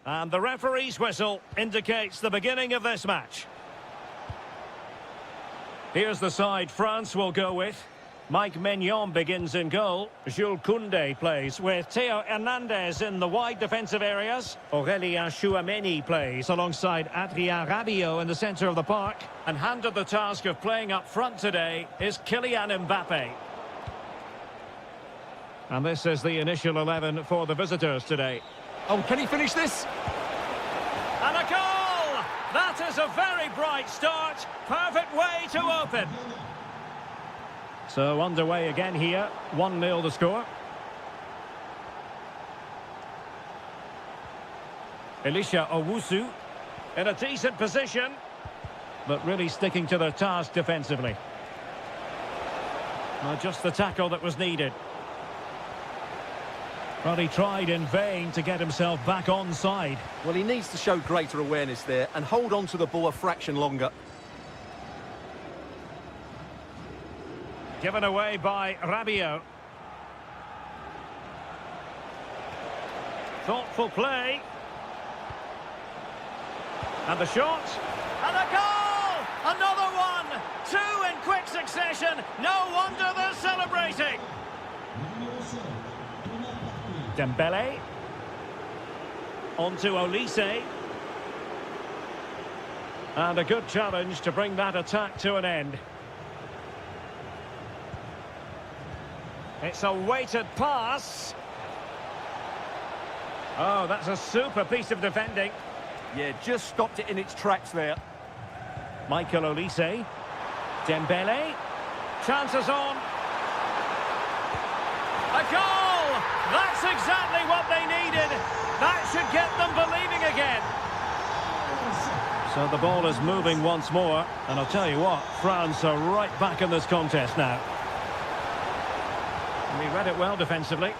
And the referee's whistle indicates the beginning of this match. Here's the side France will go with. Mike Maignan begins in goal. Jules Koundé plays with Theo Hernandez in the wide defensive areas. Aurélien Tchouameni plays alongside Adrien Rabiot in the centre of the park. And handed the task of playing up front today is Kylian Mbappé. And this is the initial 11 for the visitors today. Oh, can he finish this? And a goal! That is a very bright start. Perfect way to open. So underway again here. 1-0 the score. Elisha Owusu in a decent position, but really sticking to their task defensively. Well, just the tackle that was needed. But he tried in vain to get himself back onside. Well, he needs to show greater awareness there and hold on to the ball a fraction longer. Given away by Rabiot. Thoughtful play. And the shot. And a goal! Another one! Two in quick succession. No wonder they're celebrating. Dembele. On to Olise. And a good challenge to bring that attack to an end. It's a weighted pass. Oh, that's a super piece of defending. Yeah, just stopped it in its tracks there. Michael Olise. Dembele. Chances on. A goal! That's exactly what they needed. That should get them believing again. So the ball is moving once more. And I'll tell you what, France are right back in this contest now. And he read it well defensively.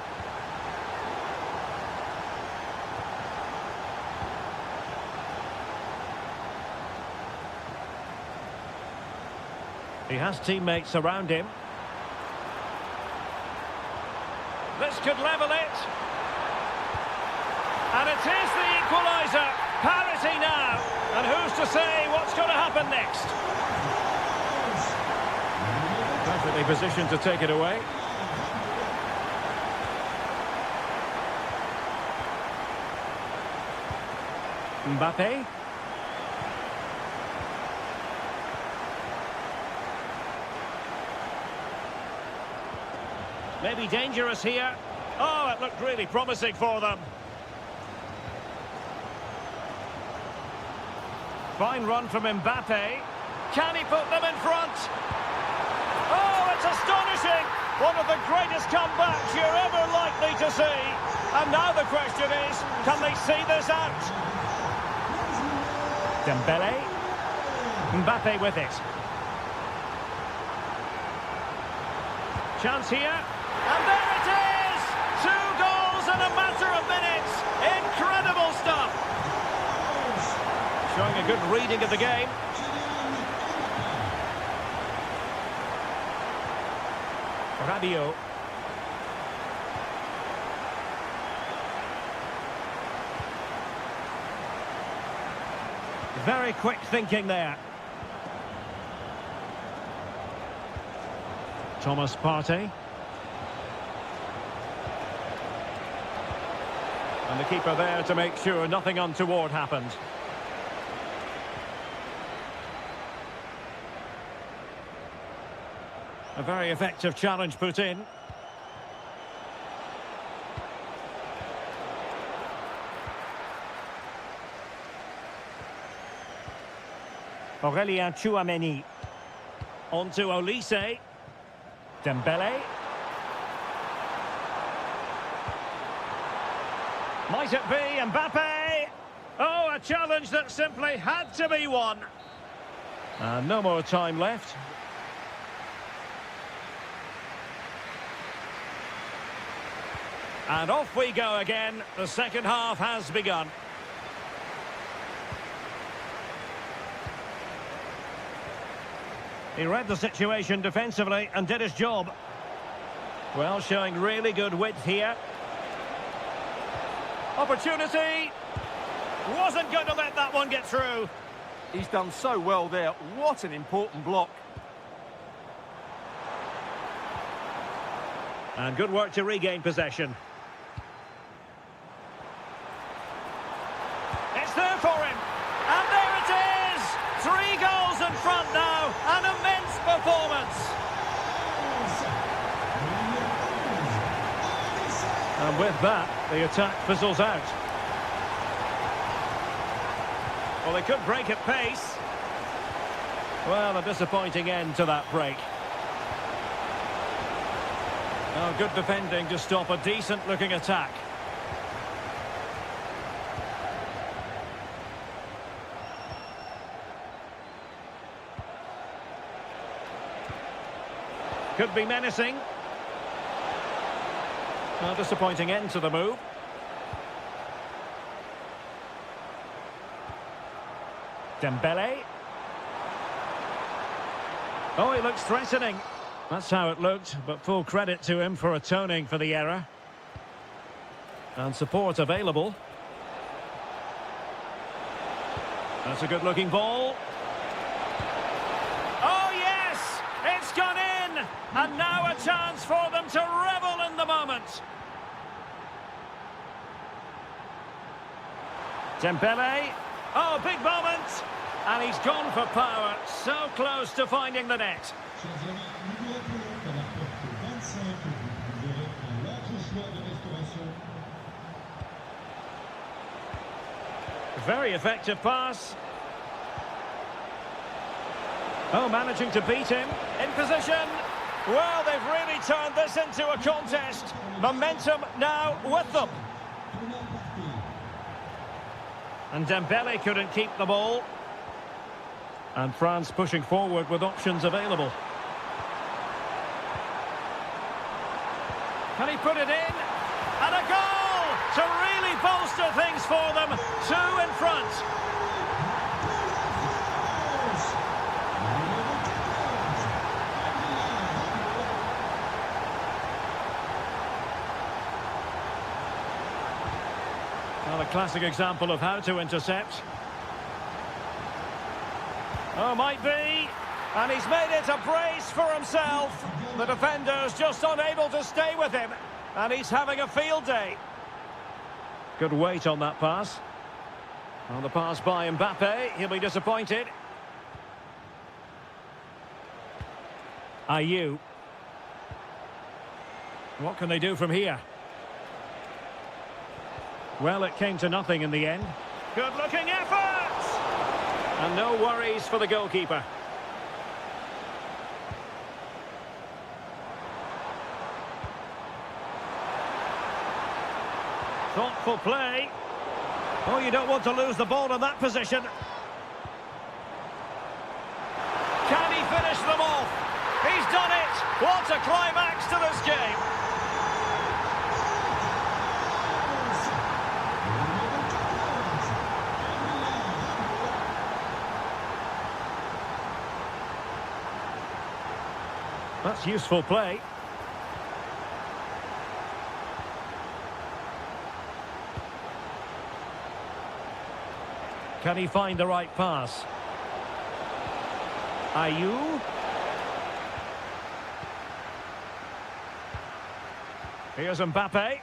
He has teammates around him. This could level it. And it is the equaliser. Parity now. And who's to say what's going to happen next? Perfectly positioned to take it away. Mbappé. Maybe dangerous here. Oh, it looked really promising for them. Fine run from Mbappé. Can he put them in front? Oh, it's astonishing! One of the greatest comebacks you're ever likely to see. And now the question is, can they see this out? Dembele. Mbappé with it. Chance here. And there it is! 2 goals in a matter of minutes. Incredible stuff. Showing a good reading of the game. Rabiot. Very quick thinking there. Thomas Partey. And the keeper there to make sure nothing untoward happened. A very effective challenge put in. Aurélien Tchouameni. On to Olise. Dembele. Might it be Mbappé? Oh, a challenge that simply had to be won. And no more time left. And off we go again. The second half has begun. He read the situation defensively and did his job. Well, showing really good width here. Opportunity. Wasn't going to let that one get through. He's done so well there. What an important block. And good work to regain possession. It's there for him. And there it is! 3 goals in front now. An immense performance. And with that, the attack fizzles out. Well, they could break at pace. Well, a disappointing end to that break. Oh, good defending to stop a decent-looking attack. Could be menacing. A disappointing end to the move. Dembele. Oh, he looks threatening. That's how it looked, but full credit to him for atoning for the error. And support available. That's a good-looking ball. Oh, yes! It's gone in! And now a chance for them to revel in the moment. Dembele. Oh, big moment! And he's gone for power. So close to finding the net. Very effective pass. Oh, managing to beat him. In position. Well, they've really turned this into a contest. Momentum now with them. And Dembele couldn't keep the ball. And France pushing forward with options available. Can he put it in? And a goal to really bolster things for them. 2 in front. Well, a classic example of how to intercept. Oh, might be. And he's made it a brace for himself. The defender's just unable to stay with him. And he's having a field day. Good weight on that pass. On the pass by Mbappe, he'll be disappointed. Ayew. What can they do from here? Well, it came to nothing in the end. Good-looking effort! And no worries for the goalkeeper. Thoughtful play. Oh, you don't want to lose the ball in that position. Can he finish them off? He's done it! What a climax to this game! That's useful play. Can he find the right pass? Ayew. Here's Mbappe.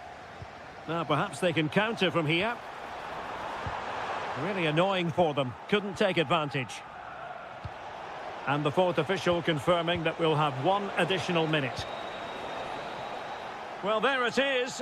Now perhaps they can counter from here. Really annoying for them. Couldn't take advantage. And the fourth official confirming that we'll have 1 additional minute. Well, there it is.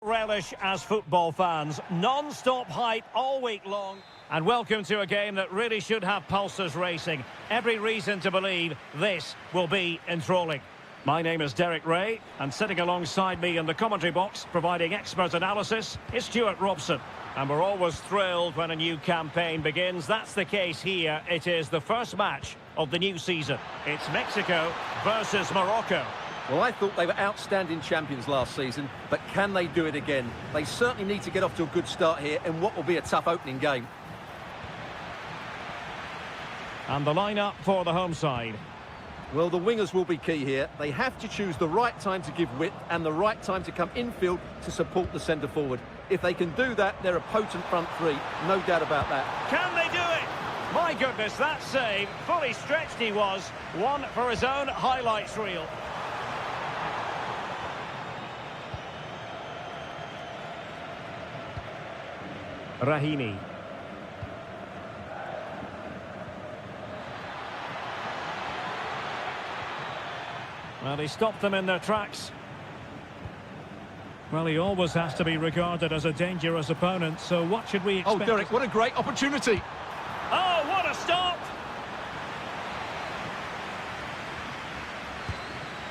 Relish as football fans, non-stop hype all week long. And welcome to a game that really should have pulses racing. Every reason to believe this will be enthralling. My name is Derek Ray, and sitting alongside me in the commentary box, providing expert analysis, is Stuart Robson. And we're always thrilled when a new campaign begins. That's the case here. It is the first match of the new season. It's Mexico versus Morocco. Well, I thought they were outstanding champions last season, but can they do it again? They certainly need to get off to a good start here in what will be a tough opening game. And the lineup for the home side. Well, the wingers will be key here. They have to choose the right time to give width and the right time to come infield to support the centre forward. If they can do that, they're a potent front three, no doubt about that. Can they do it? My goodness, that save, fully stretched he was, one for his own highlights reel. Rahimi. Well, he stopped them in their tracks. Well, he always has to be regarded as a dangerous opponent, so what should we expect? Oh, Derek, what a great opportunity. Oh, what a stop!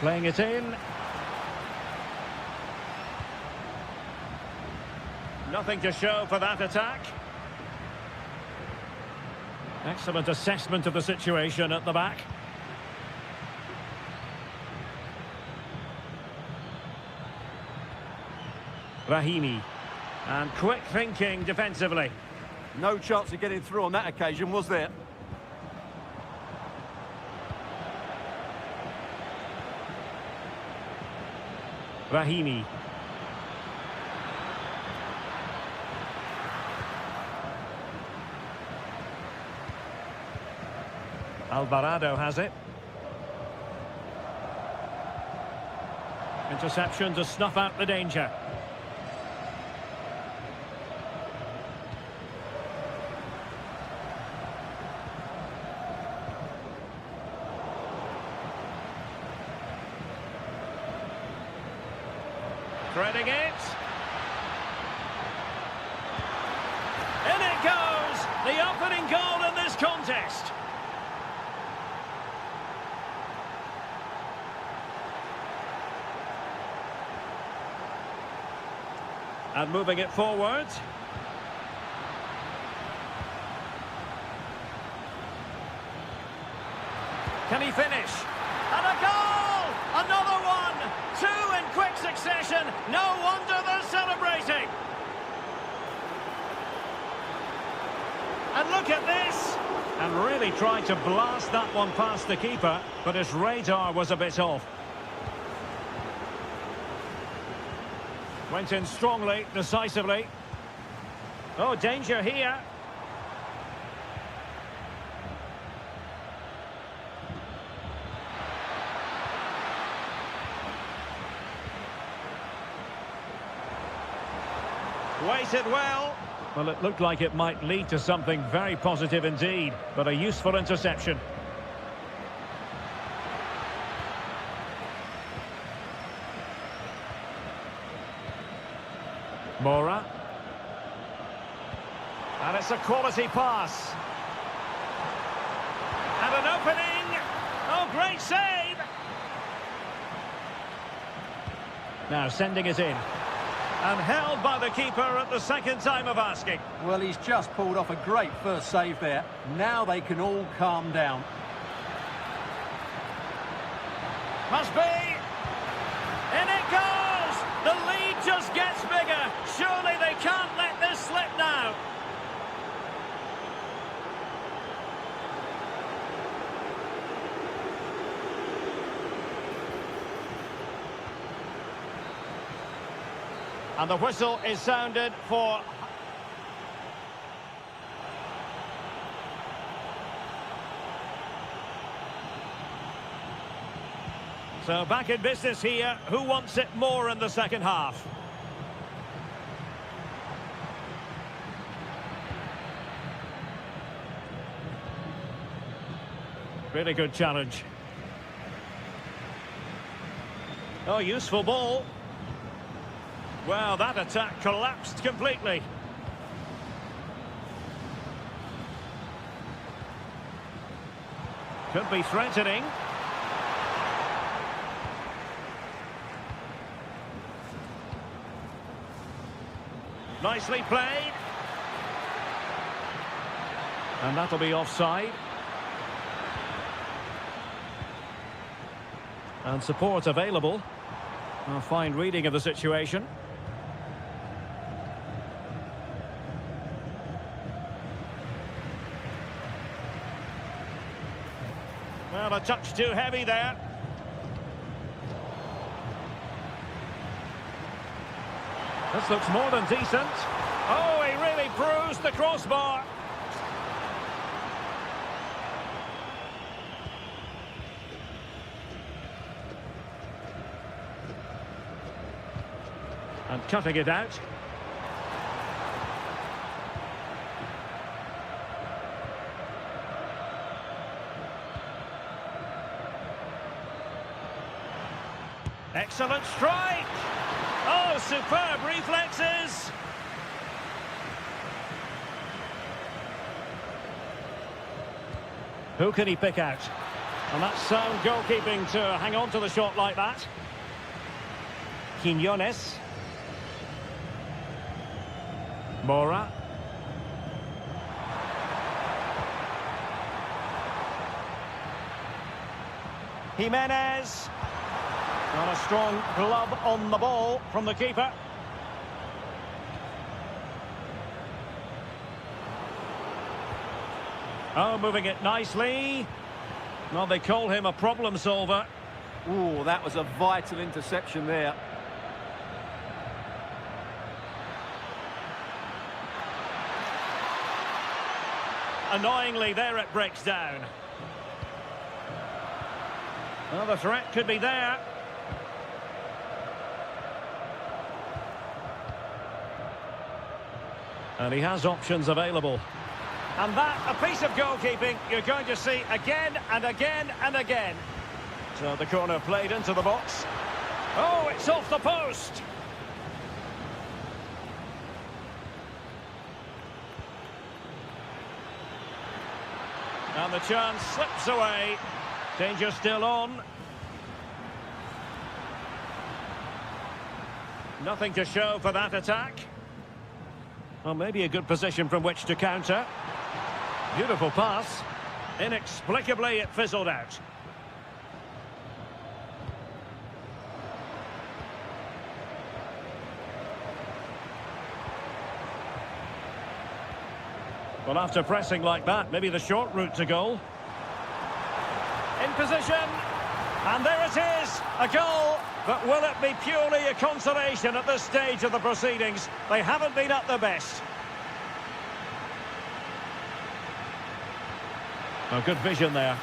Playing it in. Nothing to show for that attack. Excellent assessment of the situation at the back. Rahimi. And quick thinking defensively. No chance of getting through on that occasion, was there? Rahimi. Alvarado has it. Interception to snuff out the danger. Threading it. In it goes! The opening goal in this contest. And moving it forward. Can he finish? And a goal! Another one! Two in quick succession. No wonder they're celebrating. And look at this. And really tried to blast that one past the keeper, but his radar was a bit off. Went in strongly, decisively. Oh, danger here. Waited well. Well, it looked like it might lead to something very positive indeed, but a useful interception. Mora. And it's a quality pass. And an opening. Oh, great save. Now sending it in. And held by the keeper at the second time of asking. Well, he's just pulled off a great first save there. Now they can all calm down. Must be. In it goes. The lead just gets bigger. Surely they can't let this slip now. And the whistle is sounded for... So back in business here. Who wants it more in the second half? Really good challenge. Oh, useful ball. Well, that attack collapsed completely. Could be threatening. Nicely played. And that'll be offside. And support available. A fine reading of the situation. Well, a touch too heavy there. This looks more than decent. Oh, he really bruised the crossbar. And cutting it out. Excellent strike! Oh, superb reflexes! Who can he pick out? And that's sound goalkeeping to hang on to the shot like that. Quinones. Mora. Jimenez. Not a strong glove on the ball from the keeper. Oh, moving it nicely. Well, they call him a problem solver. Ooh, that was a vital interception there. Annoyingly, there it breaks down. Well, the threat could be there. And he has options available. And that, a piece of goalkeeping you're going to see again and again and again. So the corner played into the box. Oh, it's off the post. And the chance slips away. Danger still on. Nothing to show for that attack. Well, maybe a good position from which to counter. Beautiful pass. Inexplicably, it fizzled out. Well, after pressing like that, maybe the short route to goal. In position. And there it is, a goal. But will it be purely a consolation at this stage of the proceedings? They haven't been at their best. Oh, good vision there.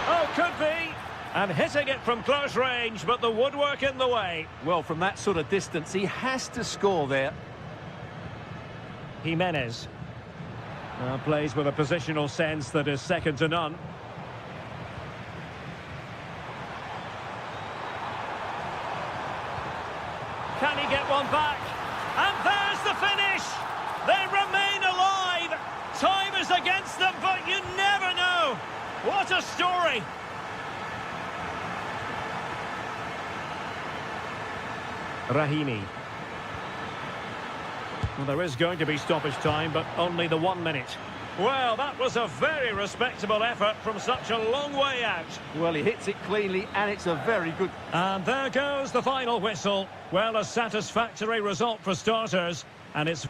Oh, could be. And hitting it from close range, but the woodwork in the way. Well, from that sort of distance, he has to score there. Jimenez. Plays with a positional sense that is second to none. Can he get one back? And there's the finish! They remain alive! Time is against them, but you never know! What a story! Rahimi. Well, there is going to be stoppage time, but only the 1 minute. Well, that was a very respectable effort from such a long way out. Well, he hits it cleanly, and it's a very good... And there goes the final whistle. Well, a satisfactory result for starters, and it's...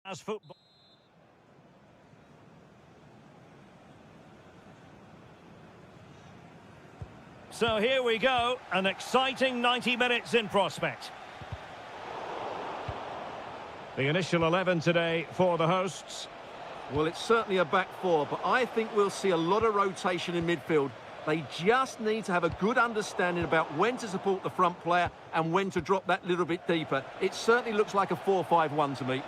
As football. So here we go, an exciting 90 minutes in prospect. The initial 11 today for the hosts. Well, it's certainly a back four, but I think we'll see a lot of rotation in midfield. They just need to have a good understanding about when to support the front player and when to drop that little bit deeper. It certainly looks like a 4-5-1 to me.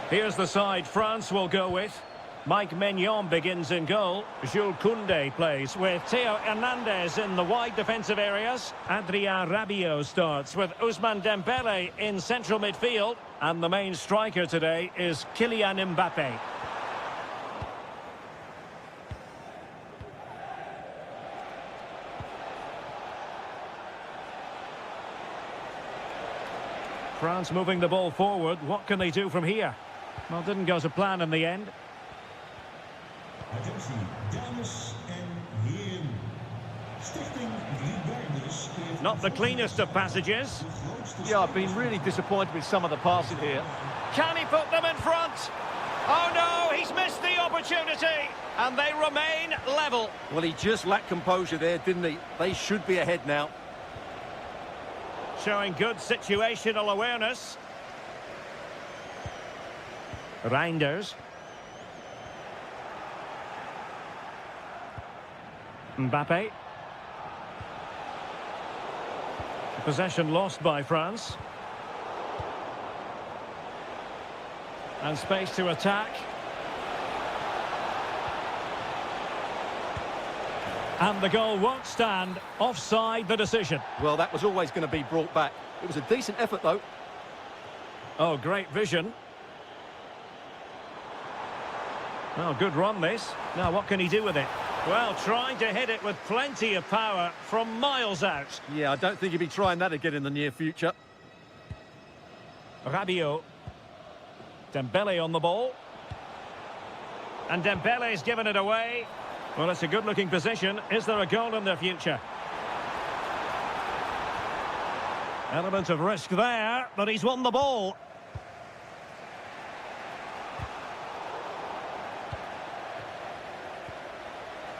Here's the side France will go with. Mike Maignan begins in goal. Jules Koundé plays with Theo Hernandez in the wide defensive areas. Adrien Rabiot starts with Ousmane Dembélé in central midfield. And the main striker today is Kylian Mbappé. France moving the ball forward. What can they do from here? Well, didn't go to plan in the end. Attentie, dames en heren. Stichting Liberders. Not the cleanest of passages. Yeah, I've been really disappointed with some of the passing here. Can he put them in front? Oh no, he's missed the opportunity. And they remain level. Well, he just lacked composure there, didn't he? They should be ahead now. Showing good situational awareness. Reinders. Mbappé. Possession lost by France. And space to attack. And the goal won't stand. Offside the decision. Well, that was always going to be brought back. It was a decent effort, though. Oh, great vision. Well, good run, this. Now, what can he do with it? Well, trying to hit it with plenty of power from miles out. Yeah, I don't think he'll be trying that again in the near future. Rabiot. Dembélé on the ball. And Dembele's given it away. Well, it's a good-looking position. Is there a goal in their future? Element of risk there, but he's won the ball.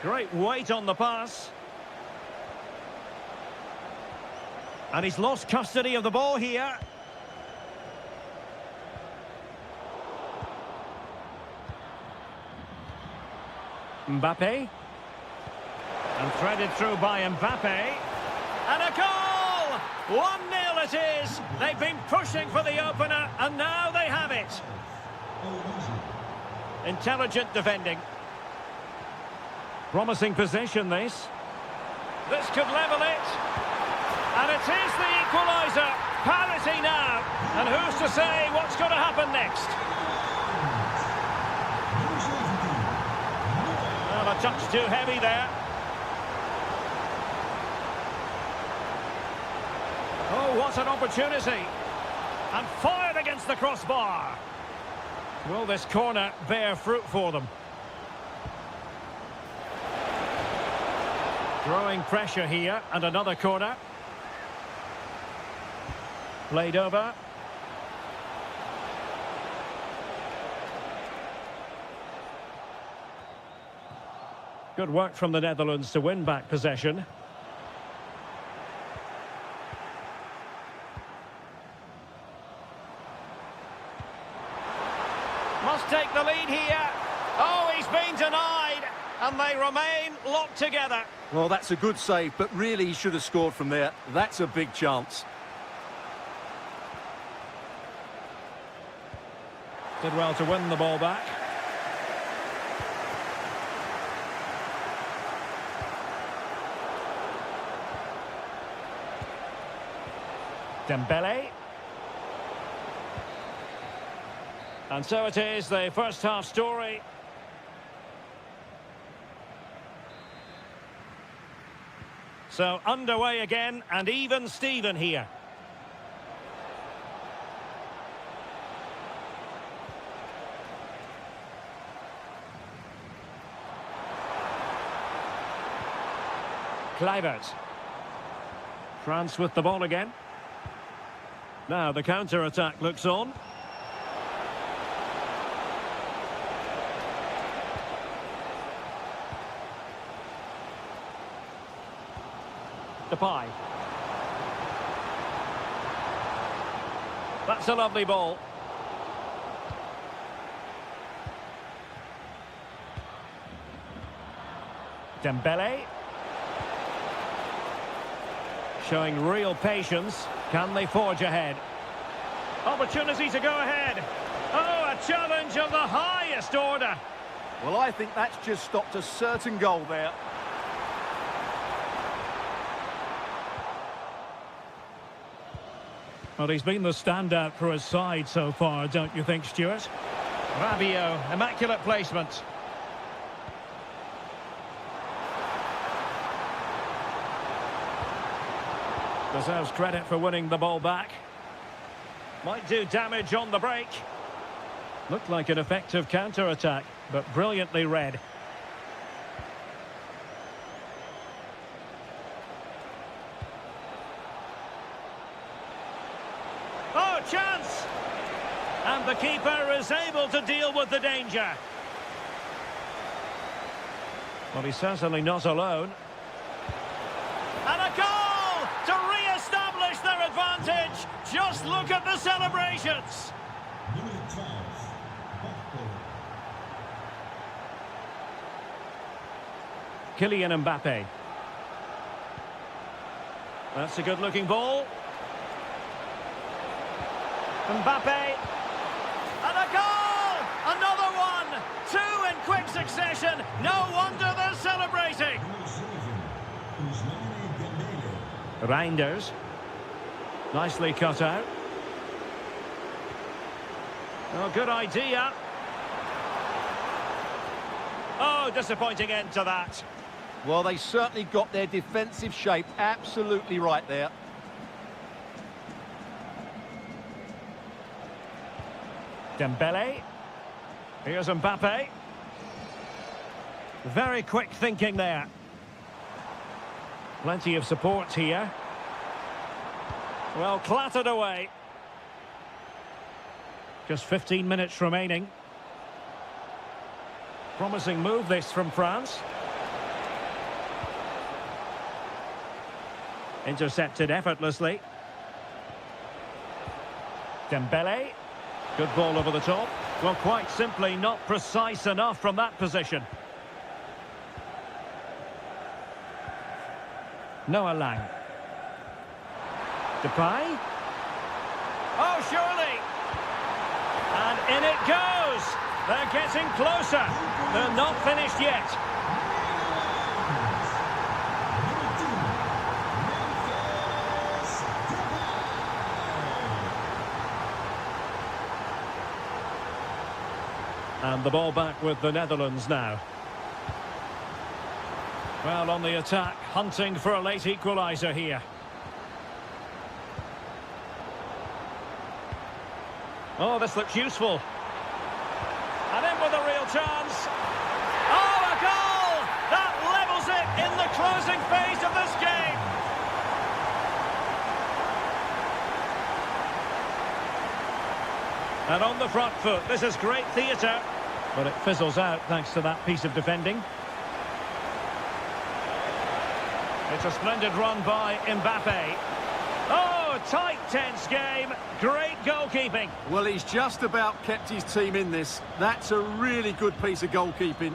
Great weight on the pass. And he's lost custody of the ball here. Mbappé. And threaded through by Mbappé. And a goal! 1-0 it is. They've been pushing for the opener, and now they have it. Intelligent defending. Promising possession, this. This could level it. And it is the equaliser. Parity now. And who's to say what's going to happen next? Well, a touch too heavy there. Oh, what an opportunity. And fired against the crossbar. Will this corner bear fruit for them? Growing pressure here, and another corner. Played over. Good work from the Netherlands to win back possession. Must take the lead here. Oh, he's been denied, and they remain locked together. Well, that's a good save, but really he should have scored from there. That's a big chance. Did well to win the ball back. Dembélé. And so it is, the first half story. So underway again, and even Steven here. Kluivert. France with the ball again. Now the counter-attack looks on. Depay. That's a lovely ball. Dembele. Showing real patience. Can they forge ahead? Opportunity to go ahead. Oh, a challenge of the highest order. Well, I think that's just stopped a certain goal there. Well, he's been the standout for his side so far, don't you think, Stuart? Rabiot, immaculate placement. Deserves credit for winning the ball back. Might do damage on the break. Looked like an effective counter-attack, but brilliantly read. Oh, chance! And the keeper is able to deal with the danger. Well, he's certainly not alone. And a goal to re-establish their advantage. Just look at the celebrations. Nummer 12, Bakpo. Kylian Mbappe. That's a good-looking ball. Mbappe. And a goal! Another one! Two in quick succession. No wonder they're celebrating. Nummer 7, Ousmane Dembele. Reinders. Nicely cut out. Oh, good idea. Oh, disappointing end to that. Well, they certainly got their defensive shape absolutely right there. Dembele. Here's Mbappe. Very quick thinking there. Plenty of support here. Well, clattered away. Just 15 minutes remaining. Promising move this from France. Intercepted effortlessly. Dembele. Good ball over the top. Well, quite simply not precise enough from that position. Noah Lang. Depay. Oh, surely. And in it goes. They're getting closer. They're not finished yet. And the ball back with the Netherlands now. Well, on the attack, hunting for a late equaliser here. Oh, this looks useful. And in with a real chance. Oh, a goal! That levels it in the closing phase of this game. And on the front foot, this is great theatre. But it fizzles out thanks to that piece of defending. It's a splendid run by Mbappe. Oh, tight, tense game. Great goalkeeping. Well, he's just about kept his team in this. That's a really good piece of goalkeeping.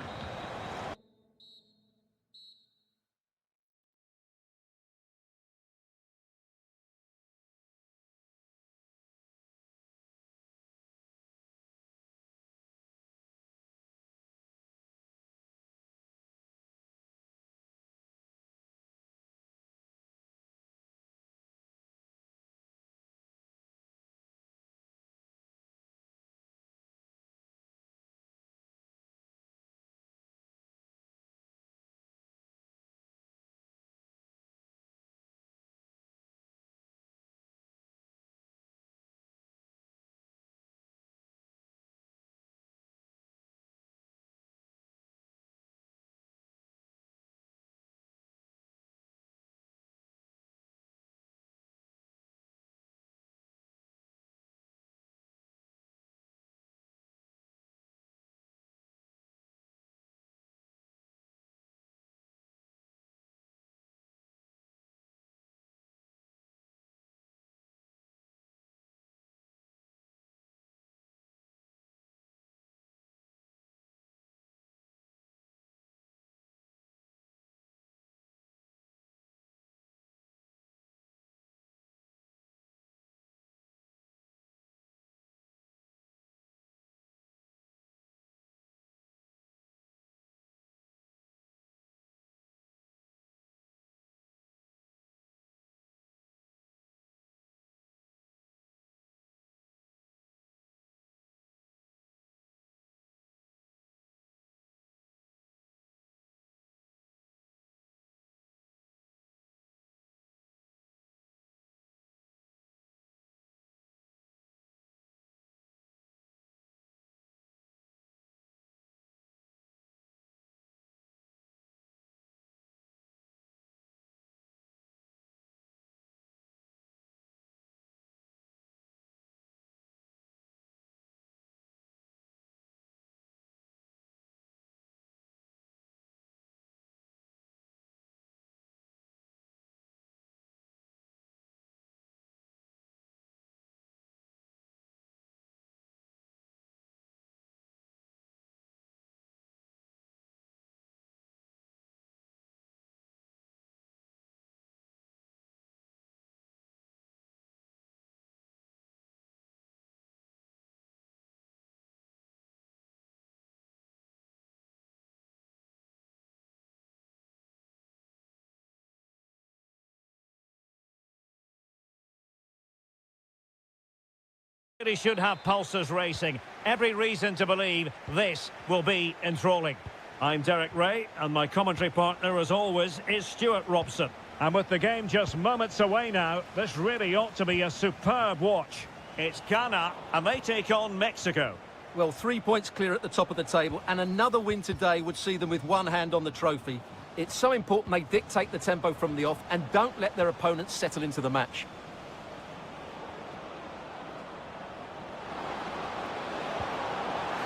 He should have pulses racing. Every reason to believe this will be enthralling. I'm Derek Ray, and my commentary partner, as always, is Stuart Robson. And with the game just moments away now, this really ought to be a superb watch. It's Ghana, and they take on Mexico. Well, 3 points clear at the top of the table, and another win today would see them with one hand on the trophy. It's so important they dictate the tempo from the off and don't let their opponents settle into the match.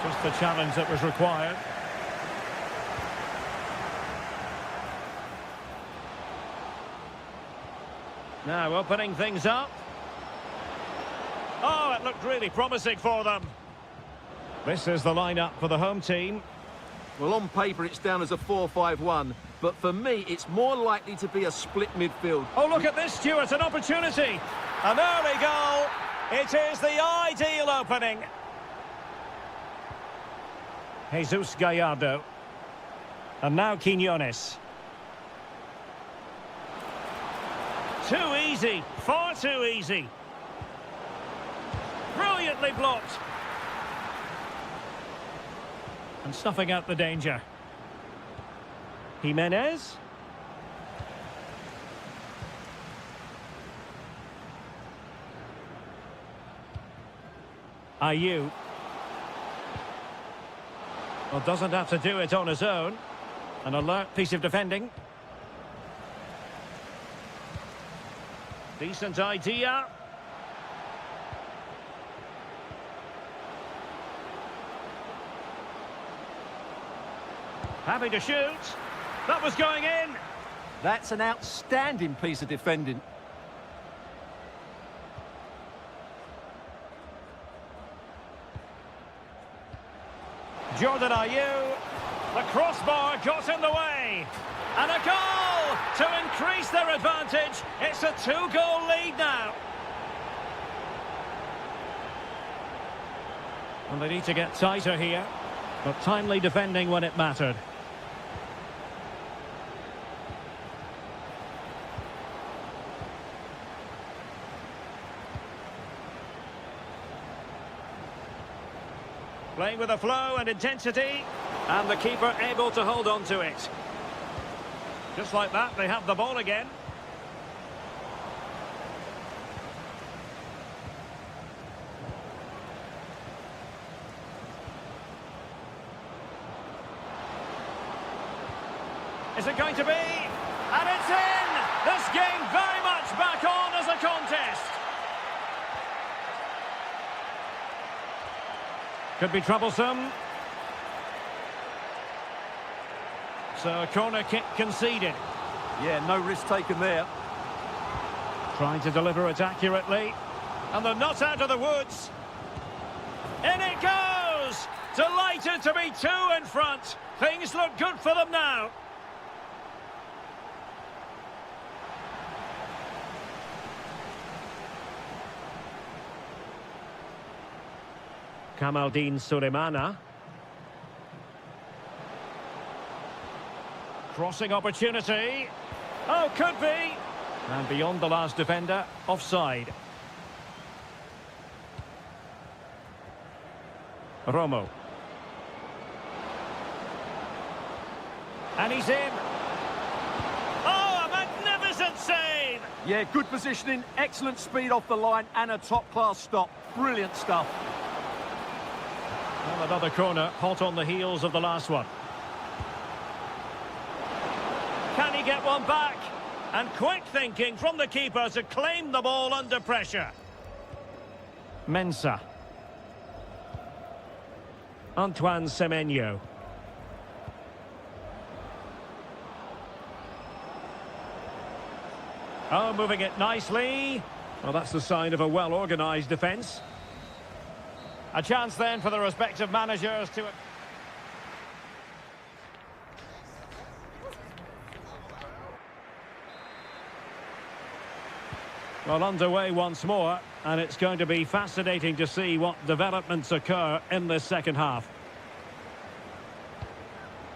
Just the challenge that was required. Now opening things up. Oh, it looked really promising for them. This is the lineup for the home team. Well, on paper it's down as a 4-5-1, but for me it's more likely to be a split midfield. Oh, look at this, Stuart, an opportunity. An early goal. It is the ideal opening. Jesus Gallardo. And now Quiñones. Too easy, far too easy. Brilliantly blocked. And snuffing out the danger. Jimenez. Ayew. Well, doesn't have to do it on his own. An alert piece of defending. Decent idea. Happy to shoot. That was going in. That's an outstanding piece of defending. Jordan Ayew. The crossbar got in the way. And a goal to increase their advantage. It's a 2-goal lead now. And they need to get tighter here. But timely defending when it mattered. Playing with a flow and intensity. And the keeper able to hold on to it. Just like that, they have the ball again. Is it going to be? And it's in! This game very much back on as a contest. Could be troublesome. So a corner kick conceded. Yeah, no risk taken there. Trying to deliver it accurately. And they're not out of the woods. In it goes! Delighted to be two in front. Things look good for them now. Kamaldeen Sulemana. Crossing opportunity. Oh, could be. And beyond the last defender, offside. Romo. And he's in. Oh, a magnificent save! Yeah, good positioning, excellent speed off the line, and a top-class stop. Brilliant stuff. Well, another corner, hot on the heels of the last one. Can he get one back? And quick thinking from the keeper to claim the ball under pressure. Mensah. Antoine Semenyo. Oh, moving it nicely. Well, that's the sign of a well-organised defence. A chance then for the respective managers to... Well, underway once more, and it's going to be fascinating to see what developments occur in this second half.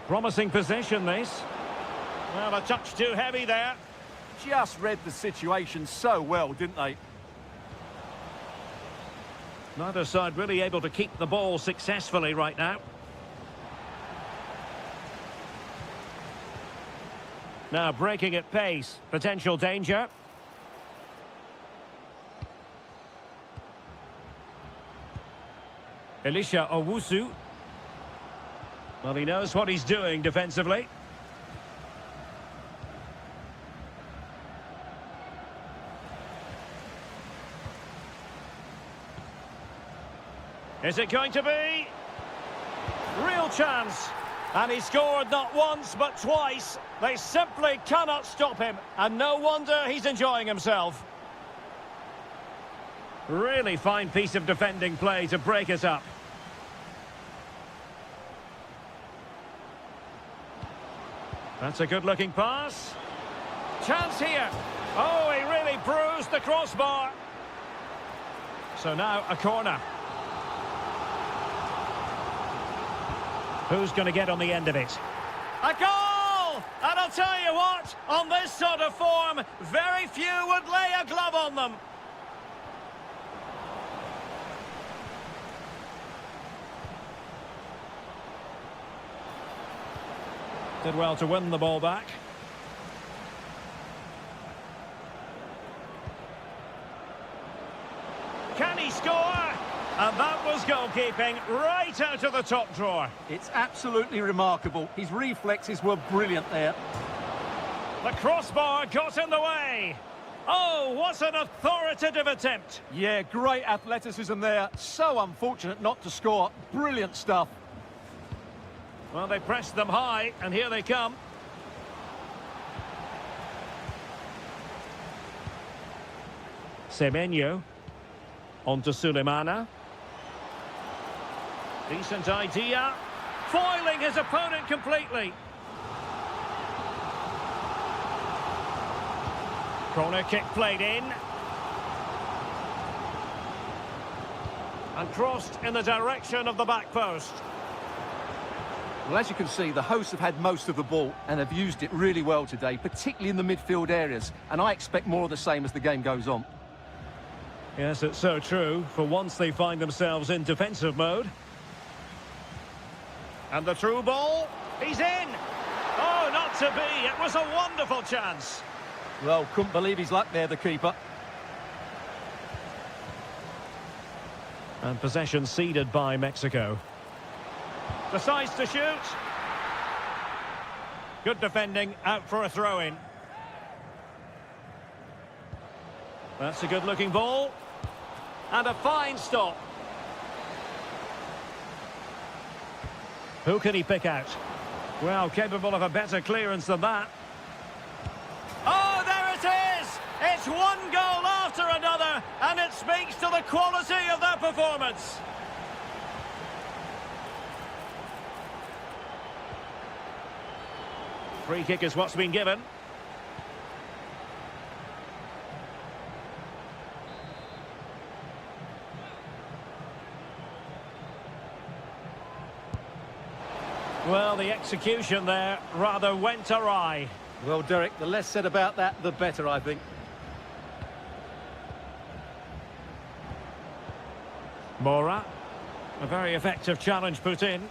Promising position, this. Well, a touch too heavy there. Just read the situation so well, didn't they? Neither side really able to keep the ball successfully right now. Now breaking at pace, potential danger. Elisha Owusu. Well, he knows what he's doing defensively. Is it going to be? Real chance. And he scored not once, but twice. They simply cannot stop him. And no wonder he's enjoying himself. Really fine piece of defending play to break us up. That's a good-looking pass. Chance here. Oh, he really bruised the crossbar. So now a corner. Who's going to get on the end of it? A goal! And I'll tell you what, on this sort of form, very few would lay a glove on them. Did well to win the ball back. Can he score? And that was goalkeeping right out of the top drawer. It's absolutely remarkable. His reflexes were brilliant there. The crossbar got in the way. Oh, what an authoritative attempt. Yeah, great athleticism there. So unfortunate not to score. Brilliant stuff. Well, they pressed them high, and here they come. Semenyo. On to Sulemana. Decent idea. Foiling his opponent completely. Corner kick played in. And crossed in the direction of the back post. Well, as you can see, the hosts have had most of the ball and have used it really well today, particularly in the midfield areas. And I expect more of the same as the game goes on. Yes, it's so true. For once they find themselves in defensive mode. And the through ball, he's in! Oh, not to be, it was a wonderful chance. Well, couldn't believe his luck there, the keeper. And possession ceded by Mexico. Decides to shoot. Good defending, out for a throw-in. That's a good-looking ball. And a fine stop. Who can he pick out? Well, capable of a better clearance than that. Oh, there it is! It's one goal after another, and it speaks to the quality of their performance. Free kick is what's been given. Well, the execution there rather went awry. Well, Derek, the less said about that, the better, I think. Mora. A very effective challenge put in.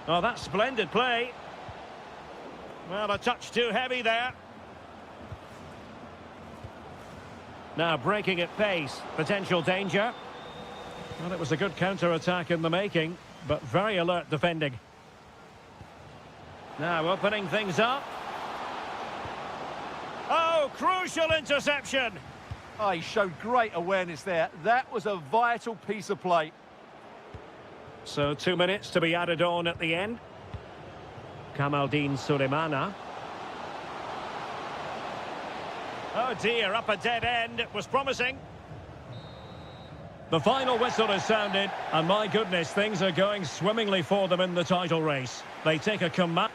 Oh, that's splendid play. Well, a touch too heavy there. Now breaking at pace. Potential danger. Well, it was a good counter-attack in the making, but very alert defending. Now opening things up. Oh, crucial interception. Oh, he showed great awareness there. That was a vital piece of play. So 2 minutes to be added on at the end. Kamaldeen Sulemana. Oh dear, up a dead end. It was promising. The final whistle is sounded, and my goodness, things are going swimmingly for them in the title race. They take a command.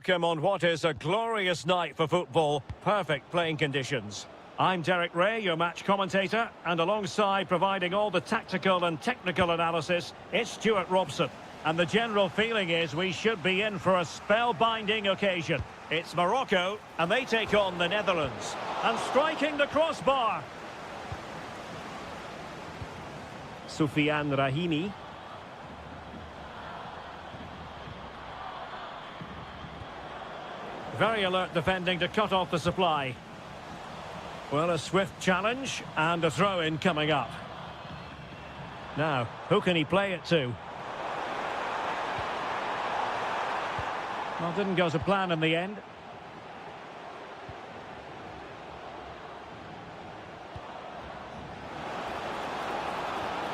Come on, what is a glorious night for football. Perfect playing conditions. I'm Derek Ray, your match commentator, and alongside providing all the tactical and technical analysis, it's Stuart Robson. And the general feeling is we should be in for a spellbinding occasion. It's Morocco, and they take on the Netherlands. And striking the crossbar. Soufiane Rahimi. Very alert defending to cut off the supply. Well, a swift challenge and a throw-in coming up. Now, who can he play it to? Well, didn't go to plan in the end.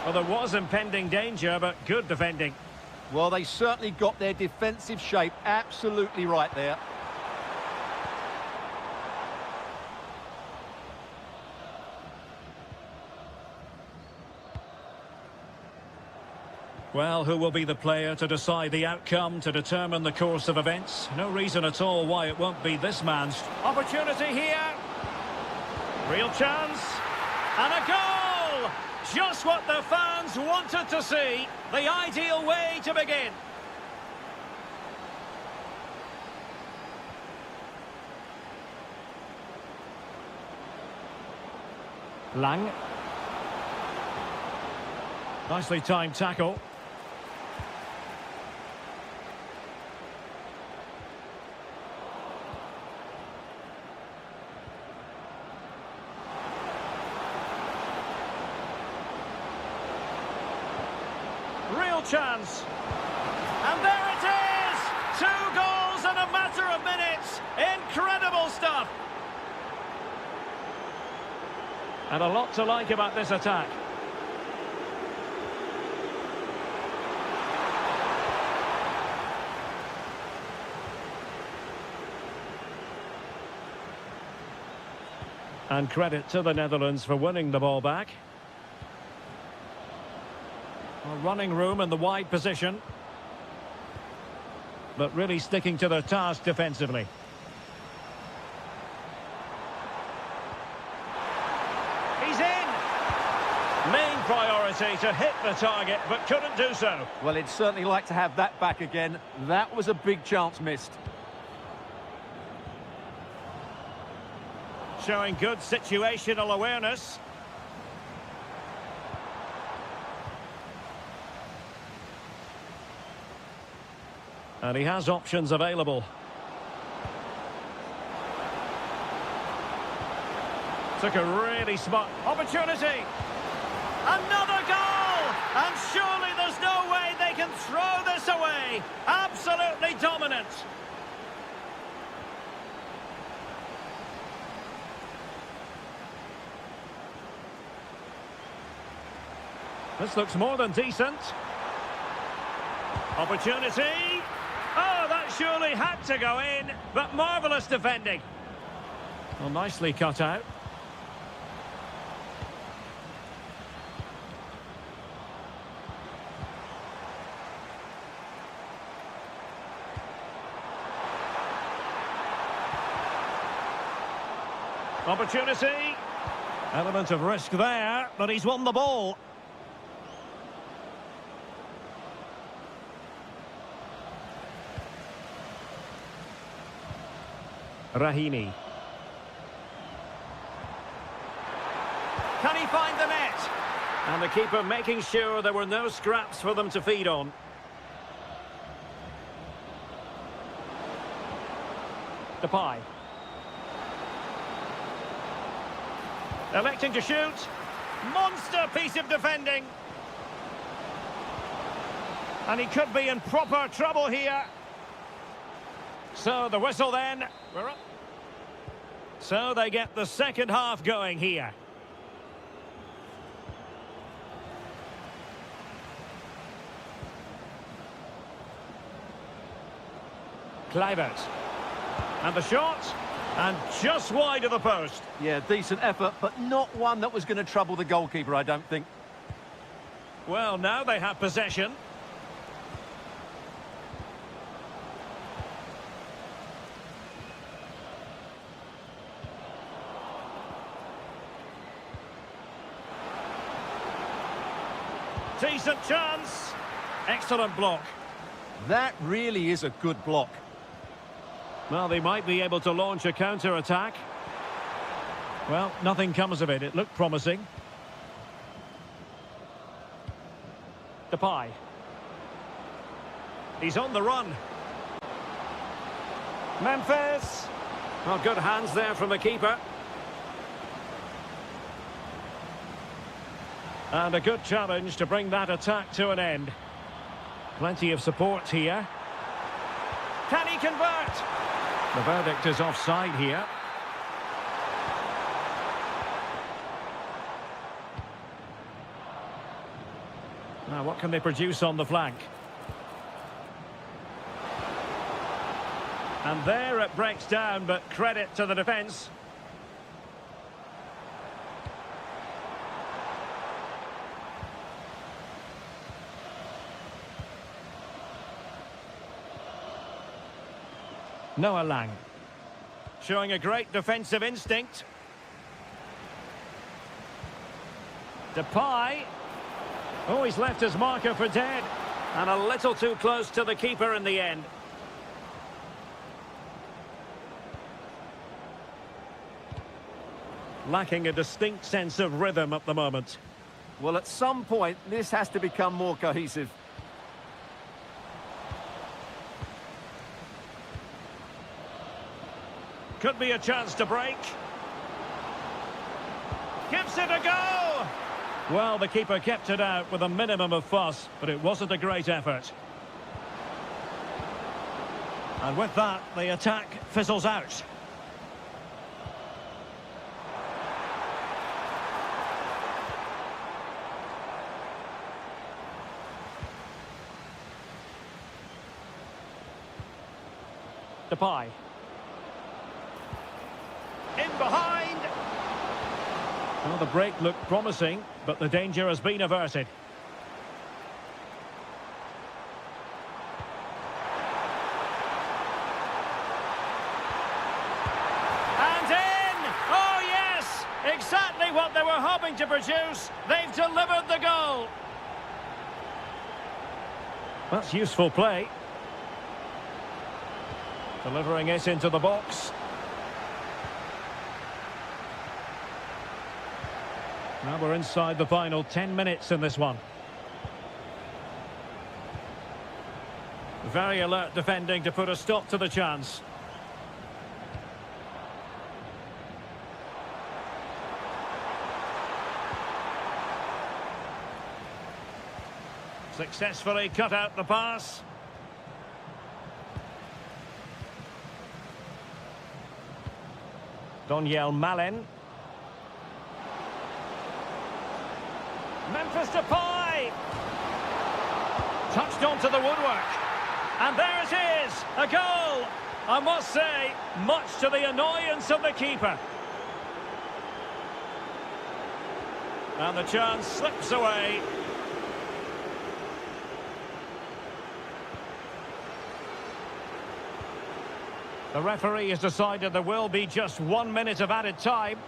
Well, there was impending danger, but good defending. Well, they certainly got their defensive shape absolutely right there. Well, who will be the player to decide the outcome, to determine the course of events? No reason at all why it won't be this man's. Opportunity here. Real chance. And a goal! Just what the fans wanted to see. The ideal way to begin. Lang. Nicely timed tackle. Real chance. And there it is! 2 goals in a matter of minutes. Incredible stuff. And a lot to like about this attack. And credit to the Netherlands for winning the ball back. Running room in the wide position. But really sticking to their task defensively. He's in! Main priority to hit the target, but couldn't do so. Well, he'd certainly like to have that back again. That was a big chance missed. Showing good situational awareness. And he has options available. Took a really smart opportunity. Another goal! And surely there's no way they can throw this away. Absolutely dominant. This looks more than decent. Opportunity. Oh, that surely had to go in, but marvellous defending. Well, nicely cut out. Opportunity. Element of risk there, but he's won the ball. Rahimi. Can he find the net? And the keeper making sure there were no scraps for them to feed on. Depay. Electing to shoot. Monster piece of defending. And he could be in proper trouble here. So the whistle then. We're up. So they get the second half going here. Kluivert. And the shot. And just wide of the post. Yeah, decent effort, but not one that was going to trouble the goalkeeper, I don't think. Well, now they have possession. Decent chance. Excellent block. That really is a good block. Well, they might be able to launch a counter-attack. Well, nothing comes of it. It looked promising. Depay. He's on the run. Memphis. Well, good hands there from the keeper. And a good challenge to bring that attack to an end. Plenty of support here. Can he convert? The verdict is offside here. Now, what can they produce on the flank? And there it breaks down, but credit to the defence. Noah Lang. Showing a great defensive instinct. Depay. Oh, he's left his marker for dead. And a little too close to the keeper in the end. Lacking a distinct sense of rhythm at the moment. Well, at some point, this has to become more cohesive. Could be a chance to break. Gives it a go! Well, the keeper kept it out with a minimum of fuss, but it wasn't a great effort. And with that, the attack fizzles out. Depay. In behind. Well, the break looked promising, but the danger has been averted. And in! Oh, yes! Exactly what they were hoping to produce. They've delivered the goal. That's useful play. Delivering it into the box. Now we're inside the final 10 minutes in this one. Very alert defending to put a stop to the chance. Successfully cut out the pass. Daniel Malen. Memphis Depay. Touched onto the woodwork. And there it is, a goal. I must say, much to the annoyance of the keeper. And the chance slips away. The referee has decided there will be just 1 minute of added time.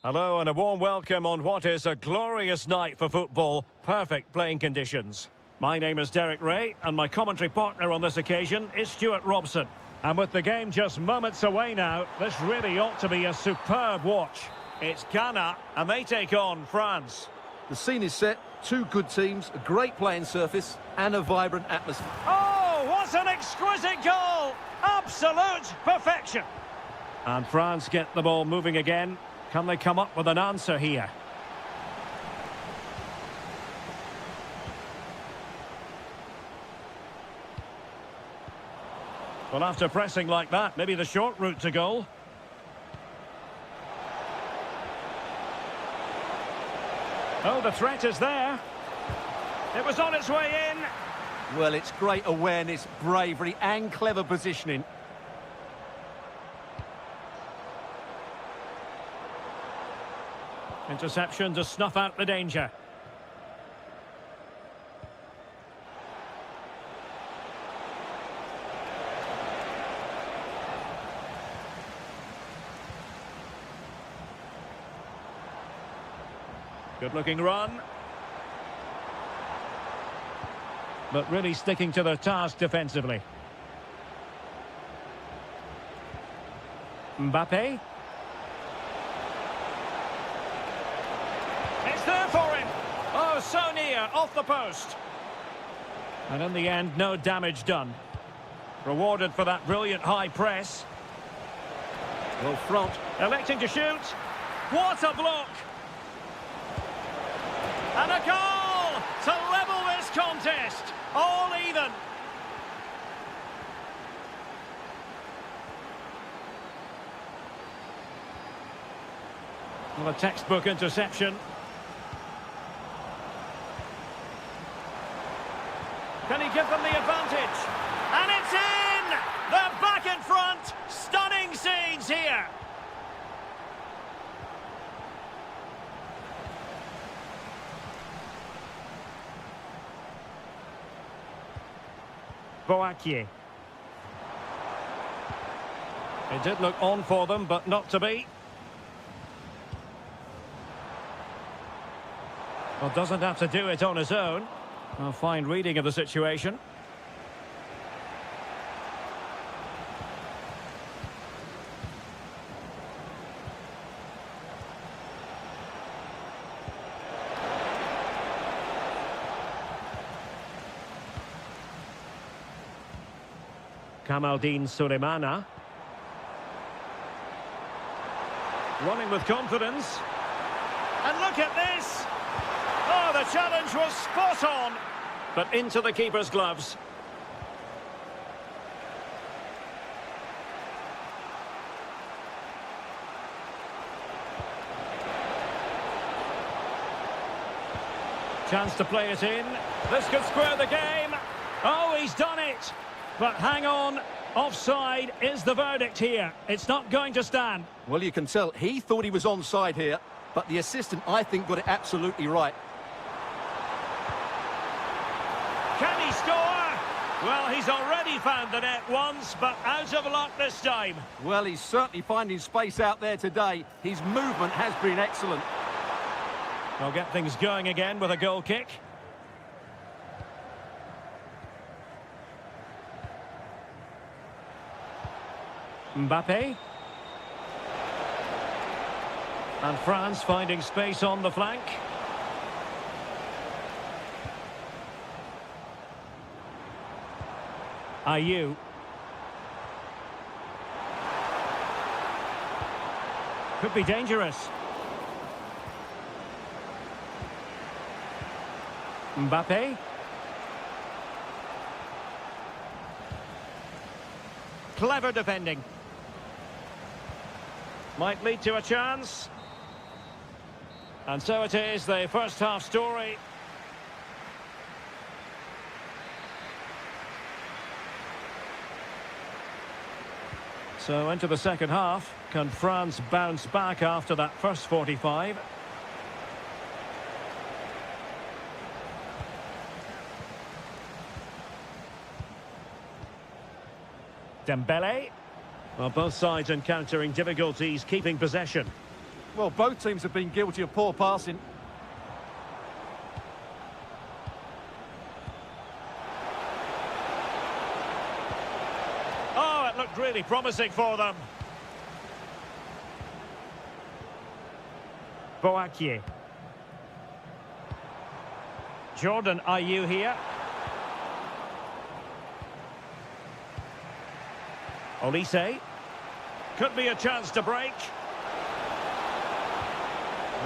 Hello and a warm welcome on what is a glorious night for football. Perfect playing conditions. My name is Derek Ray and my commentary partner on this occasion is Stuart Robson. And with the game just moments away now, this really ought to be a superb watch. It's Ghana and they take on France. The scene is set, two good teams, a great playing surface and a vibrant atmosphere. Oh, what an exquisite goal! Absolute perfection! And France get the ball moving again. Can they come up with an answer here? Well, after pressing like that, maybe the short route to goal. Oh, the threat is there. It was on its way in. Well, it's great awareness, bravery and clever positioning. Interception to snuff out the danger. Good-looking run. But really sticking to their task defensively. Mbappe. It's there for him. Oh, so near, off the post. And in the end, no damage done. Rewarded for that brilliant high press. Well, front. Electing to shoot. What a block! And a goal to level this contest. All even. Well, a textbook interception. Can he give them the advantage? And it's in! They're back in front. Stunning scenes here. Boakier. It did look on for them, but not to be. Well, doesn't have to do it on his own. A fine reading of the situation. Kamaldeen Sulemana. Running with confidence. And look at this! Oh, the challenge was spot on! But into the keeper's gloves. Chance to play it in. This could square the game. Oh, he's done it! But hang on, offside is the verdict here. It's not going to stand. Well, you can tell he thought he was onside here, but the assistant, I think, got it absolutely right. Can he score? Well, he's already found the net once, but out of luck this time. Well, he's certainly finding space out there today. His movement has been excellent. They'll get things going again with a goal kick. Mbappe. And France finding space on the flank. Ayew. Could be dangerous. Mbappe. Clever defending. Might lead to a chance. And so it is, the first half story. So into the second half. Can France bounce back after that first 45? Dembele. Well, both sides encountering difficulties keeping possession. Well, both teams have been guilty of poor passing. Oh, it looked really promising for them. Boakier. Jordan, are you here? Olise. Could be a chance to break.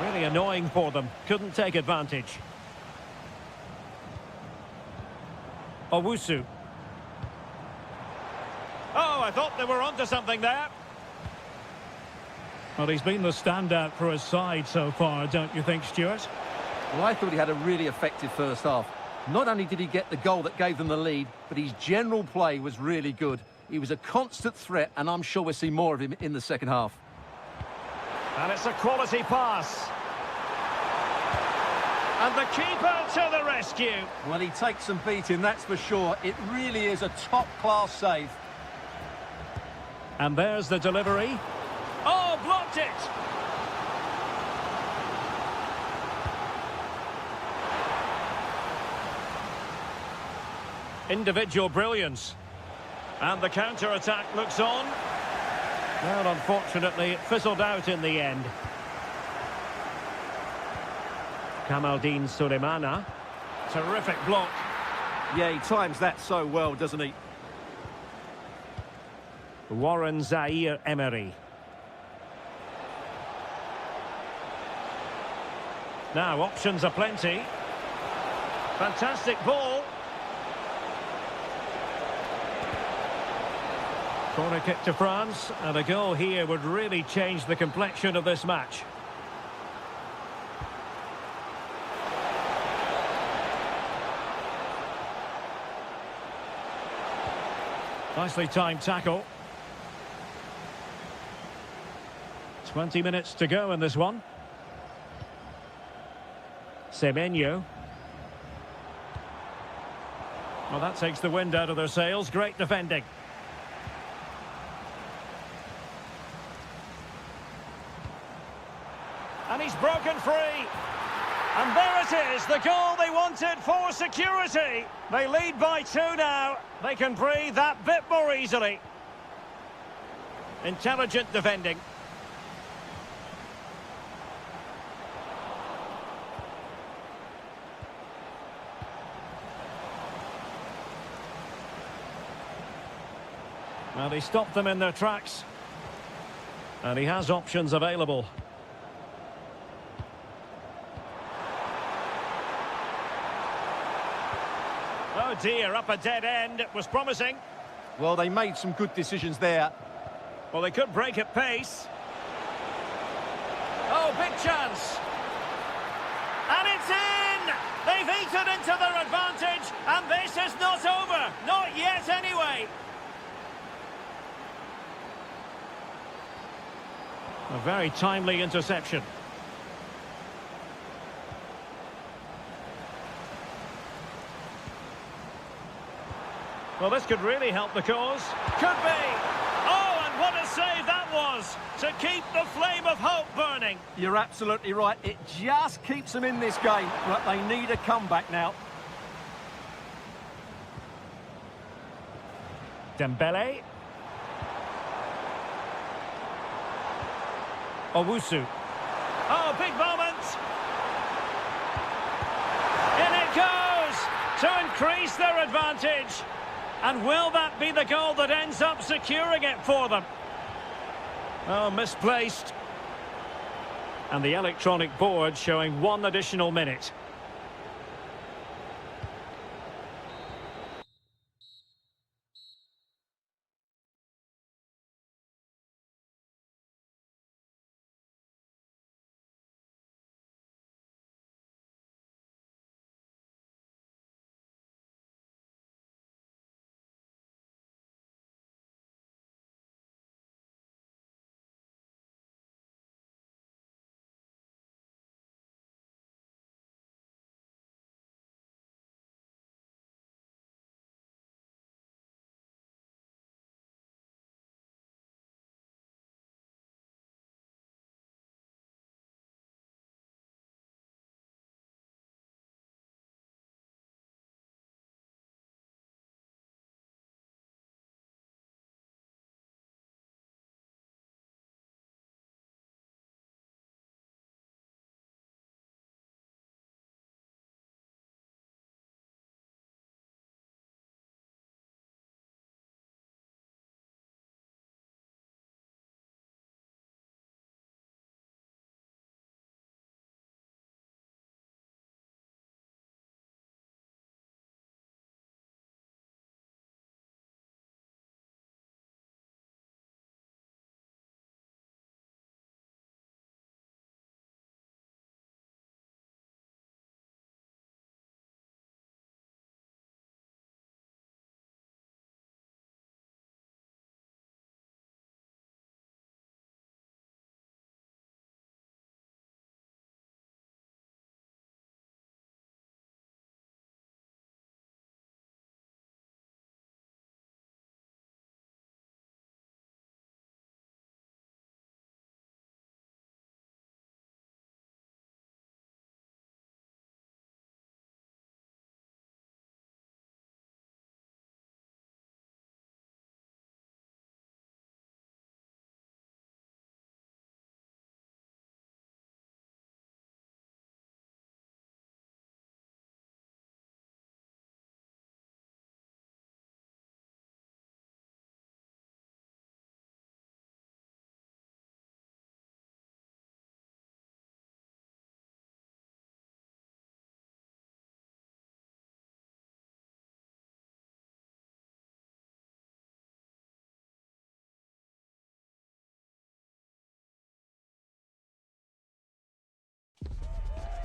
Really annoying for them. Couldn't take advantage. Owusu. Oh, I thought they were onto something there. Well, he's been the standout for his side so far, don't you think, Stuart? Well, I thought he had a really effective first half. Not only did he get the goal that gave them the lead, but his general play was really good. He was a constant threat, and I'm sure we'll see more of him in the second half. And it's a quality pass. And the keeper to the rescue. Well, he takes some beating, that's for sure. It really is a top-class save. And there's the delivery. Oh, blocked it! Individual brilliance. And the counter-attack looks on. Well, unfortunately, it fizzled out in the end. Kamaldeen Sulemana. Terrific block. Yeah, he times that so well, doesn't he? Warren Zaire-Emery. Now, options are plenty. Fantastic ball. Corner kick to France, and a goal here would really change the complexion of this match. Nicely timed tackle. 20 minutes to go in this one. Semenyo. Well, that takes the wind out of their sails. Great defending. And he's broken free. And there it is, the goal they wanted for security. They lead by 2 now. They can breathe that bit more easily. Intelligent defending. Well, he stopped them in their tracks. And he has options available. Oh dear, up a dead end. It was promising. Well, they made some good decisions there. Well, they could break at pace. Oh, big chance. And it's in! They've eaten into their advantage, and this is not over. Not yet, anyway. A very timely interception. Well, this could really help the cause. Could be. Oh, and what a save that was to keep the flame of hope burning. You're absolutely right. It just keeps them in this game, but they need a comeback now. Dembele. Owusu. Oh, big moment. In it goes to increase their advantage. And will that be the goal that ends up securing it for them? Oh, misplaced. And the electronic board showing 1 additional minute.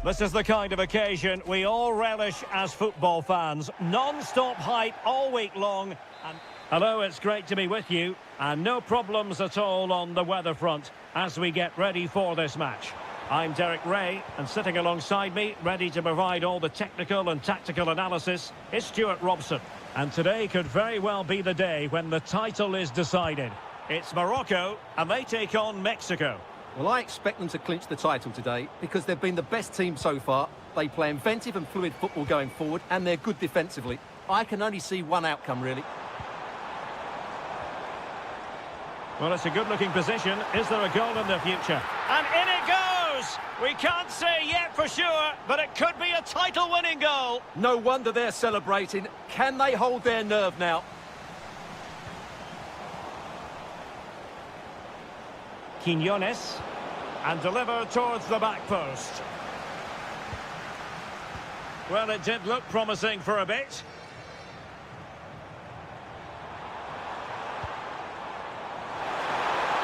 This is the kind of occasion we all relish as football fans. Non-stop hype all week long. And hello, it's great to be with you. And no problems at all on the weather front as we get ready for this match. I'm Derek Ray, and sitting alongside me, ready to provide all the technical and tactical analysis, is Stuart Robson. And today could very well be the day when the title is decided. It's Morocco, and they take on Mexico. Well, I expect them to clinch the title today because they've been the best team so far. They play inventive and fluid football going forward, and they're good defensively. I can only see one outcome, really. Well, it's a good-looking position. Is there a goal in the future? And in it goes! We can't say yet for sure, but it could be a title-winning goal. No wonder they're celebrating. Can they hold their nerve now? Quiñones, and delivered towards the back post. Well, it did look promising for a bit.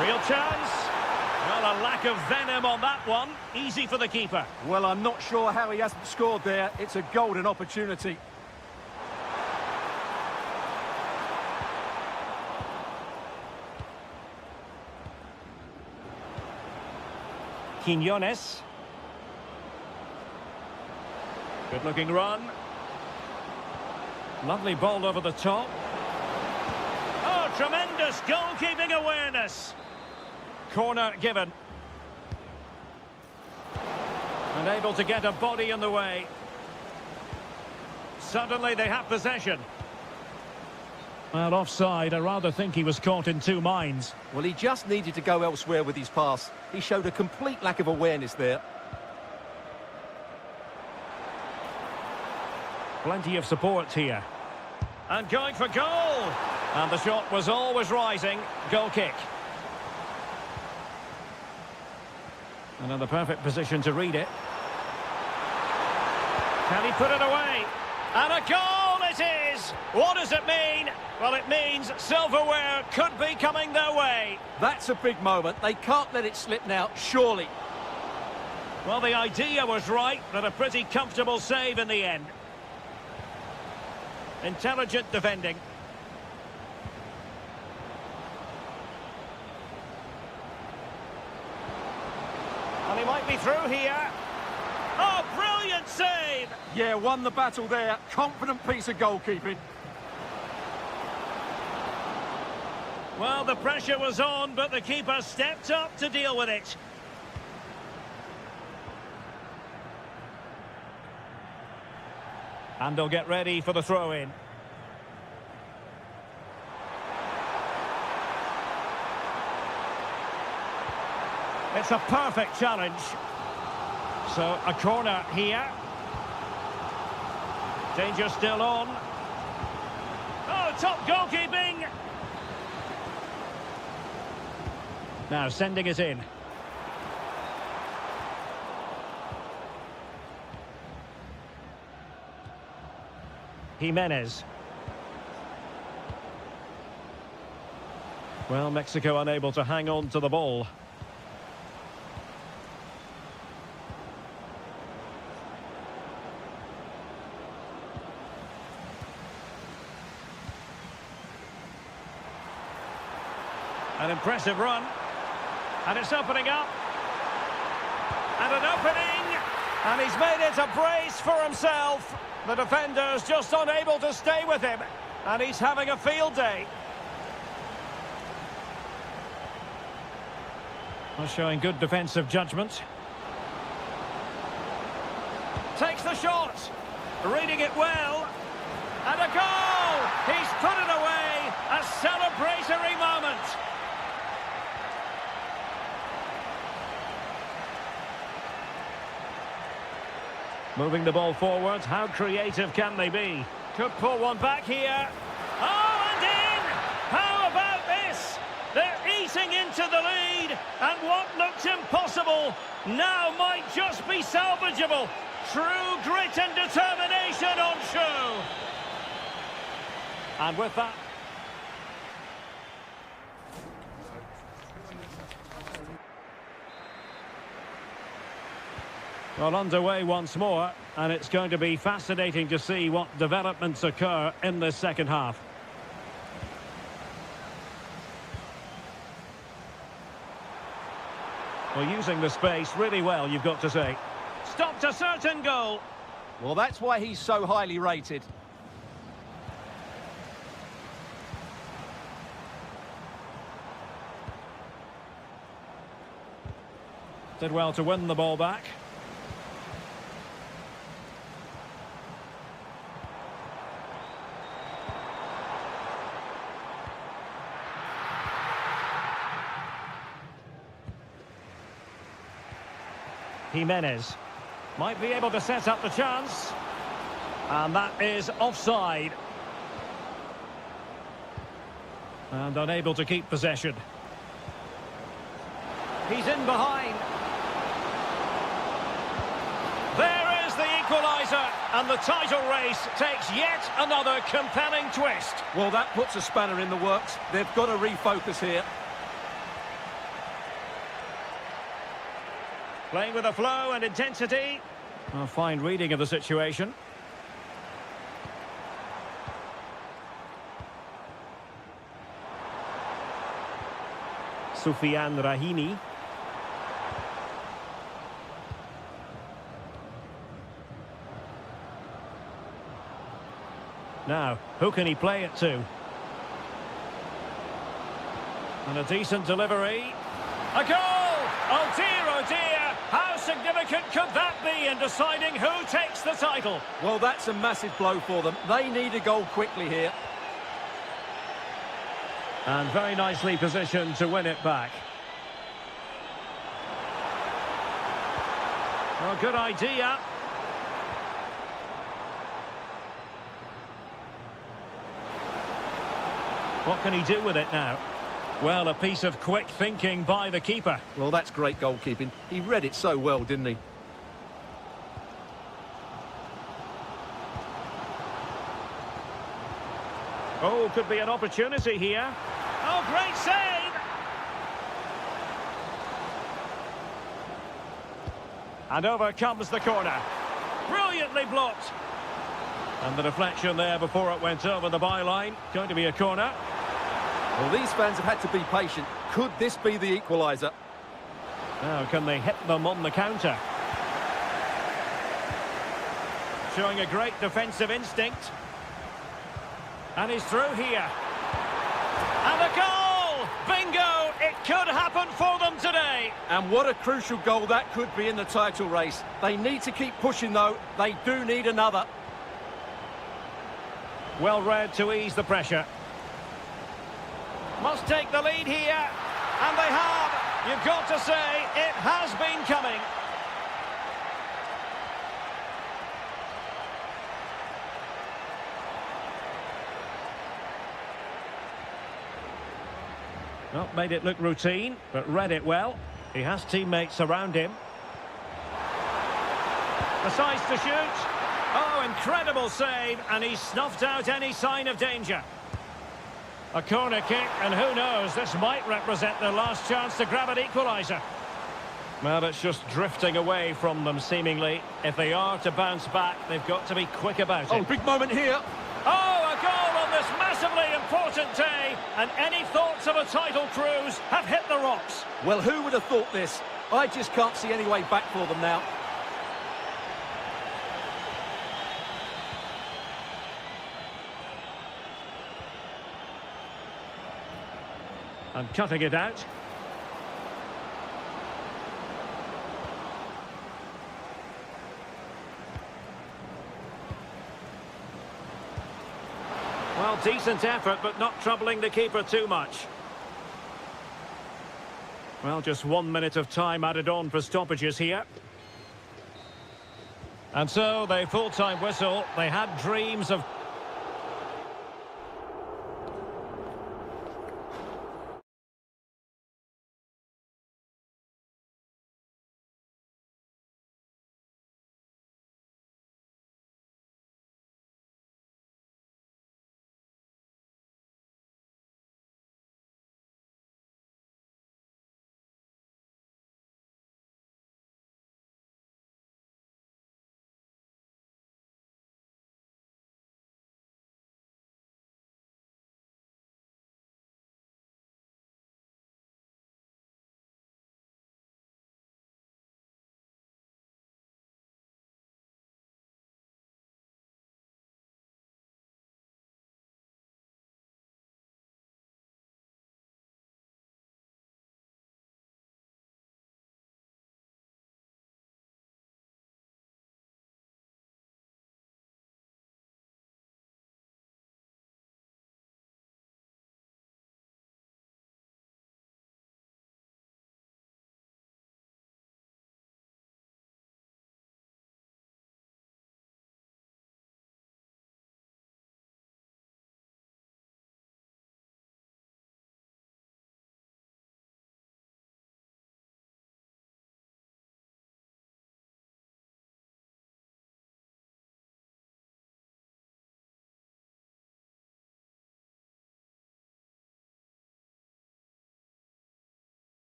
Real chance. Well, a lack of venom on that one. Easy for the keeper. Well, I'm not sure how he hasn't scored there. It's a golden opportunity. Quiñones. Good-looking run. Lovely ball over the top. Oh, tremendous goalkeeping awareness. Corner given. And able to get a body in the way. Suddenly they have possession. Well, offside. I rather think he was caught in two minds. Well, he just needed to go elsewhere with his pass. He showed a complete lack of awareness there. Plenty of support here. And going for goal. And the shot was always rising. Goal kick. And in the perfect position to read it. Can he put it away? And a goal it is! What does it mean? Well, it means silverware could be coming their way. That's a big moment. They can't let it slip now, surely. Well, the idea was right, but a pretty comfortable save in the end. Intelligent defending. And he might be through here. Oh, brilliant save! Yeah, won the battle there. Confident piece of goalkeeping. Well, the pressure was on, but the keeper stepped up to deal with it. And they'll get ready for the throw-in. It's a perfect challenge. So, a corner here. Danger still on. Oh, top goalkeeping! Now, sending it in. Jimenez. Well, Mexico unable to hang on to the ball. An impressive run. And it's opening up. And an opening. And he's made it a brace for himself. The defender's just unable to stay with him. And he's having a field day. Well, showing good defensive judgment. Takes the shot. Reading it well. And a goal! He's put it away. A celebratory moment. Moving the ball forward, how creative can they be? Could pull one back here. Oh, and in! How about this? They're eating into the lead, and what looked impossible now might just be salvageable. True grit and determination on show. And with that... Well, underway once more, and it's going to be fascinating to see what developments occur in this second half. Well, using the space really well, you've got to say. Stopped a certain goal. Well, that's why he's so highly rated. Did well to win the ball back. Jimenez might be able to set up the chance. And that is offside. And unable to keep possession. He's in behind. There is the equaliser, and the title race takes yet another compelling twist. Well, that puts a spanner in the works. They've got to refocus here. Playing with a flow and intensity. A fine reading of the situation. Soufiane Rahimi. Now, who can he play it to? And a decent delivery. A goal! Oh dear, how significant could that be in deciding who takes the title? Well, that's a massive blow for them. They need a goal quickly here. And very nicely positioned to win it back. Well, good idea. What can he do with it now? Well, a piece of quick thinking by the keeper. Well, that's great goalkeeping. He read it so well, didn't he? Oh, could be an opportunity here. Oh, great save! And over comes the corner. Brilliantly blocked. And the deflection there before it went over the byline. Going to be a corner. Well, these fans have had to be patient. Could this be the equaliser? Now, can they hit them on the counter? Showing a great defensive instinct. And he's through here. And a goal! Bingo! It could happen for them today. And what a crucial goal that could be in the title race. They need to keep pushing, though. They do need another. Well read to ease the pressure. Must take the lead here. And they have. You've got to say, it has been coming. Well, made it look routine, but read it well. He has teammates around him. Decides to shoot. Oh, incredible save, and he snuffed out any sign of danger. A corner kick, and who knows, this might represent their last chance to grab an equaliser. Well, it's just drifting away from them, seemingly. If they are to bounce back, they've got to be quick about it. Oh, big moment here. Oh, a goal on this massively important day, and any thoughts of a title cruise have hit the rocks. Well, who would have thought this? I just can't see any way back for them now. And cutting it out. Well, decent effort, but not troubling the keeper too much. Well, just 1 minute of time added on for stoppages here. And so, the full-time whistle, they had dreams of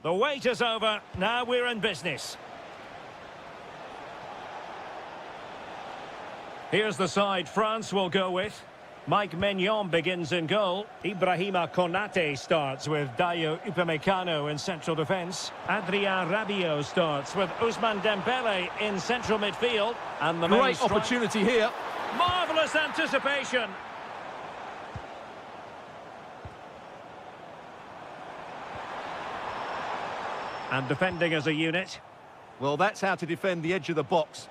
The wait is over. Now we're in business. Here's the side France will go with. Mike Maignan begins in goal. Ibrahima Konate starts with Dayo Upamecano in central defence. Adrien Rabiot starts with Ousmane Dembele in central midfield. And the Great opportunity here. Marvellous anticipation. And defending as a unit. Well, that's how to defend the edge of the box.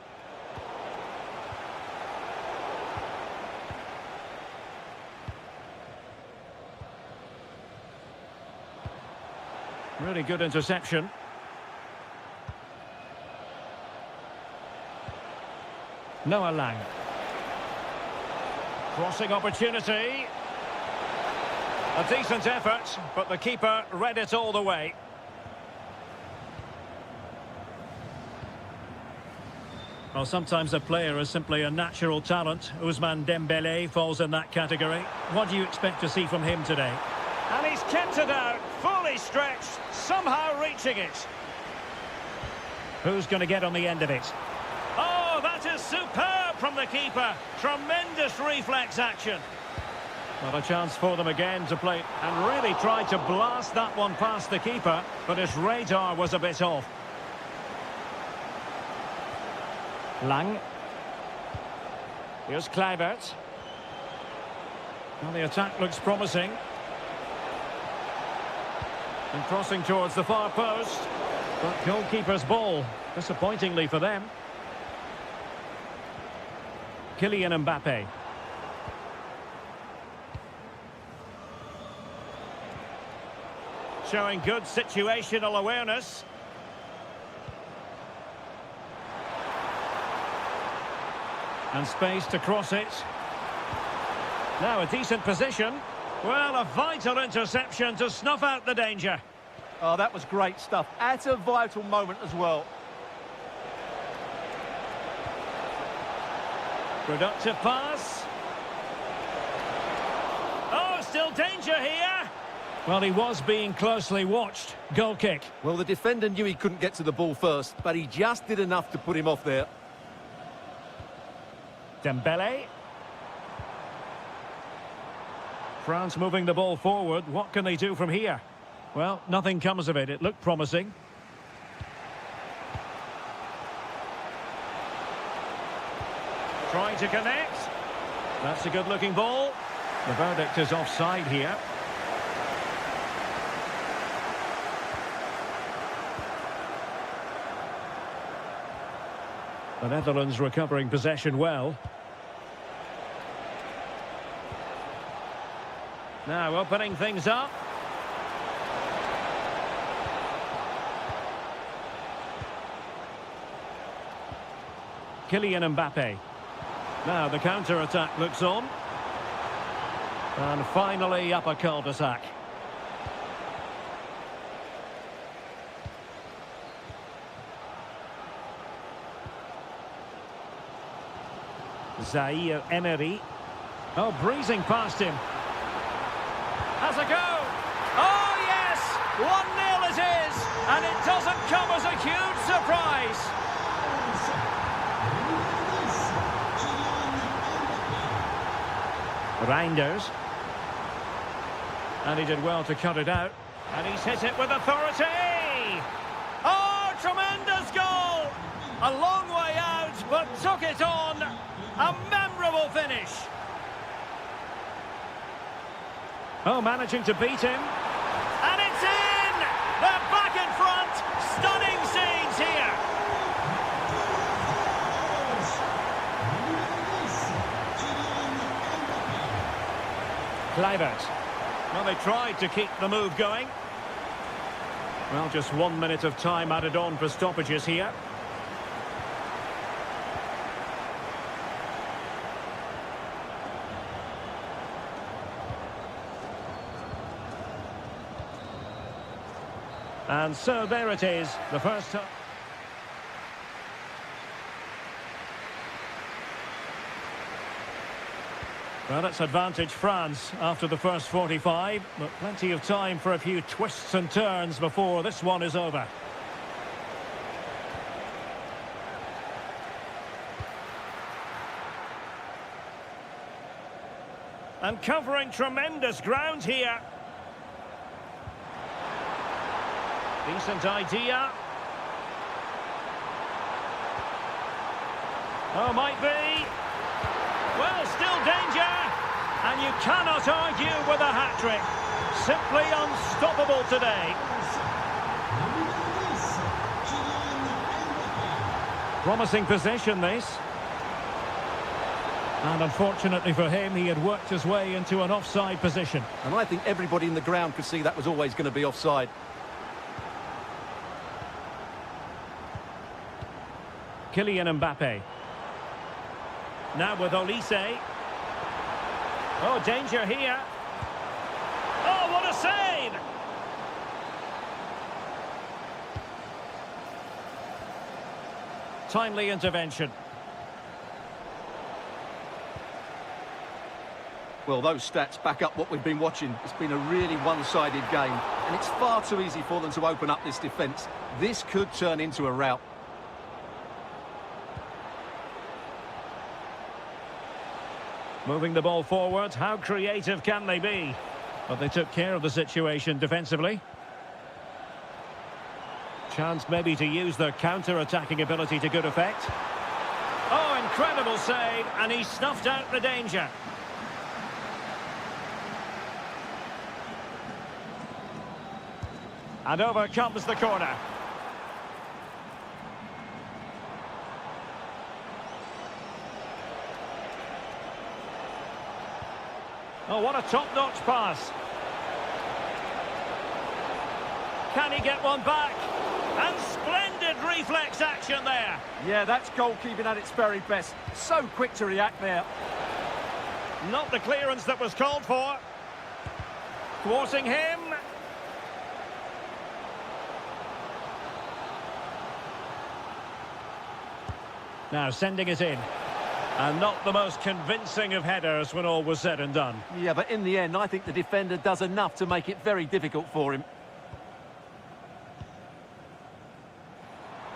Really good interception. Noah Lang. Crossing opportunity. A decent effort, but the keeper read it all the way. Well, sometimes a player is simply a natural talent. Ousmane Dembele falls in that category. What do you expect to see from him today? And he's kept it out, fully stretched, somehow reaching it. Who's going to get on the end of it? Oh, that is superb from the keeper. Tremendous reflex action. Not a chance for them again to play, and really tried to blast that one past the keeper, but his radar was a bit off. Lang. Here's Kluivert. Well, the attack looks promising. And crossing towards the far post. But goalkeeper's ball, disappointingly for them. Kylian Mbappe. Showing good situational awareness. And space to cross it. Now a decent position. Well, a vital interception to snuff out the danger. Oh, that was great stuff. At a vital moment as well. Productive pass. Oh, still danger here. Well, he was being closely watched. Goal kick. Well, the defender knew he couldn't get to the ball first, but he just did enough to put him off there. Dembele. France moving the ball forward. What can they do from here? Well, nothing comes of it. It looked promising. Trying to connect. That's a good-looking ball. The verdict is offside here. The Netherlands recovering possession well. Now opening things up. Kylian Mbappe. Now the counter-attack looks on. And finally up a cul-de-sac. Zaire Emery. Oh, breezing past him. Has a go. Oh, yes! 1-0 it is. And it doesn't come as a huge surprise. Reinders. And he did well to cut it out. And he's hit it with authority. Oh, tremendous goal. A long way out, but took it on. A memorable finish. Oh, managing to beat him. And it's in! They're back in front. Stunning scenes here. Kluivert. Well, they tried to keep the move going. Well, just 1 minute of time added on for stoppages here. And so there it is, the first time. Well, it's advantage France after the first 45, but plenty of time for a few twists and turns before this one is over. And covering tremendous ground here. Decent idea. Oh, might be. Well, still danger. And you cannot argue with a hat-trick. Simply unstoppable today. Promising possession, this. And unfortunately for him, he had worked his way into an offside position. And I think everybody in the ground could see that was always going to be offside. Kylian Mbappe. Now with Olise. Oh, danger here. Oh, what a save! Timely intervention. Well, those stats back up what we've been watching. It's been a really one-sided game, and it's far too easy for them to open up this defence. This could turn into a rout. Moving the ball forward, how creative can they be? But they took care of the situation defensively. Chance maybe to use their counter-attacking ability to good effect. Oh, incredible save, and he snuffed out the danger. And over comes the corner. Oh, what a top-notch pass. Can he get one back? And splendid reflex action there. Yeah, that's goalkeeping at its very best. So quick to react there. Not the clearance that was called for. Thwarting him. Now sending it in. And not the most convincing of headers when all was said and done. Yeah, but in the end, I think the defender does enough to make it very difficult for him.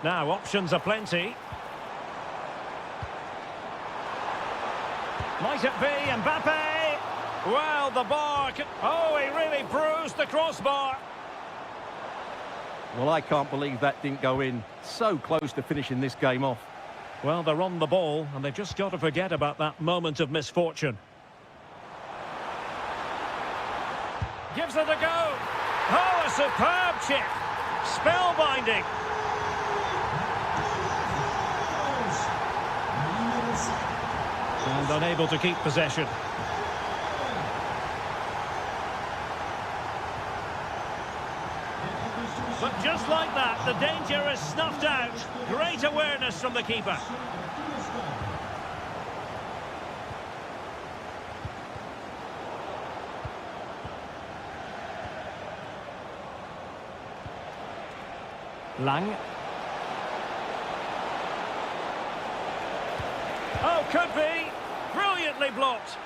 Now, options are plenty. Might it be Mbappe? Well, the bar... Oh, he really bruised the crossbar. Well, I can't believe that didn't go in. So close to finishing this game off. Well, they're on the ball, and they've just got to forget about that moment of misfortune. Gives it a go. Oh, a superb chip. Spellbinding. And unable to keep possession. But just like that, the danger is snuffed out. Great awareness from the keeper. Lang. Oh, could be. Brilliantly blocked.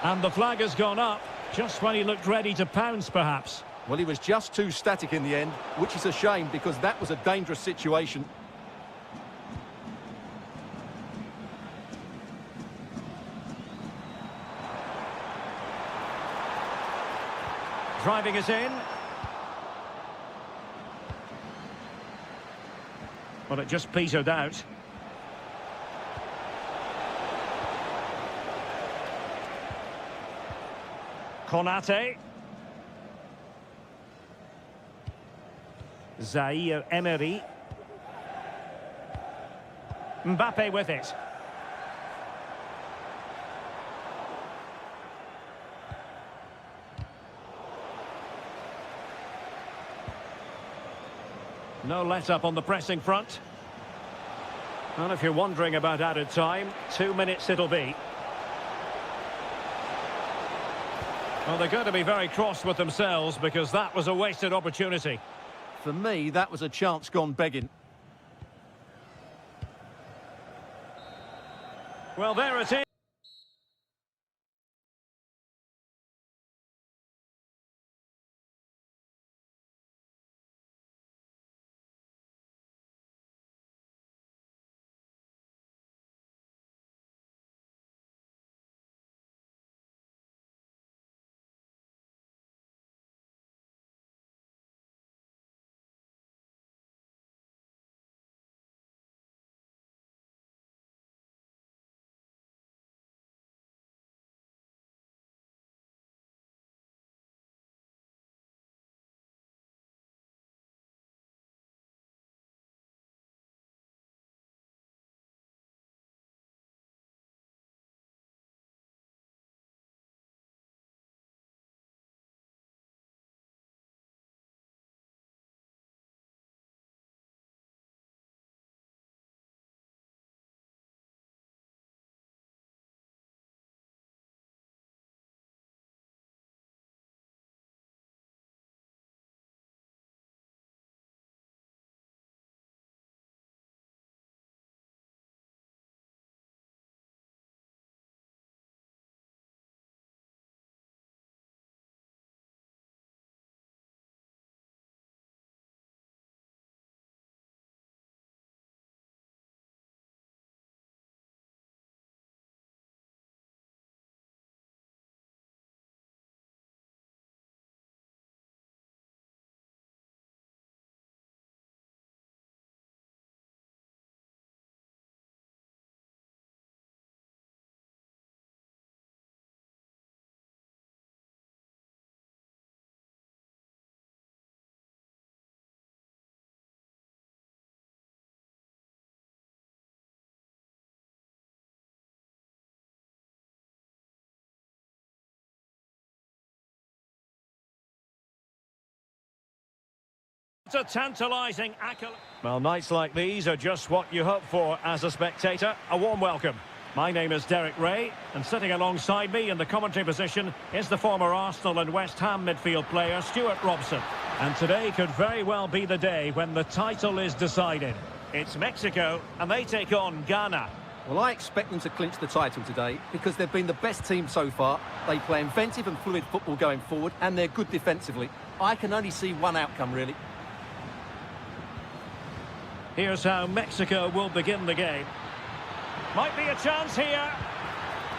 And the flag has gone up, just when he looked ready to pounce, perhaps. Well, he was just too static in the end, which is a shame because that was a dangerous situation. Driving it in. Well, it just petered out. Konate. Zaire Emery. Mbappe with it. No let-up on the pressing front. And if you're wondering about added time, 2 minutes it'll be. Well, they're going to be very cross with themselves because that was a wasted opportunity. For me, that was a chance gone begging. Well, there it is. It's a tantalising accolade. Well, nights like these are just what you hope for as a spectator. A warm welcome. My name is Derek Ray, and sitting alongside me in the commentary position is the former Arsenal and West Ham midfield player Stuart Robson. And today could very well be the day when the title is decided. It's Mexico, and they take on Ghana. Well, I expect them to clinch the title today because they've been the best team so far. They play inventive and fluid football going forward, and they're good defensively. I can only see one outcome, really. Here's how Mexico will begin the game. Might be a chance here.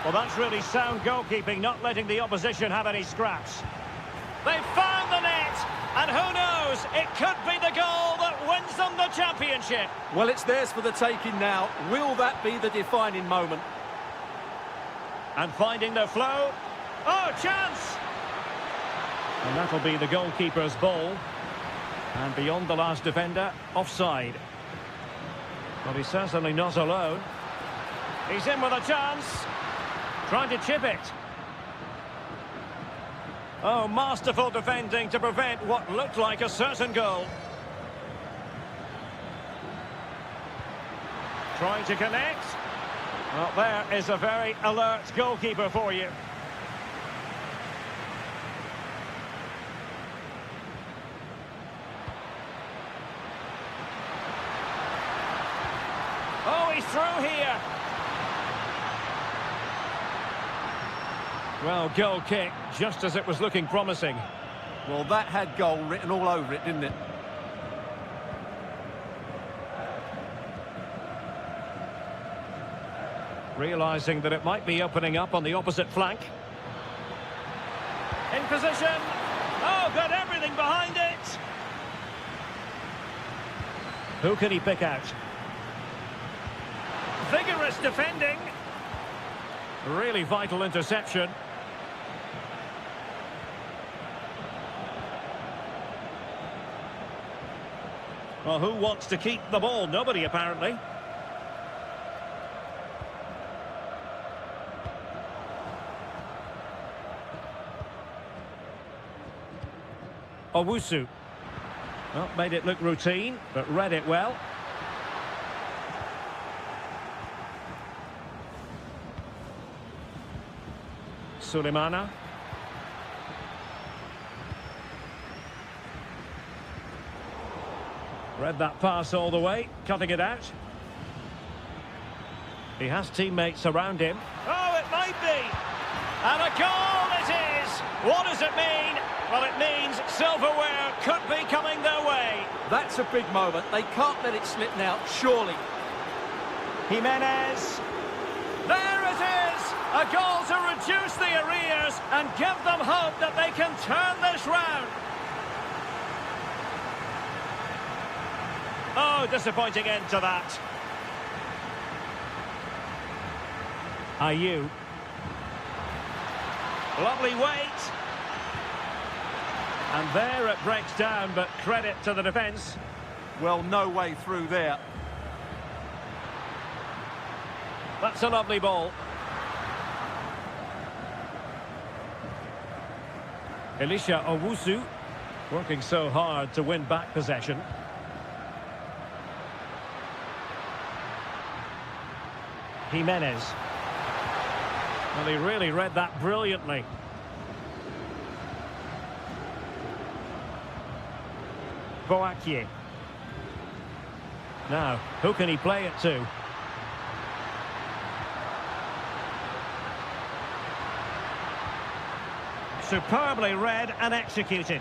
Well, that's really sound goalkeeping, not letting the opposition have any scraps. They've found the net, and who knows, it could be the goal that wins them the championship. Well, it's theirs for the taking now. Will that be the defining moment? And finding the flow. Oh, chance! And that'll be the goalkeeper's ball. And beyond the last defender, offside. Well, he's certainly not alone. He's in with a chance. Trying to chip it. Oh, masterful defending to prevent what looked like a certain goal. Trying to connect. Well, there is a very alert goalkeeper for you. Oh, he's through here. Well, goal kick, just as it was looking promising. Well, that had goal written all over it, didn't it? Realising that it might be opening up on the opposite flank. In position. Oh, got everything behind it. Who can he pick out? Vigorous defending. Really vital interception. Well, who wants to keep the ball? Nobody, apparently. Owusu. Well, made it look routine, but read it well. Sulemana. Read that pass all the way, cutting it out. He has teammates around him. Oh, it might be! And a goal it is! What does it mean? Well, it means silverware could be coming their way. That's a big moment. They can't let it slip now, surely. Jimenez. There it is! A goal to reduce the arrears and give them hope that they can turn this round. Oh, disappointing end to that. Ayew. Lovely weight. And there it breaks down, but credit to the defence. Well, no way through there. That's a lovely ball. Elisha Owusu working so hard to win back possession. Jimenez. Well, he really read that brilliantly. Boakye. Now, who can he play it to? Superbly read and executed.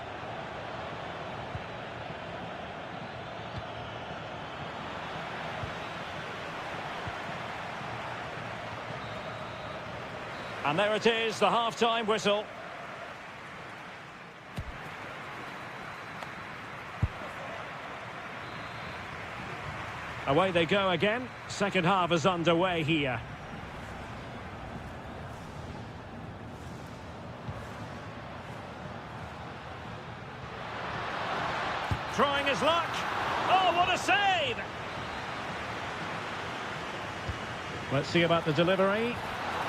And there it is, the half-time whistle. Away they go again. Second half is underway here. Trying his luck. Oh, what a save! Let's see about the delivery.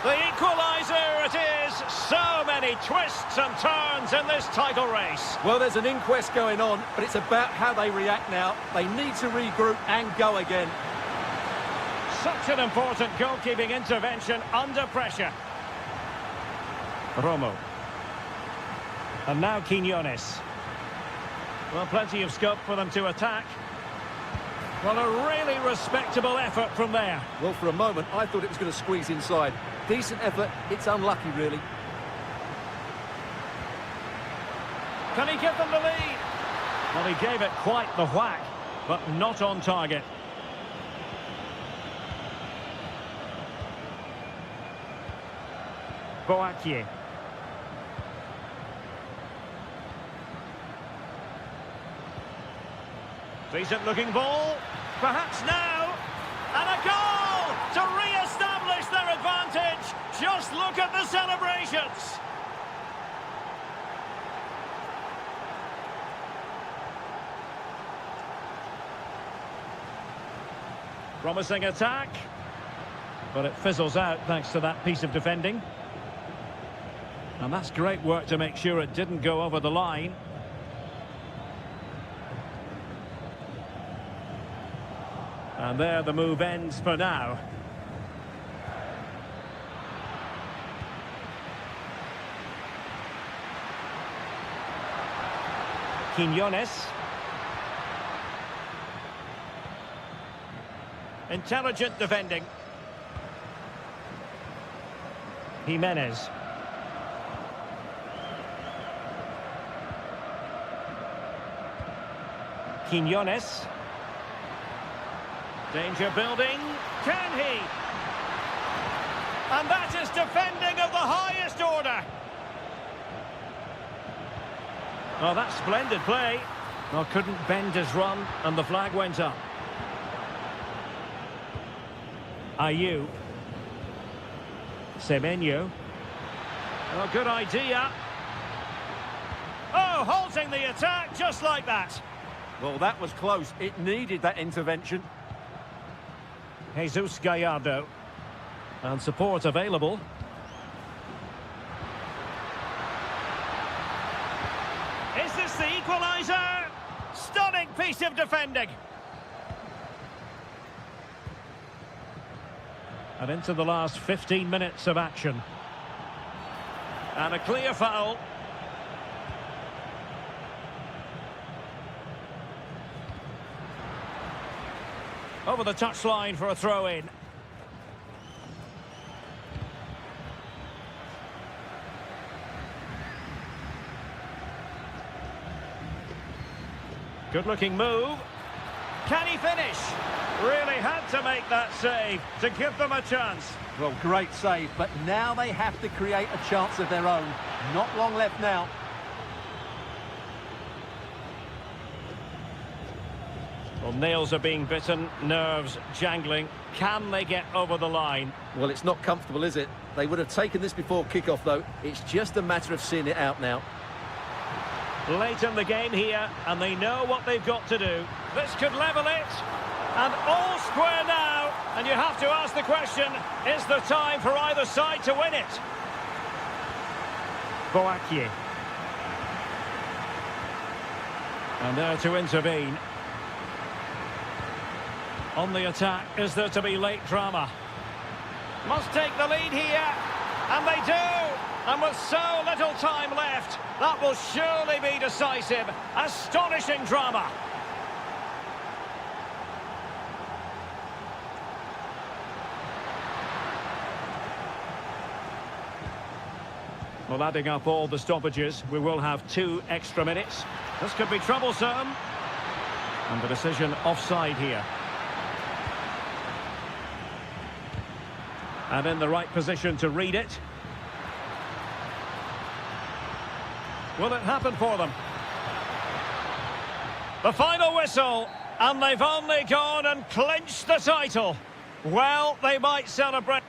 The equaliser, it is. So many twists and turns in this title race. Well, there's an inquest going on, but it's about how they react now. They need to regroup and go again. Such an important goalkeeping intervention under pressure. Romo. And now Quiñones. Well, plenty of scope for them to attack. Well, a really respectable effort from there. Well, for a moment, I thought it was going to squeeze inside. Decent effort. It's unlucky, really. Can he give them the lead? Well, he gave it quite the whack, but not on target. Boakye. Decent looking ball, perhaps now, and a goal to re-establish their advantage. Just look at the celebrations. Promising attack, but it fizzles out thanks to that piece of defending. And that's great work to make sure it didn't go over the line. And there the move ends for now. Quiñones. Intelligent defending. Jimenez. Quiñones. Danger building. Can he? And that is defending of the highest order. Oh, that's splendid play. Well, couldn't bend his run, and the flag went up. Ayew. Semenyo. Oh, good idea. Oh, halting the attack just like that. Well, that was close. It needed that intervention. Jesus Gallardo. And support available. Is this the equaliser? Stunning piece of defending. And into the last 15 minutes of action. And a clear foul. Over the touchline for a throw-in. Good-looking move. Can he finish? Really had to make that save to give them a chance. Well, great save, but now they have to create a chance of their own. Not long left now. Well, nails are being bitten, nerves jangling. Can they get over the line? Well, it's not comfortable, is it? They would have taken this before kick-off, though. It's just a matter of seeing it out now. Late in the game here, and they know what they've got to do. This could level it. And all square now. And you have to ask the question, is there time for either side to win it? Boakye. And there to intervene. On the attack, is there to be late drama? Must take the lead here, and they do! And with so little time left, that will surely be decisive. Astonishing drama. Well, adding up all the stoppages, we will have 2 extra minutes. This could be troublesome. And the decision offside here. And in the right position to read it. Will it happen for them? The final whistle, and they've only gone and clinched the title. Well, they might celebrate.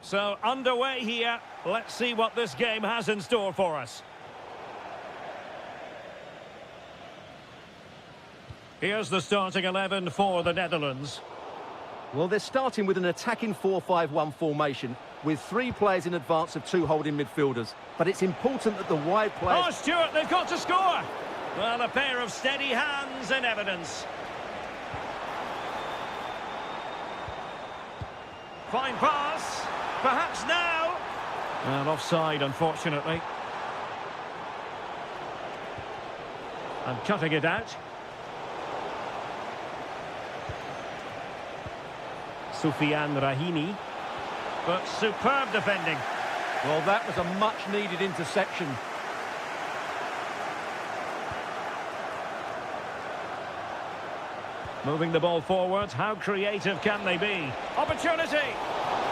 So, underway here. Let's see what this game has in store for us. Here's the starting 11 for the Netherlands. Well, they're starting with an attacking 4-5-1 formation with 3 players in advance of 2 holding midfielders. But it's important that the wide players... Oh, Stuart, they've got to score! Well, a pair of steady hands in evidence. Fine pass. Perhaps now. And offside, unfortunately. And cutting it out. Soufiane Rahimi. But superb defending. Well, that was a much-needed interception. Moving the ball forward, how creative can they be? Opportunity!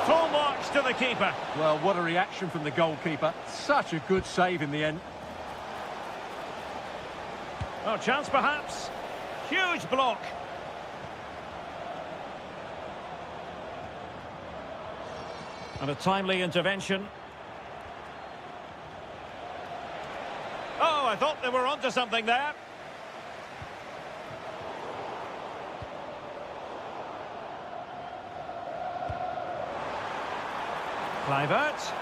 Full marks to the keeper. Well, what a reaction from the goalkeeper. Such a good save in the end. Oh, chance perhaps. Huge block. And a timely intervention. Oh, I thought they were onto something there. Kluivert.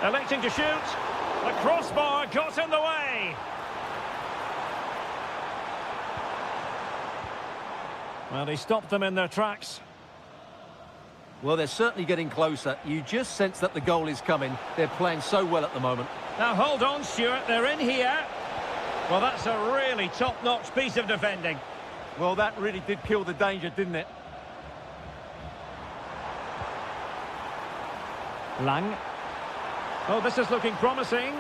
Electing to shoot. The crossbar got in the way. Well, he stopped them in their tracks. Well, they're certainly getting closer. You just sense that the goal is coming. They're playing so well at the moment. Now, hold on, Stuart. They're in here. Well, that's a really top-notch piece of defending. Well, that really did kill the danger, didn't it? Lang. Oh, this is looking promising.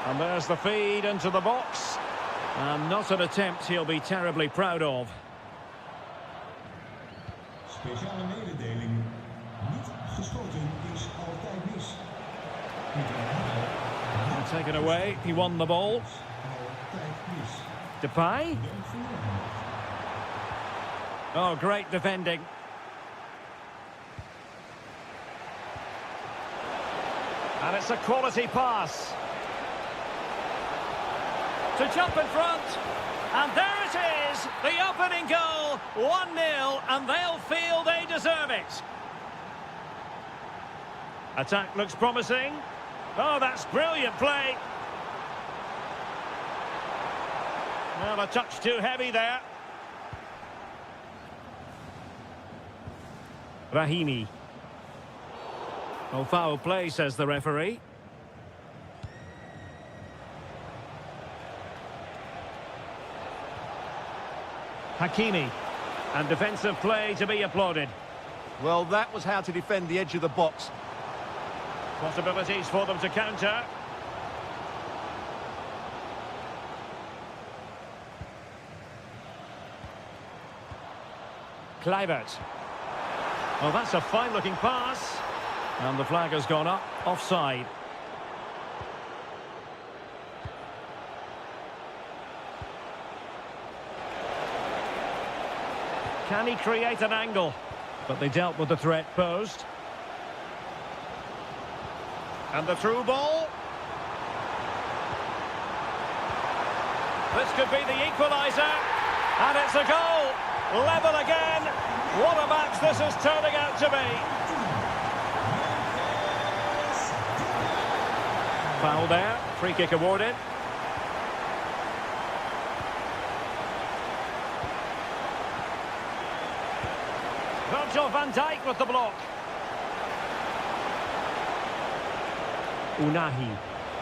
And there's the feed into the box. And not an attempt he'll be terribly proud of. Speciale mededeling. Niet geschoten is altijd mis. And taken away. He won the ball. Altijd mis. Depay. Dank voor de aandacht. Oh, great defending. And it's a quality pass. To jump in front. And there it is, the opening goal, 1-0, and they'll feel they deserve it. Attack looks promising. Oh, that's brilliant play. Well, a touch too heavy there. Rahimi. Oh, foul play, says the referee. Hakimi. And defensive play to be applauded. Well, that was how to defend the edge of the box. Possibilities for them to counter. Kluivert. Well, that's a fine-looking pass. And the flag has gone up, offside. Can he create an angle? But they dealt with the threat posed. And the through ball. This could be the equaliser. And it's a goal. Level again. What a match this is turning out to be. Foul there. Free kick awarded. Virgil van Dijk with the block. Unahi.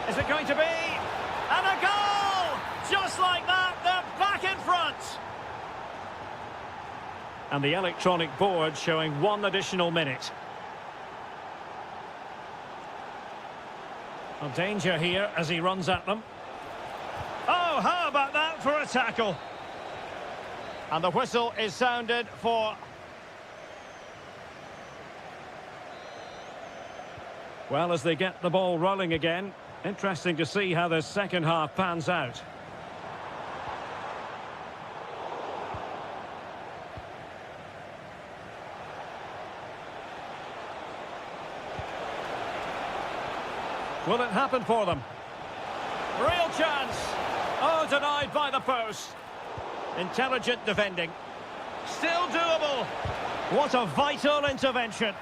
Is it going to be? And a goal! Just like that, they're back in front. And the electronic board showing 1 additional minute. A danger here as he runs at them. Oh, how about that for a tackle? And the whistle is sounded for... Well, as they get the ball rolling again, interesting to see how the second half pans out. Will it happen for them? Real chance. Oh, denied by the post. Intelligent defending. Still doable. What a vital intervention.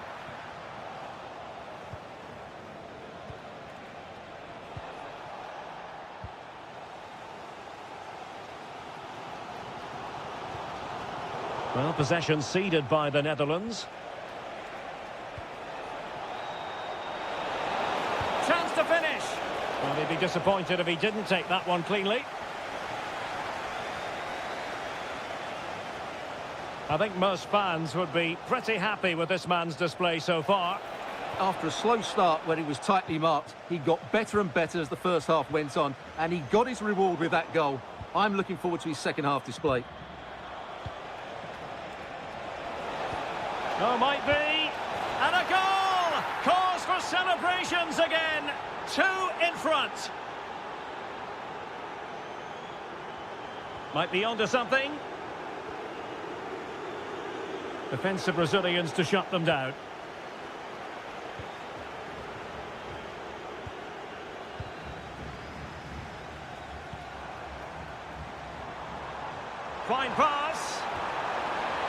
Well, possession ceded by the Netherlands. Chance to finish. Well, he'd be disappointed if he didn't take that one cleanly. I think most fans would be pretty happy with this man's display so far. After a slow start where he was tightly marked, he got better and better as the first half went on, and he got his reward with that goal. I'm looking forward to his second half display. Oh, might be. And a goal! Cause for celebrations again. 2 in front. Might be onto something. Defensive Brazilians to shut them down. Fine pass.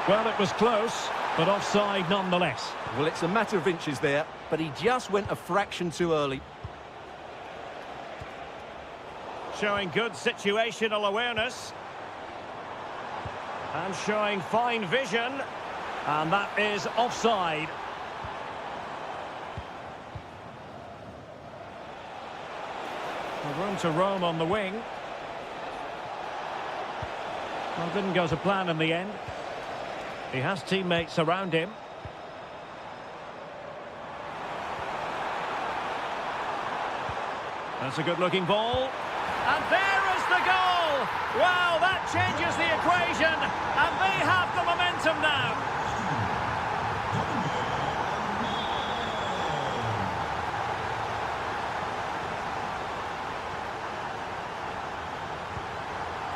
Well, it was close, but offside nonetheless. Well, it's a matter of inches there, but he just went a fraction too early. Showing good situational awareness. And showing fine vision. And that is offside. Room to roam on the wing. Well, didn't go to plan in the end. He has teammates around him. That's a good-looking ball. And there is the goal! Wow, that changes the equation. And they have the momentum now.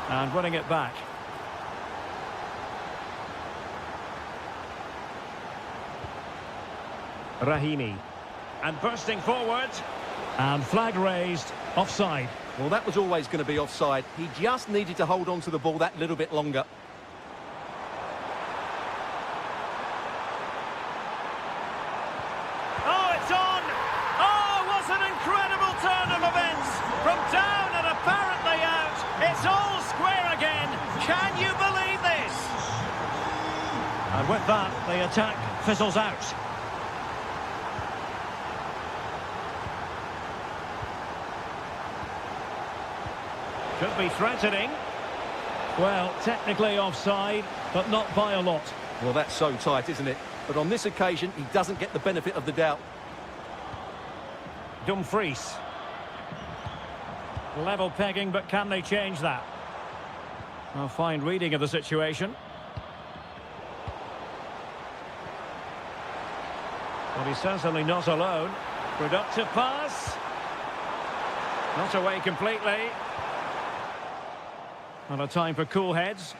And winning it back. Rahimi. And bursting forward. And flag raised. Offside. Well, that was always going to be offside. He just needed to hold on to the ball that little bit longer. Oh, it's on! Oh, what an incredible turn of events! From down and apparently out, it's all square again. Can you believe this? And with that, the attack fizzles out. Could be threatening. Well, technically offside, but not by a lot. Well, that's so tight, isn't it? But on this occasion, he doesn't get the benefit of the doubt. Dumfries. Level pegging, but can they change that? A fine reading of the situation. Well, he's certainly not alone. Productive pass. Not away completely. Not a time for cool heads.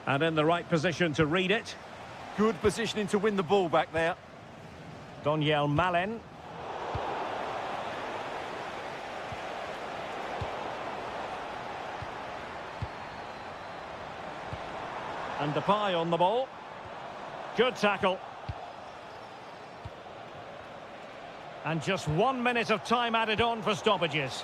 And in the right position to read it. Good positioning to win the ball back there. Doniel Malen. And Depay on the ball. Good tackle. And just 1 minute of time added on for stoppages.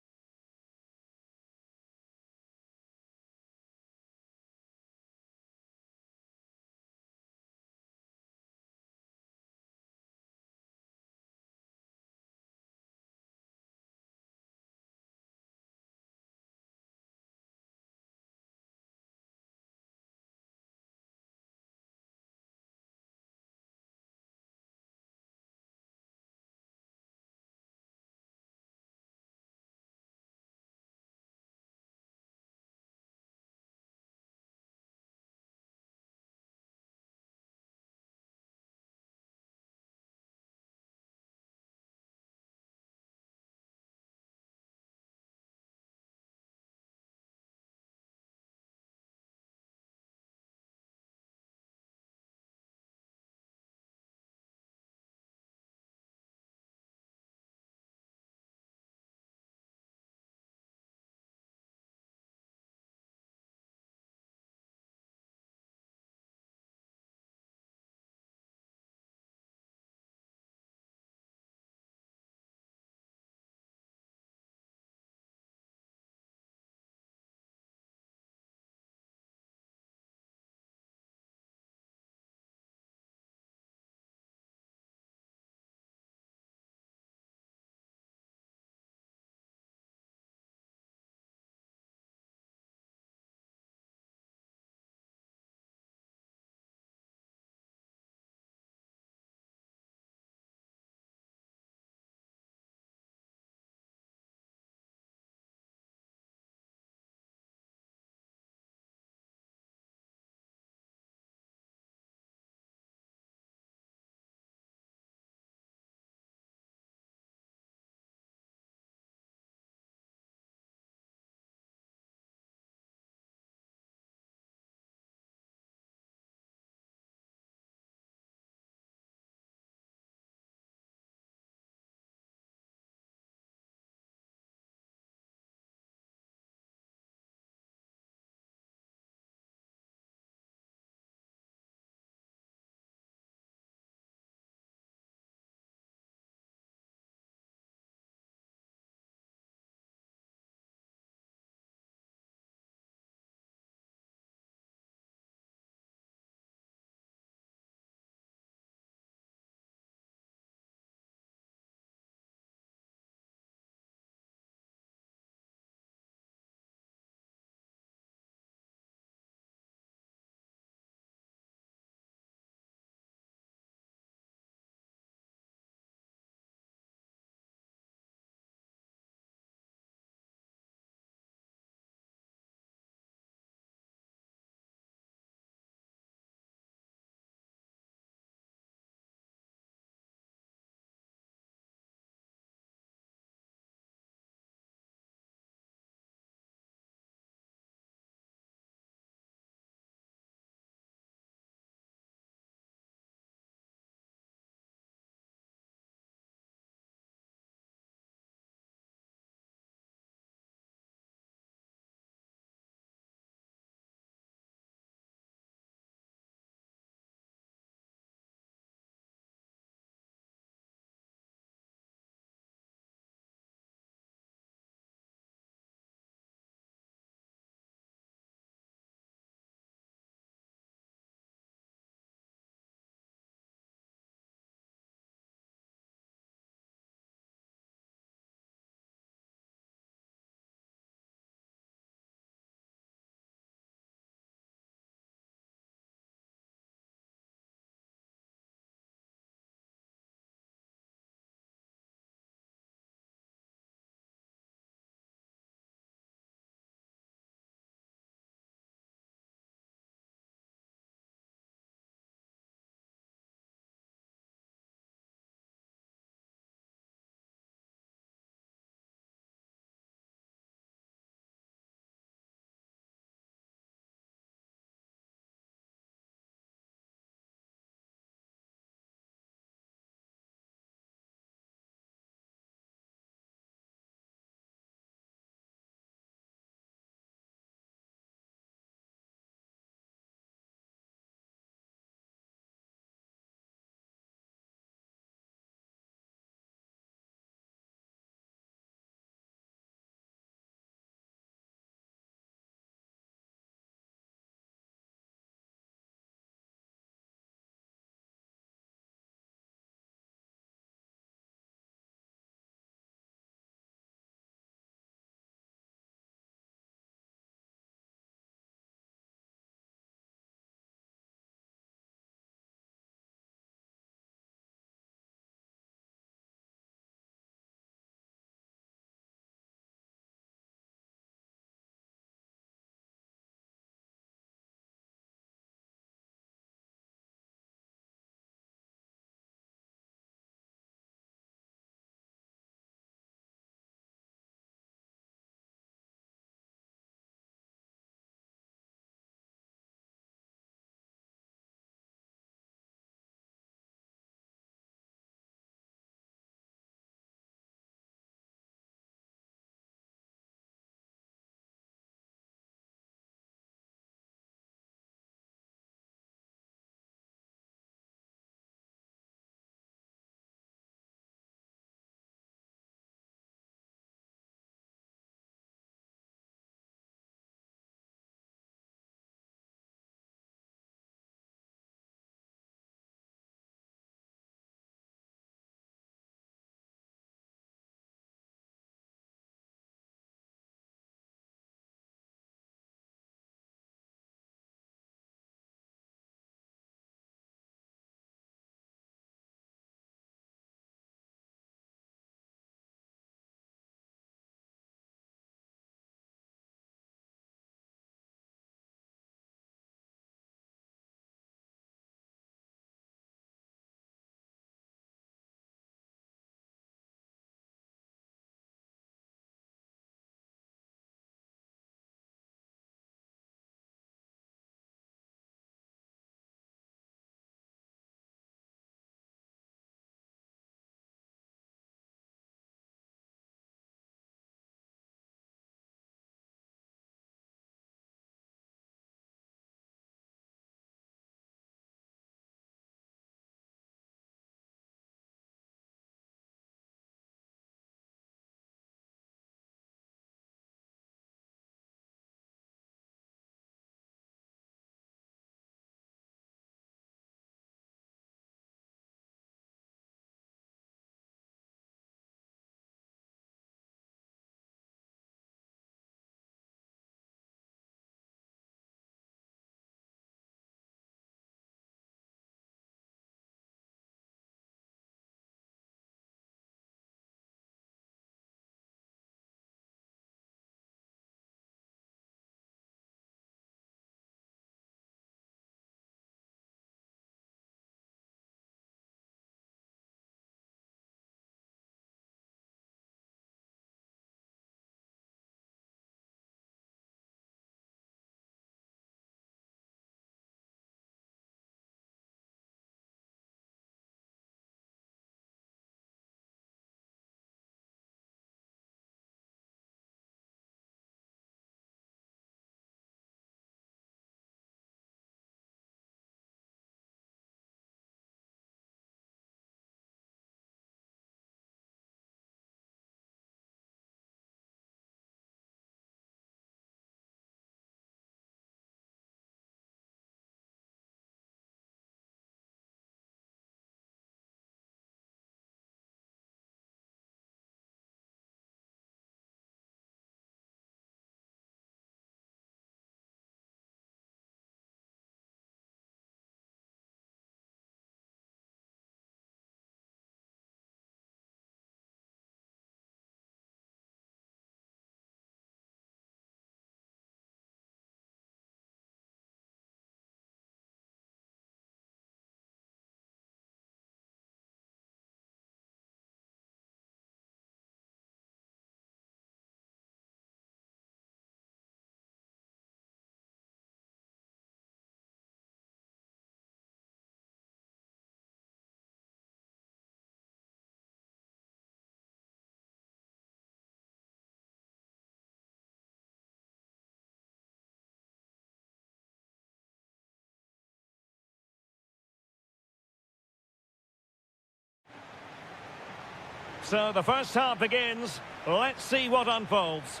So the first half begins. Let's see what unfolds.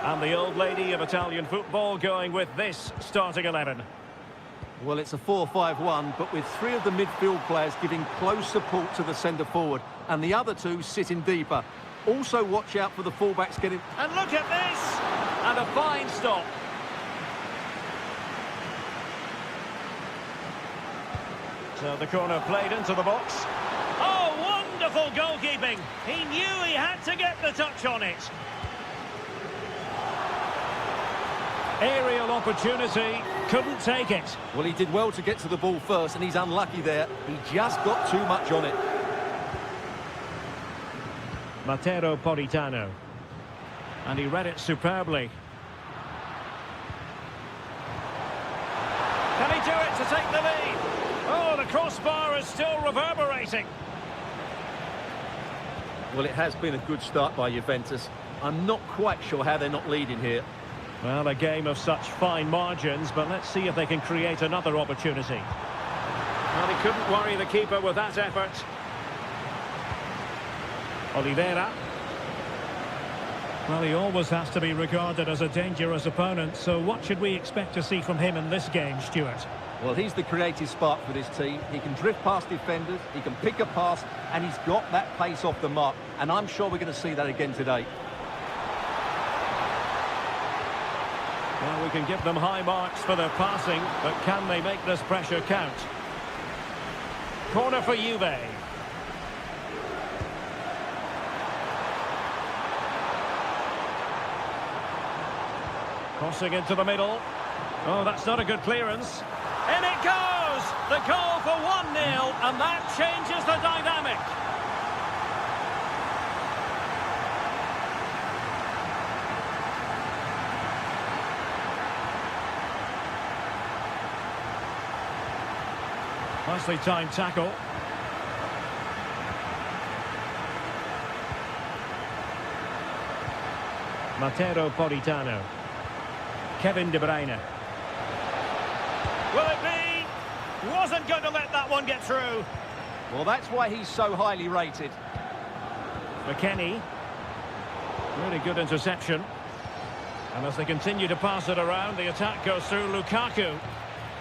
And the old lady of Italian football going with this starting 11. Well, it's a 4-5-1, but with three of the midfield players giving close support to the centre forward, and the other two sitting deeper. Also watch out for the fullbacks getting... And look at this! And a fine stop. So the corner played into the box. Oh, wonderful goalkeeping! He knew he had to get the touch on it. Aerial opportunity, couldn't take it. Well, he did well to get to the ball first, and he's unlucky there. He just got too much on it. Matteo Politano. And he read it superbly. Can he do it to take the lead? Oh, the crossbar is still reverberating. Well, it has been a good start by Juventus. I'm not quite sure how they're not leading here. Well, a game of such fine margins, but let's see if they can create another opportunity. Well, he couldn't worry the keeper with that effort. Oliveira. Well, he always has to be regarded as a dangerous opponent, so what should we expect to see from him in this game, Stuart? Well, he's the creative spark for this team. He can drift past defenders, he can pick a pass, and he's got that pace off the mark. And I'm sure we're going to see that again today. Well, we can give them high marks for their passing, but can they make this pressure count? Corner for Juve. Crossing into the middle. Oh, that's not a good clearance. In it goes! The goal for 1-0, and that changes the dynamic. Nicely timed tackle. Matteo Politano. Kevin De Bruyne. Will it be? Wasn't going to let that one get through. Well, that's why he's so highly rated. McKennie. Really good interception. And as they continue to pass it around, the attack goes through Lukaku.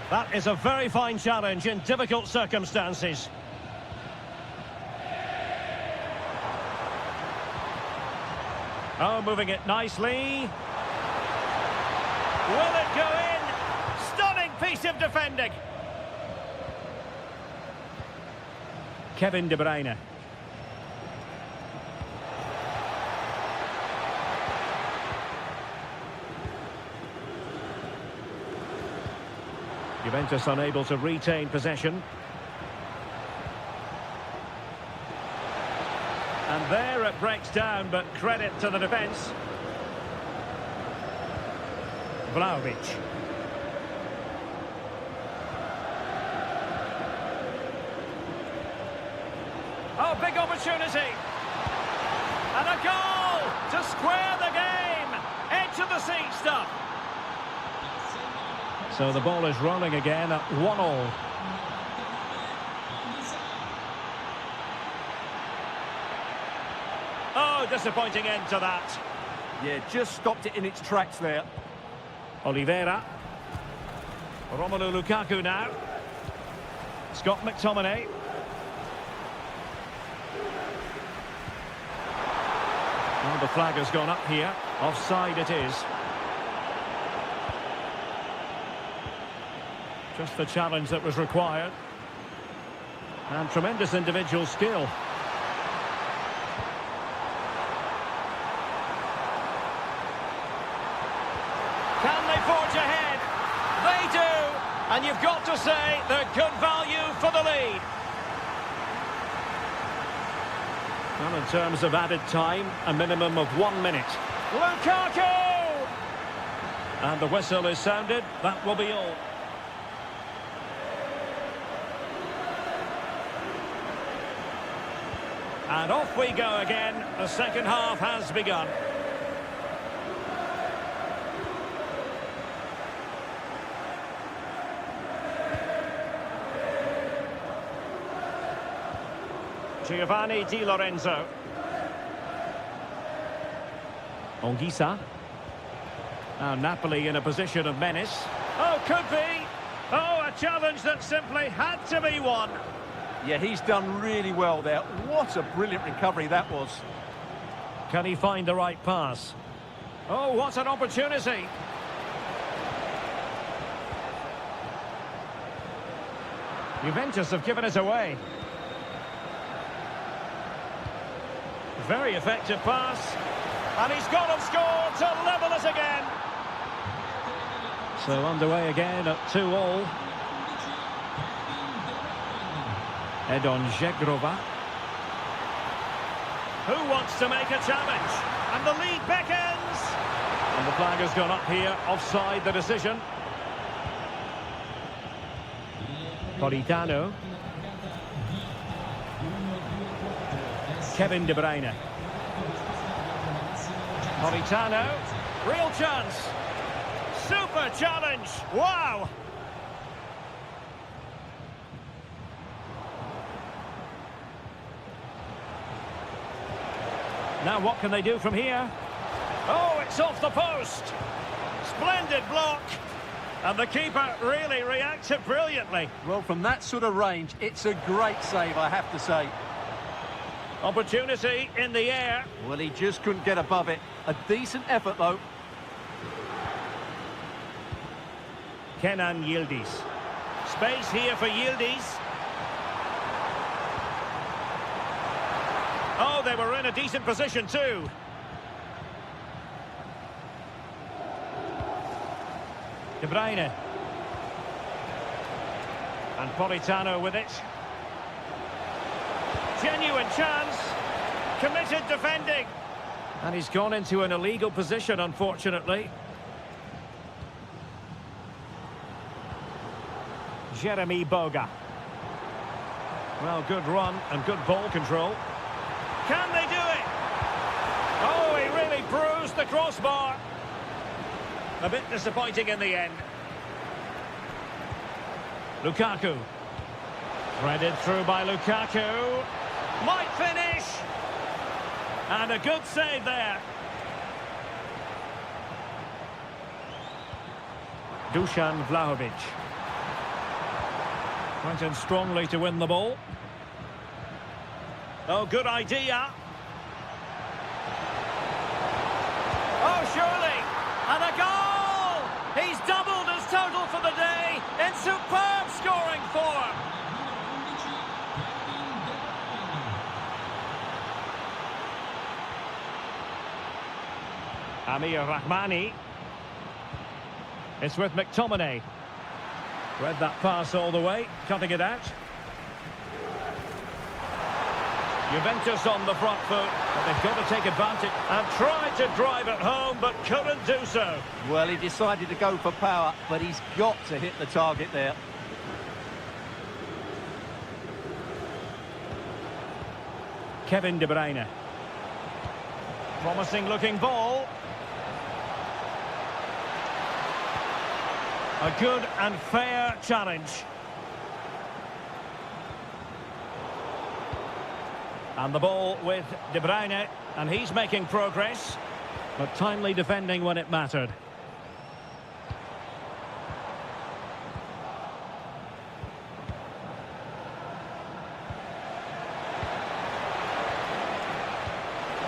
That is a very fine challenge in difficult circumstances. Oh, moving it nicely. Will it go in? Stunning piece of defending. Kevin De Bruyne. Juventus unable to retain possession. And there it breaks down, but credit to the defence. Vlahovic. Oh, big opportunity. And a goal to square the game. Edge of the seat stuff. So the ball is rolling again at 1-1. Oh, disappointing end to that. Yeah, just stopped it in its tracks there. Oliveira. Romelu Lukaku now. Scott McTominay. Well, the flag has gone up here. Offside it is. Just the challenge that was required. And tremendous individual skill. Can they forge ahead? They do! And you've got to say they're good value for the lead. Well, in terms of added time, a minimum of 1 minute. Lukaku! And the whistle is sounded. That will be all. And off we go again. The second half has begun. Giovanni Di Lorenzo. Ongisa. Now Napoli in a position of menace. Oh, could be. Oh, a challenge that simply had to be won. Yeah, he's done really well there. What a brilliant recovery that was. Can he find the right pass? Oh, what an opportunity. Juventus have given it away. Very effective pass. And he's gone and scored to level it again. So underway again at 2-2. Edon Žegrova. Who wants to make a challenge? And the lead beckons. And the flag has gone up here, offside the decision. Politano. Kevin De Bruyne. Politano. Real chance. Super challenge. Wow. Now what can they do from here? Oh, it's off the post. Splendid block. And the keeper really reacted brilliantly. Well, from that sort of range, it's a great save, I have to say. Opportunity in the air. Well, he just couldn't get above it. A decent effort, though. Kenan Yildiz. Space here for Yildiz. Oh, they were in a decent position too. De Bruyne. And Politano with it. Genuine chance. Committed defending. And he's gone into an illegal position, unfortunately. Jeremy Boga. Well, good run and good ball control. Can they do it? Oh, he really bruised the crossbar. A bit disappointing in the end. Lukaku. Threaded through by Lukaku. Might finish. And a good save there. Dusan Vlahovic. Went in strongly to win the ball. Oh, good idea. Oh, surely. And a goal! He's doubled his total for the day in superb scoring form. Amir Rahmani. It's with McTominay. Read that pass all the way, cutting it out. Juventus on the front foot, but they've got to take advantage and tried to drive it home, but couldn't do so. Well, he decided to go for power, but he's got to hit the target there. Kevin De Bruyne. Promising looking ball. A good and fair challenge. And the ball with De Bruyne, and he's making progress, but timely defending when it mattered.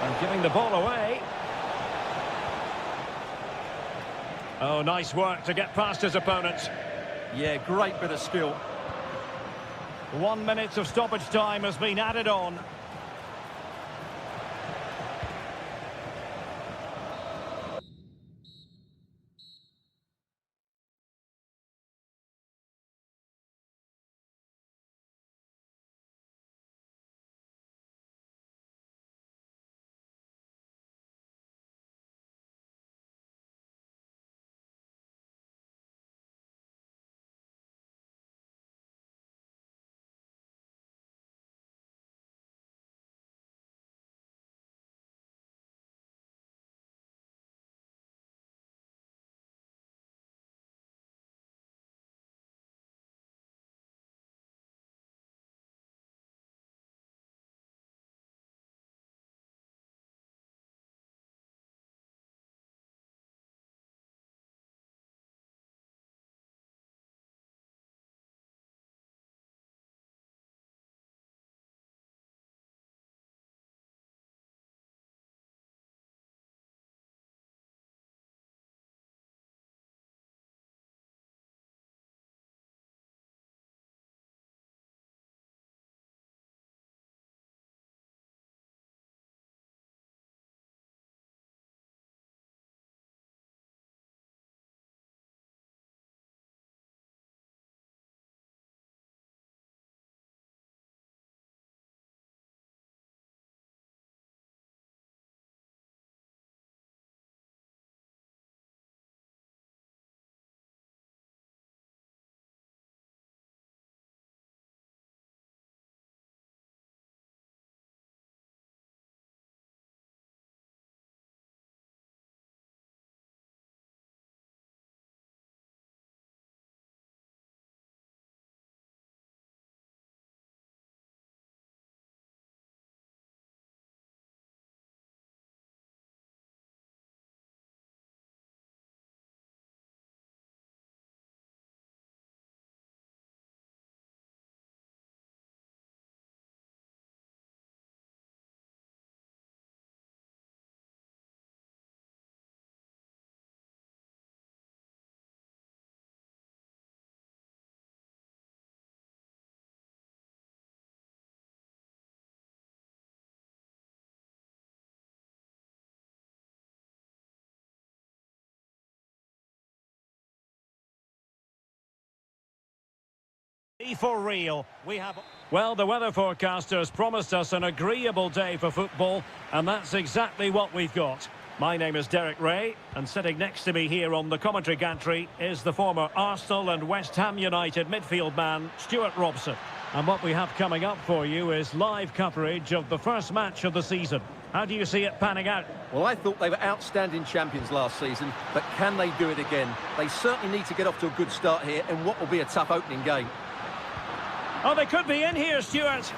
And giving the ball away. Oh, nice work to get past his opponents. Yeah, great bit of skill. 1 minute of stoppage time has been added on. For real, we have... Well, the weather forecasters promised us an agreeable day for football, and that's exactly what we've got. My name is Derek Ray, and sitting next to me here on the commentary gantry is the former Arsenal and West Ham United midfield man, Stuart Robson. And what we have coming up for you is live coverage of the first match of the season. How do you see it panning out? Well, I thought they were outstanding champions last season, but can they do it again? They certainly need to get off to a good start here in what will be a tough opening game. Oh, they could be in here, Stuart.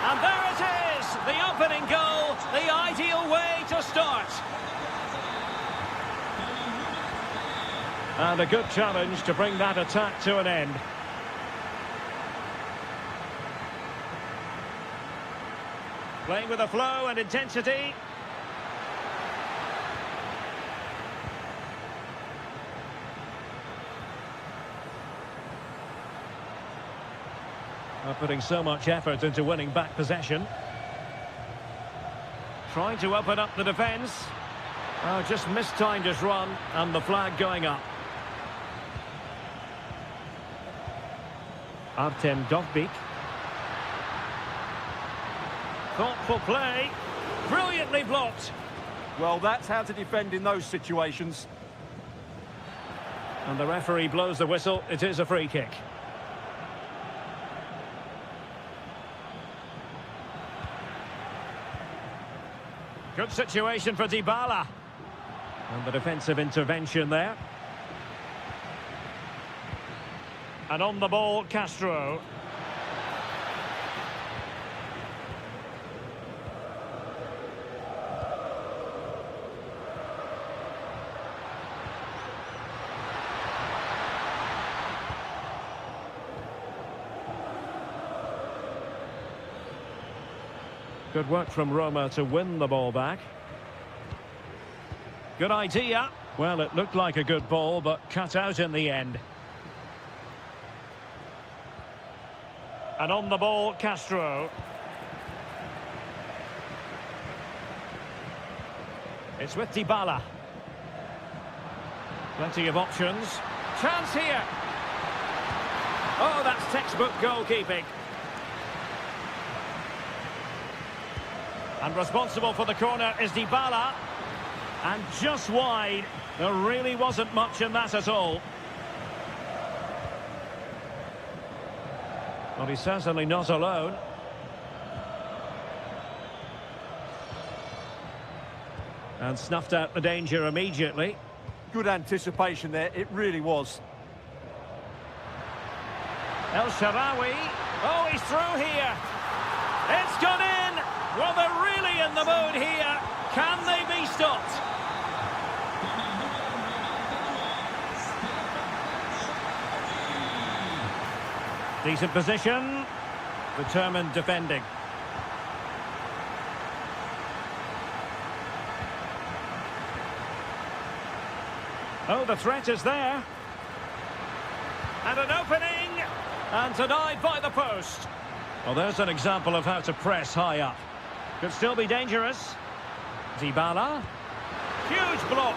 And there it is, the opening goal, the ideal way to start. And a good challenge to bring that attack to an end. Playing with a flow and intensity. Putting so much effort into winning back possession. Trying to open up the defence. Oh, just mistimed his run, and the flag going up. Artem Dovbyk. Thoughtful play. Brilliantly blocked. Well, that's how to defend in those situations. And the referee blows the whistle. It is a free kick. Good situation for Dybala. And the defensive intervention there. And on the ball, Castro. Good work from Roma to win the ball back. Good idea. Well, it looked like a good ball, but cut out in the end. And on the ball, Castro. It's with Dybala. Plenty of options. Chance here. Oh, that's textbook goalkeeping. And responsible for the corner is Dybala. And just wide. There really wasn't much in that at all. Well, he's certainly not alone. And snuffed out the danger immediately. Good anticipation there, it really was. El Shaarawy. Oh, he's through here. It's gone in. Well, they're really in the mood here. Can they be stopped? Decent position. Determined defending. Oh, the threat is there. And an opening. And denied by the post. Well, there's an example of how to press high up. Could still be dangerous. Dybala. Huge block.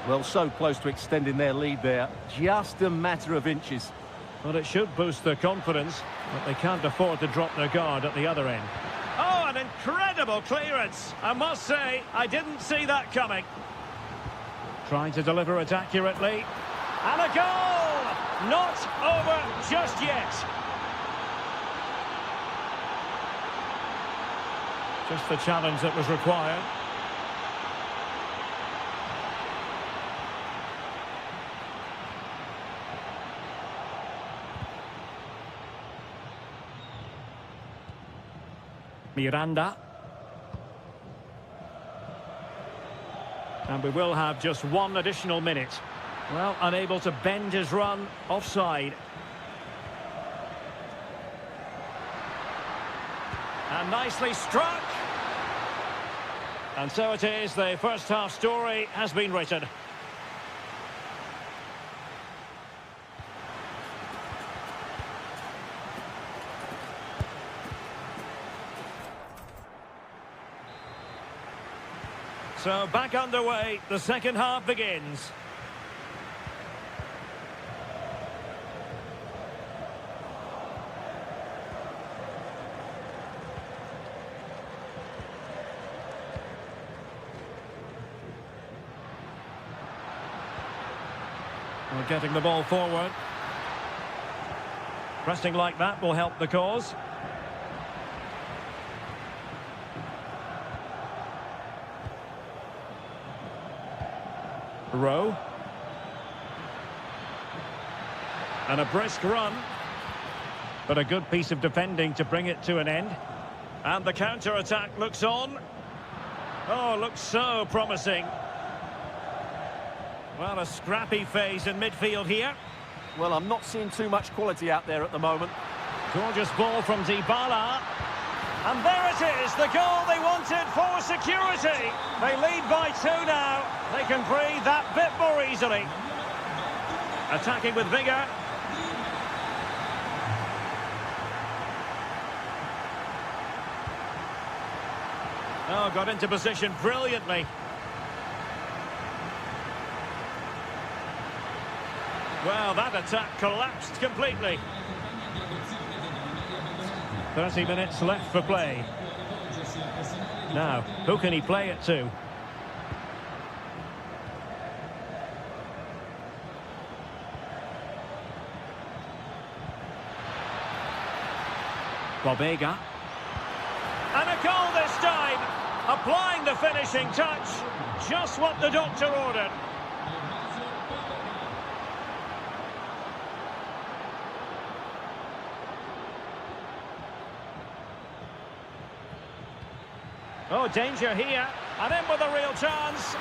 Well, so close to extending their lead there. Just a matter of inches. Well, it should boost their confidence, but they can't afford to drop their guard at the other end. Oh, an incredible clearance. I must say, I didn't see that coming. Trying to deliver it accurately. And a goal! Not over just yet. Just the challenge that was required. Miranda. And we will have just one additional minute. Well, unable to bend his run, offside. And nicely struck. And so it is, the first half story has been written. So back underway, the second half begins. getting the ball forward. Pressing like that will help the cause. Rowe. And a brisk run. But a good piece of defending to bring it to an end. And the counter-attack looks on. Oh, looks so promising. Well, a scrappy phase in midfield here. Well, I'm not seeing too much quality out there at the moment. Gorgeous ball from Dybala. And there it is, the goal they wanted for security. They lead by 2 now. They can breathe that bit more easily. Attacking with vigour. Oh, got into position brilliantly. Well, that attack collapsed completely. 30 minutes left for play. Now, who can he play it to? Bobega. And a goal this time! Applying the finishing touch. Just what the doctor ordered. Oh, danger here. And in with a real chance.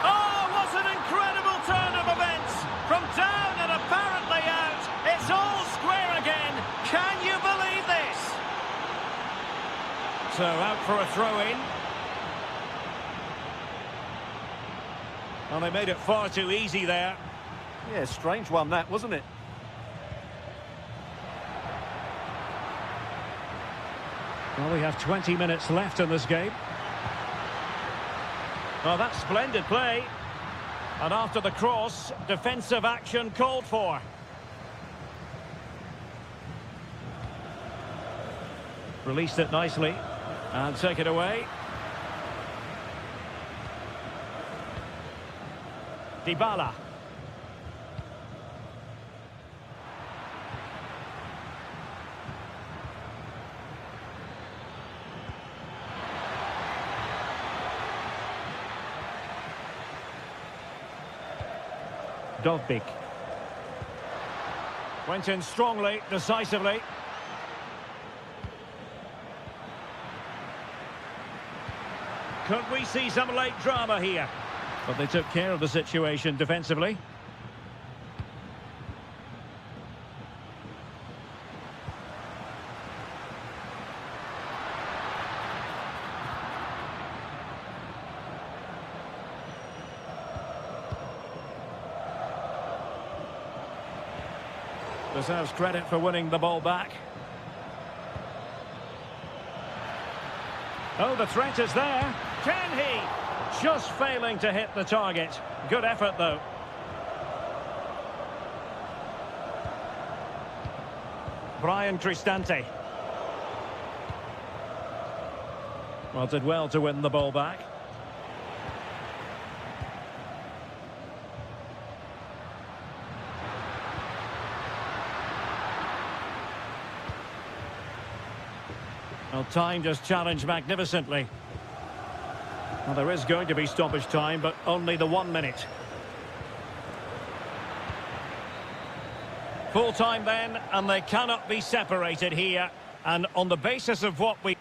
Oh, what an incredible turn of events. From down and apparently out. It's all square again. Can you believe this? So out for a throw-in. Well, they made it far too easy there. Yeah, strange one that, wasn't it? Well, we have 20 minutes left in this game. Well, that's splendid play. And after the cross, defensive action called for. Released it nicely. And take it away. Dybala. Dovbik. Went in strongly, decisively. Could we see some late drama here? But they took care of the situation defensively. Deserves credit for winning the ball back. Oh, the threat is there. Can he? Just failing to hit the target. Good effort, though. Brian Cristante. Well, did well to win the ball back. Well, time just challenged magnificently. Well, there is going to be stoppage time, but only the 1 minute. Full time then, and they cannot be separated here. And on the basis of what we...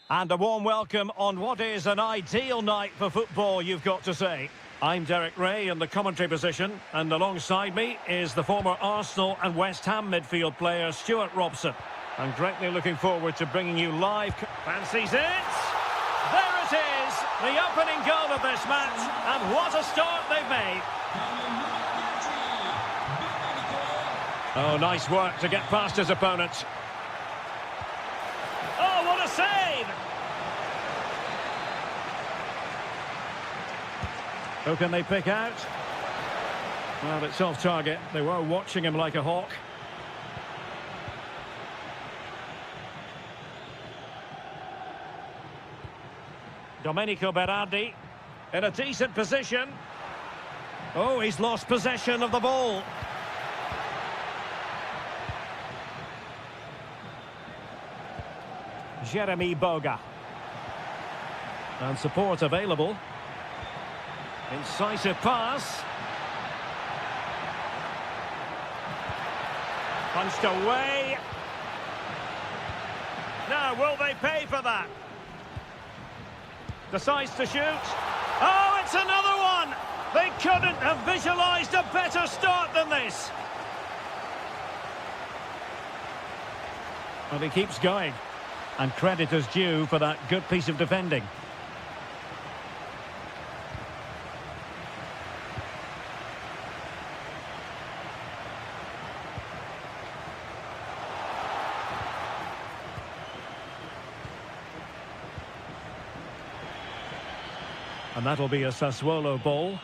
And a warm welcome on what is an ideal night for football, you've got to say. I'm Derek Ray in the commentary position, and alongside me is the former Arsenal and West Ham midfield player Stuart Robson. I'm greatly looking forward to bringing you live. Fancies it! There it is! The opening goal of this match, and what a start they've made! Oh, nice work to get past his opponent. Oh, what a save! Who can they pick out? Well, it's off target. They were watching him like a hawk. Domenico Berardi in a decent position. Oh, he's lost possession of the ball. Jeremy Boga. And support available. Incisive pass. Punched away. Now, will they pay for that? Decides to shoot. Oh, it's another one! They couldn't have visualised a better start than this. Well, he keeps going. And credit is due for that good piece of defending. And that'll be a Sassuolo ball.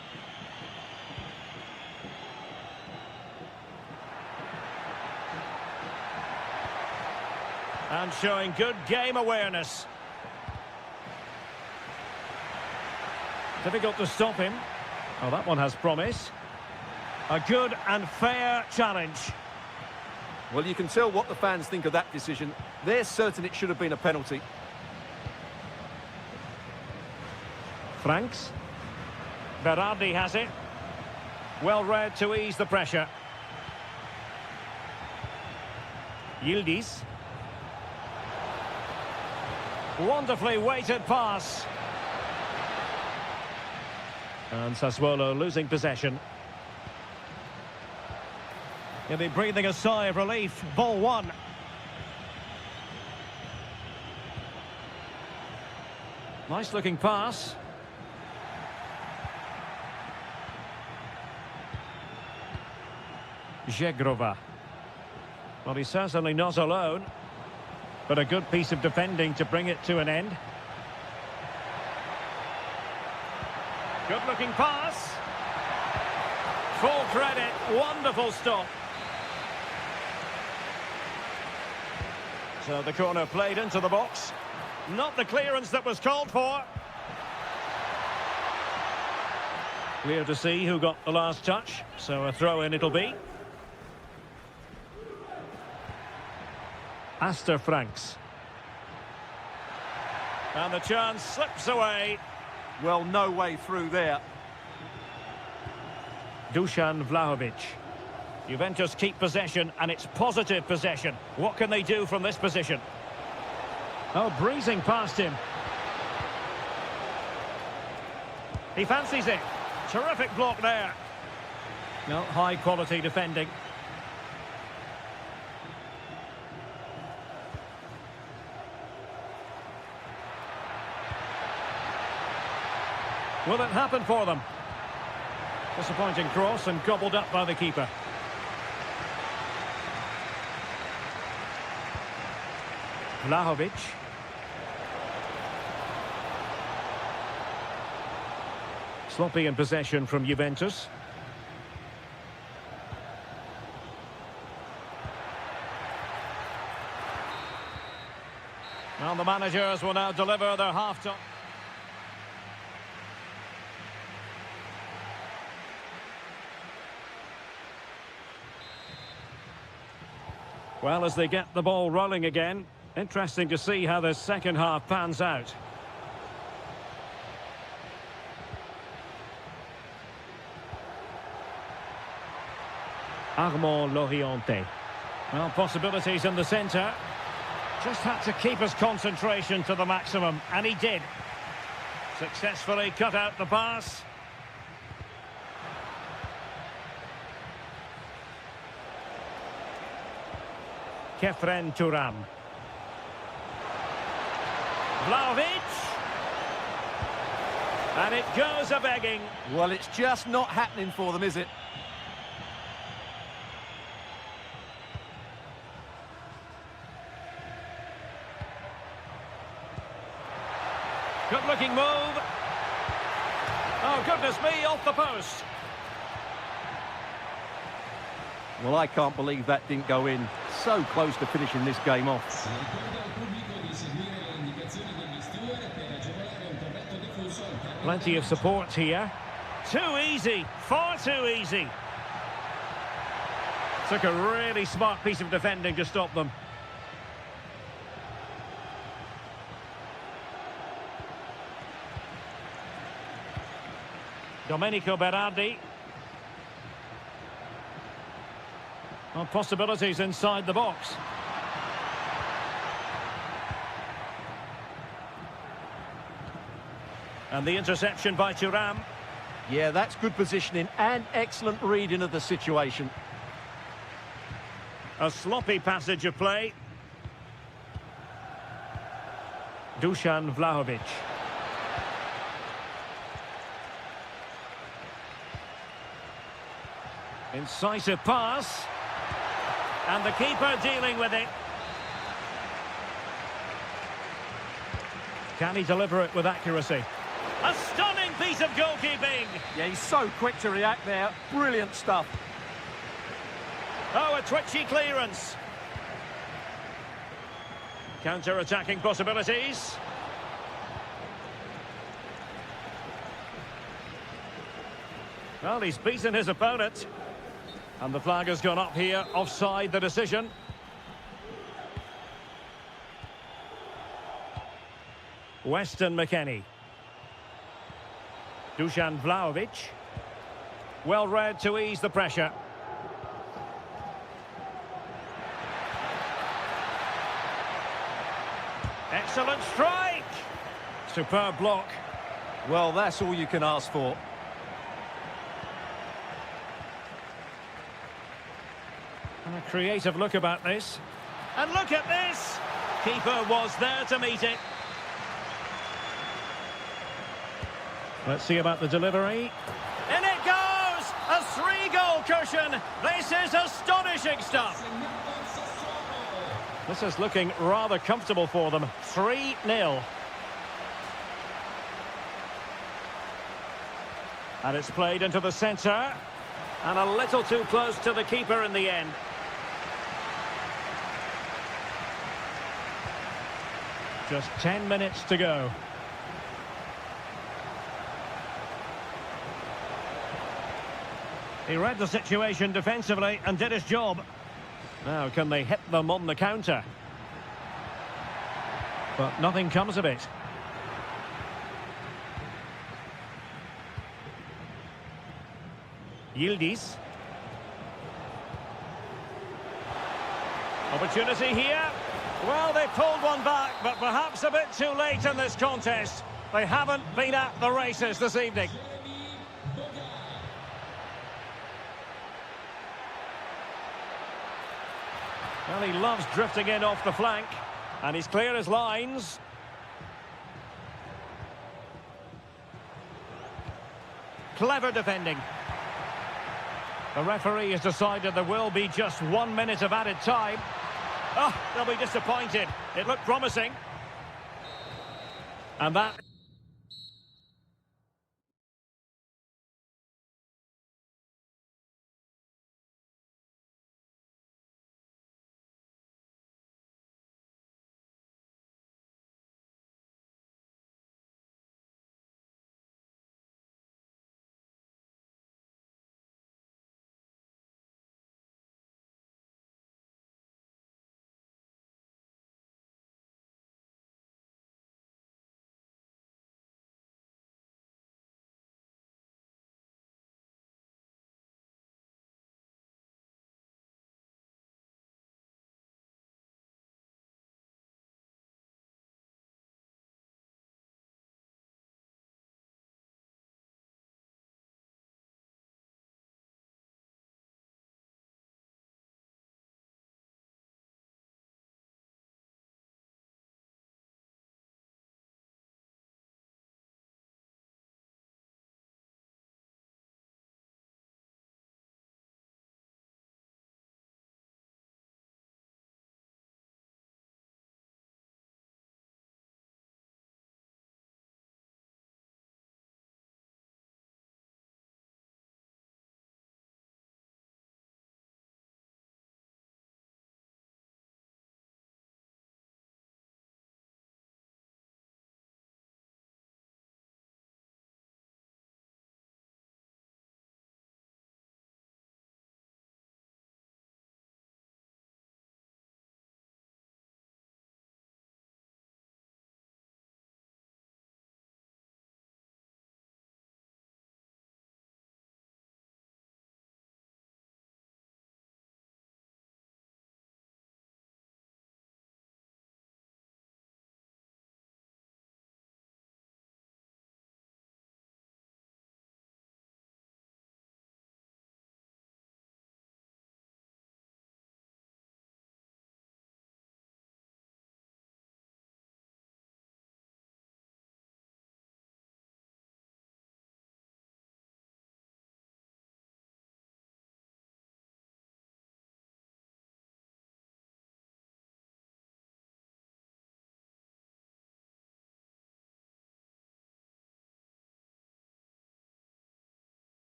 And showing good game awareness. Difficult to stop him. Oh, that one has promise. A good and fair challenge. Well, you can tell what the fans think of that decision. They're certain it should have been a penalty. Franks. Berardi has it. Well read to ease the pressure. Yildiz. Wonderfully weighted pass. And Sassuolo losing possession. He'll be breathing a sigh of relief. Ball one. Nice looking pass. Zegrova. Well, he's certainly not alone, but a good piece of defending to bring it to an end. Good-looking pass. Full credit. Wonderful stop. So the corner played into the box. Not the clearance that was called for. Clear to see who got the last touch, so a throw-in it'll be. Aster Franks. And the chance slips away. Well, no way through there. Dusan Vlahovic. Juventus keep possession, and it's positive possession. What can they do from this position? Oh, breezing past him. He fancies it. Terrific block there. No, high-quality defending. Will it happen for them? Disappointing cross and gobbled up by the keeper. Vlahovic. Sloppy in possession from Juventus. Well, the managers will now deliver their half-time. Well, as they get the ball rolling again, interesting to see how the second half pans out. Armand Loriente. Well, possibilities in the centre. Just had to keep his concentration to the maximum, and he did. Successfully cut out the pass. Kefren Turam. Vlahovic. And it goes a-begging. Well, it's just not happening for them, is it? Good-looking move. Oh, goodness me, off the post. Well, I can't believe that didn't go in. So close to finishing this game off. Si ricorda al pubblico di seguire le indicazioni degli steward per agevolare un corretto deflusso al campo. Plenty of support here. Too easy, far too easy. Took a really smart piece of defending to stop them. Domenico Berardi. Well, possibilities inside the box. And the interception by Thuram. Yeah, that's good positioning and excellent reading of the situation. A sloppy passage of play. Dusan Vlahovic. Incisive pass. And the keeper dealing with it. Can he deliver it with accuracy? A stunning piece of goalkeeping. Yeah, he's so quick to react there. Brilliant stuff. Oh, a twitchy clearance. Counter-attacking possibilities. Well, he's beaten his opponent. And the flag has gone up here, offside the decision. Weston McKennie. Dusan Vlahovic. Well read to ease the pressure. Excellent strike! Superb block. Well, that's all you can ask for. And a creative look about this. And look at this! Keeper was there to meet it. Let's see about the delivery. In it goes! A 3-goal cushion! This is astonishing stuff! This is looking rather comfortable for them. 3-0. And it's played into the centre. And a little too close to the keeper in the end. Just 10 minutes to go. He read the situation defensively and did his job. Now, can they hit them on the counter? But nothing comes of it. Yildiz. Opportunity here. Well, they pulled one back, but perhaps a bit too late in this contest. They haven't been at the races this evening. Well, he loves drifting in off the flank, and he's clear as lines. Clever defending. The referee has decided there will be just 1 minute of added time. Oh, they'll be disappointed. It looked promising. And that...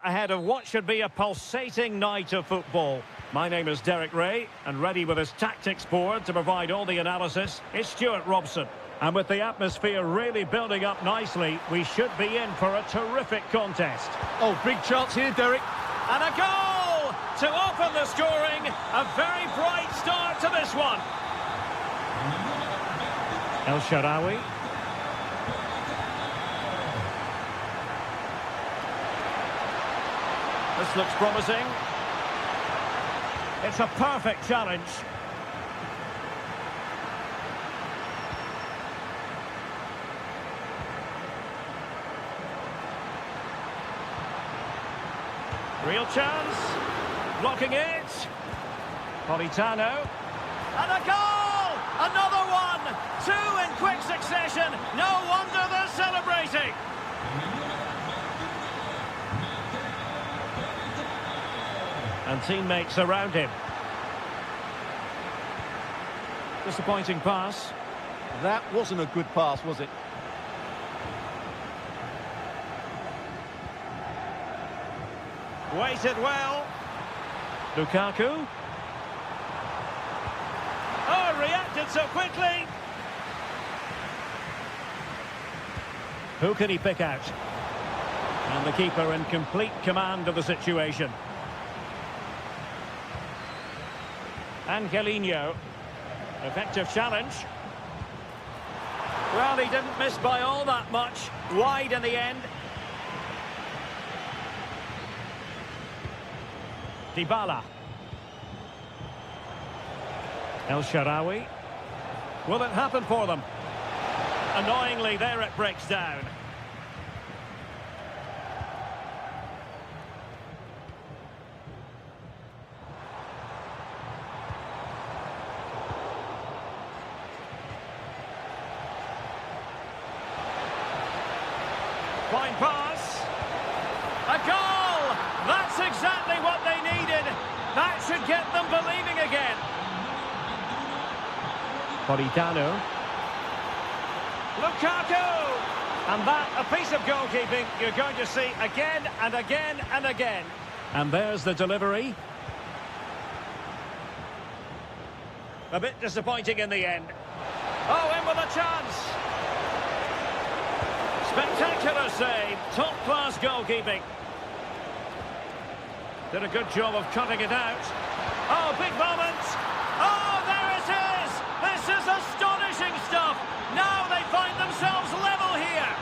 ahead of what should be a pulsating night of football. My name is Derek Ray, and ready with his tactics board to provide all the analysis is Stuart Robson. And with the atmosphere really building up nicely, we should be in for a terrific contest. Oh, big chance here, Derek. And a goal to open the scoring. A very bright start to this one. El Shaarawy. This looks promising. It's a perfect challenge. Real chance. Blocking it. Politano. And a goal! Another one! Two in quick succession. No wonder they're celebrating. And teammates around him. Disappointing pass. That wasn't a good pass, was it? Waited well. Lukaku. Oh, reacted so quickly. Who can he pick out? And the keeper in complete command of the situation. Angelino. Effective challenge. Well, he didn't miss by all that much. Wide in the end. Dybala. El Shaarawy. Will it happen for them? Annoyingly, there it breaks down. Fine pass. A goal! That's exactly what they needed. That should get them believing again. Politano. Lukaku! And that, a piece of goalkeeping you're going to see again and again and again. And there's the delivery. A bit disappointing in the end. Oh, in with a chance. Spectacular save, top-class goalkeeping. Did a good job of cutting it out. Oh, big moment. Oh, there it is. This is astonishing stuff. Now they find themselves level here.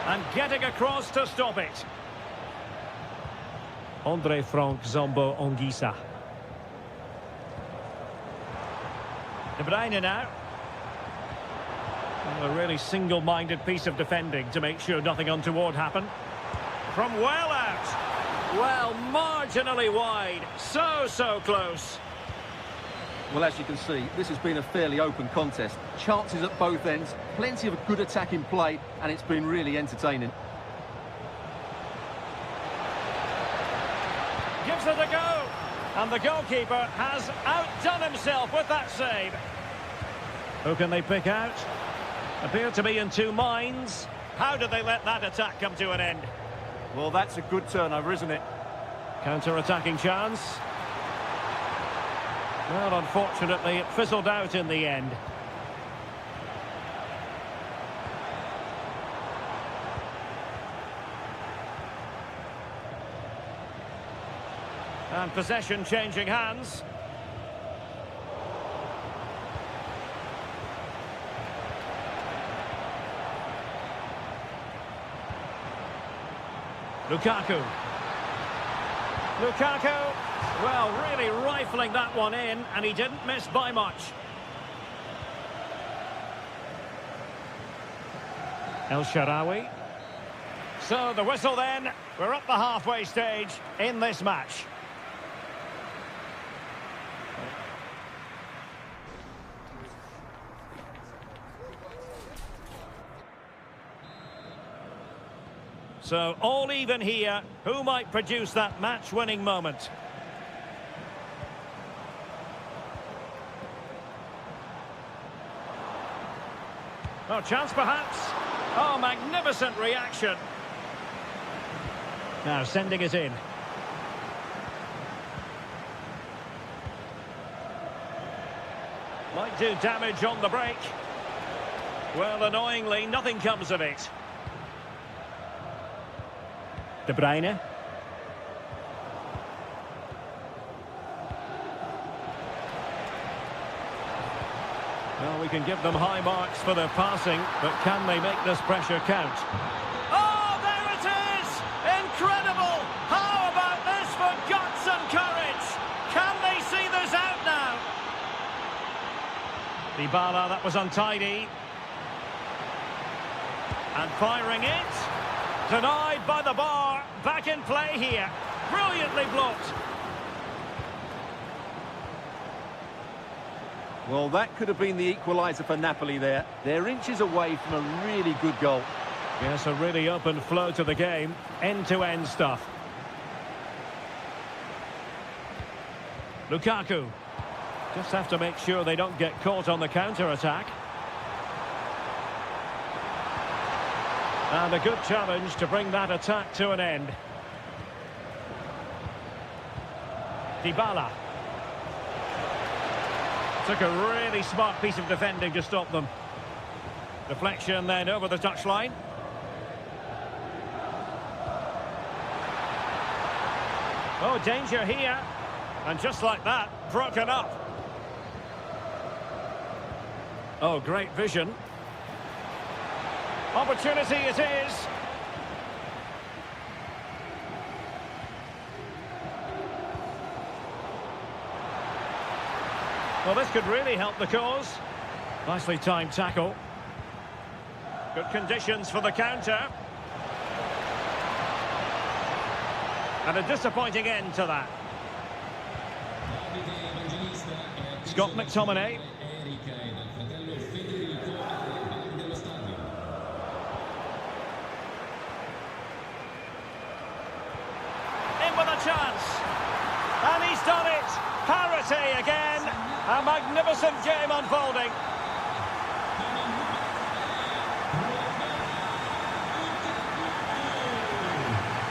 And getting across to stop it. Andre Frank Zombo Ongisa. De Bruyne now. A really single-minded piece of defending to make sure nothing untoward happened. From well out. Well, marginally wide. So close. Well, as you can see, this has been a fairly open contest. Chances at both ends, plenty of good attack in play, and it's been really entertaining. Gives it a go. And the goalkeeper has outdone himself with that save. Who can they pick out? Appear to be in two minds. How did they let that attack come to an end? Well, that's a good turnover, isn't it? Counter-attacking chance. Well, unfortunately, it fizzled out in the end. And possession changing hands. Lukaku. Lukaku, well, really rifling that one in, and he didn't miss by much. El Shaarawy. So the whistle then, we're at the halfway stage in this match. So all even here. Who might produce that match-winning moment? Oh, chance perhaps. Oh, magnificent reaction. Now sending it in. Might do damage on the break. Well, annoyingly, nothing comes of it. De Bruyne. Well, we can give them high marks for their passing, but can they make this pressure count? Oh, there it is! Incredible! How about this for guts and courage? Can they see this out now? Dybala, that was untidy. And firing it. Denied by the bar. Back in play here. Brilliantly blocked. Well, that could have been the equaliser for Napoli there. They're inches away from a really good goal. Yes, a really open flow to the game. End-to-end stuff. Lukaku. Just have to make sure they don't get caught on the counter-attack. And a good challenge to bring that attack to an end. Dybala. Took a really smart piece of defending to stop them. Deflection then over the touchline. Oh, danger here. And just like that, broken up. Oh, great vision. Opportunity it is. Well, this could really help the cause. Nicely timed tackle. Good conditions for the counter. And a disappointing end to that. Scott McTominay. In with a chance. And he's done it. Parity again. A magnificent game unfolding.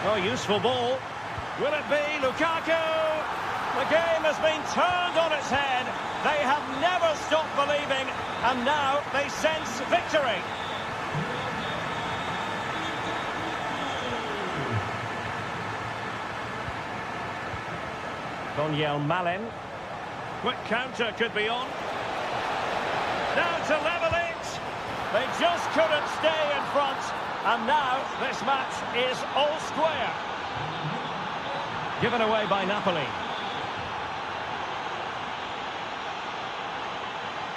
Oh, useful ball. Will it be Lukaku? The game has been turned on its head. They have never stopped believing, and now they sense victory. Daniel Malen. Quick counter could be on. Now to level it. They just couldn't stay in front. And now this match is all square. Given away by Napoli.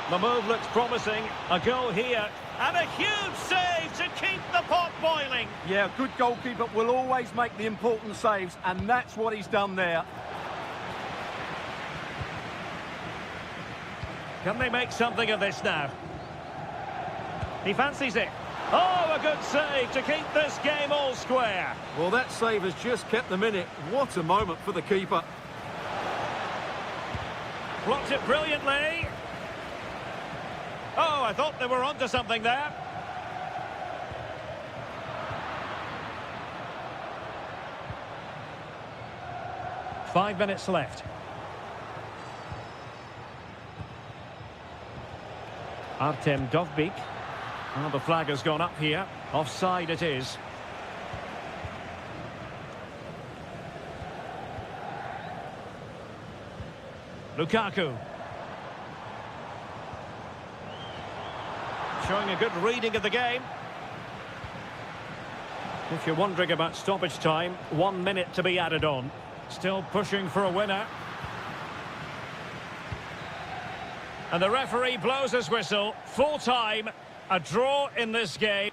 The move looks promising. A goal here. And a huge save to keep the pot boiling. Yeah, a good goalkeeper will always make the important saves, and that's what he's done there. Can they make something of this now? He fancies it. Oh, a good save to keep this game all square. Well, that save has just kept them in it. What a moment for the keeper. Blocked it brilliantly. Oh, I thought they were onto something there. Five minutes left. Artem Dovbyk. Oh, the flag has gone up here. Offside it is. Lukaku. Showing a good reading of the game. If you're wondering about stoppage time, 1 minute to be added on. Still pushing for a winner. And the referee blows his whistle. Full time. A draw in this game.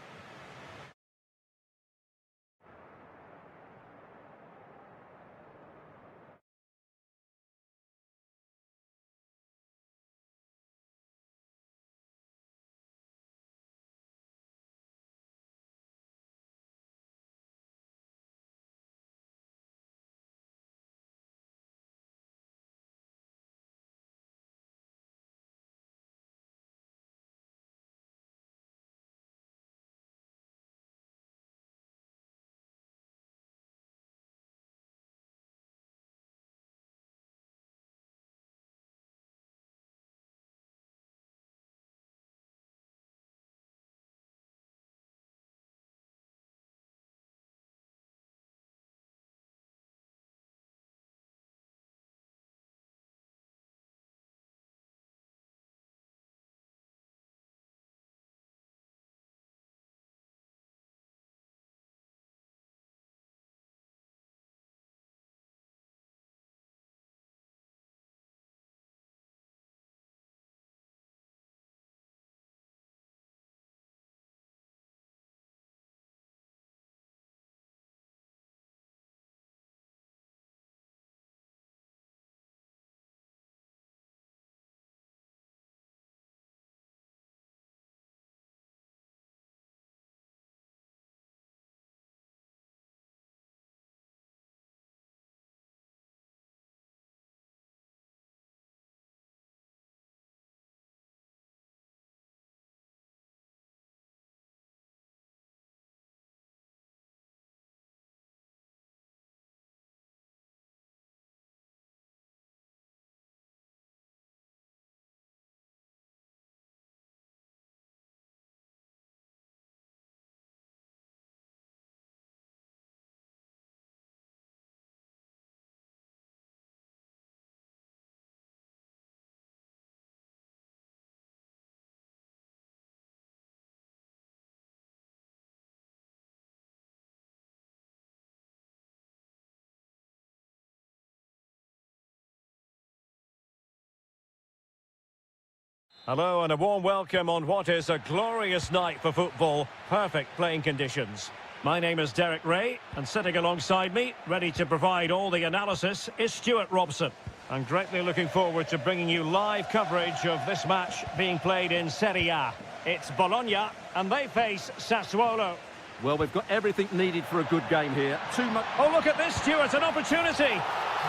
Hello and a warm welcome on what is a glorious night for football. Perfect playing conditions. My name is Derek Ray, and sitting alongside me, ready to provide all the analysis, is Stuart Robson. I'm greatly looking forward to bringing you live coverage of this match being played in Serie A. It's Bologna, and they face Sassuolo. Well, we've got everything needed for a good game here. Too much... Oh, look at this, Stuart, an opportunity.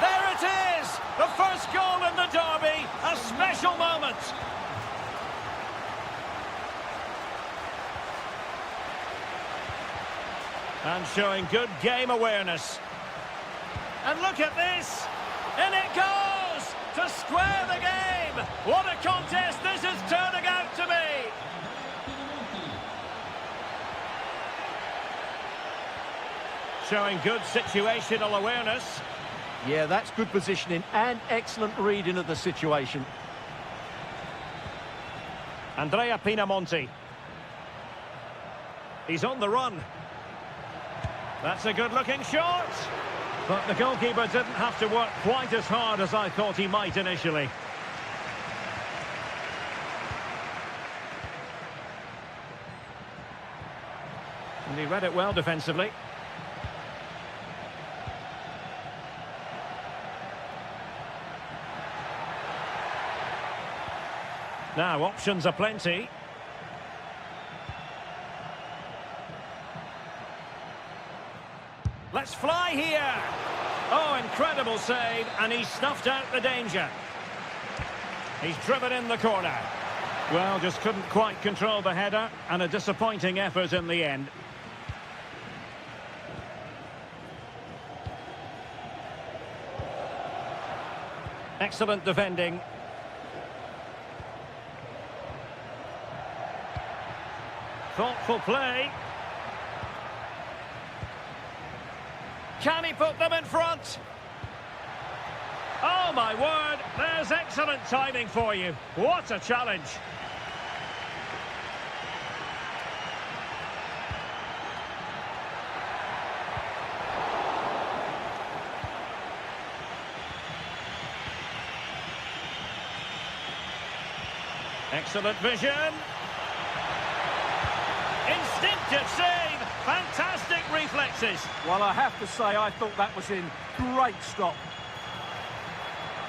There it is! The first goal in the derby, a special moment. And showing good game awareness. And look at this! In it goes! To square the game! What a contest this is turning out to be! Showing good situational awareness. Yeah, that's good positioning and excellent reading of the situation. Andrea Pinamonti. He's on the run. That's a good-looking shot. But the goalkeeper didn't have to work quite as hard as I thought he might initially. And he read it well defensively. Now, options are plenty. Let's fly here. Oh, incredible save, and he snuffed out the danger. He's driven in the corner. Well, just couldn't quite control the header, and a disappointing effort in the end. Excellent defending. Thoughtful play. Can he put them in front? Oh, my word. There's excellent timing for you. What a challenge. Excellent vision. Instinctive save. Fantastic reflexes. Well, I have to say, I thought that was in. Great stop.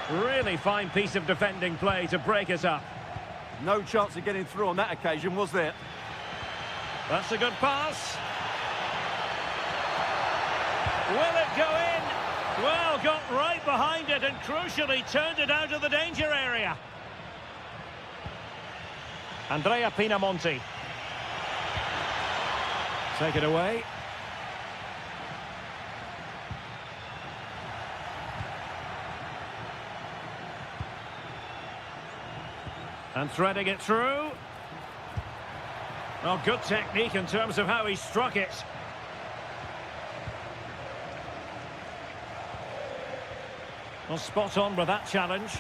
Really fine piece of defending play to break it up. No chance of getting through on that occasion, was there? That's a good pass. Will it go in? Well, got right behind it and crucially turned it out of the danger area. Andrea Pinamonti. Take it away. And threading it through. Well, good technique in terms of how he struck it. Well, spot on with that challenge.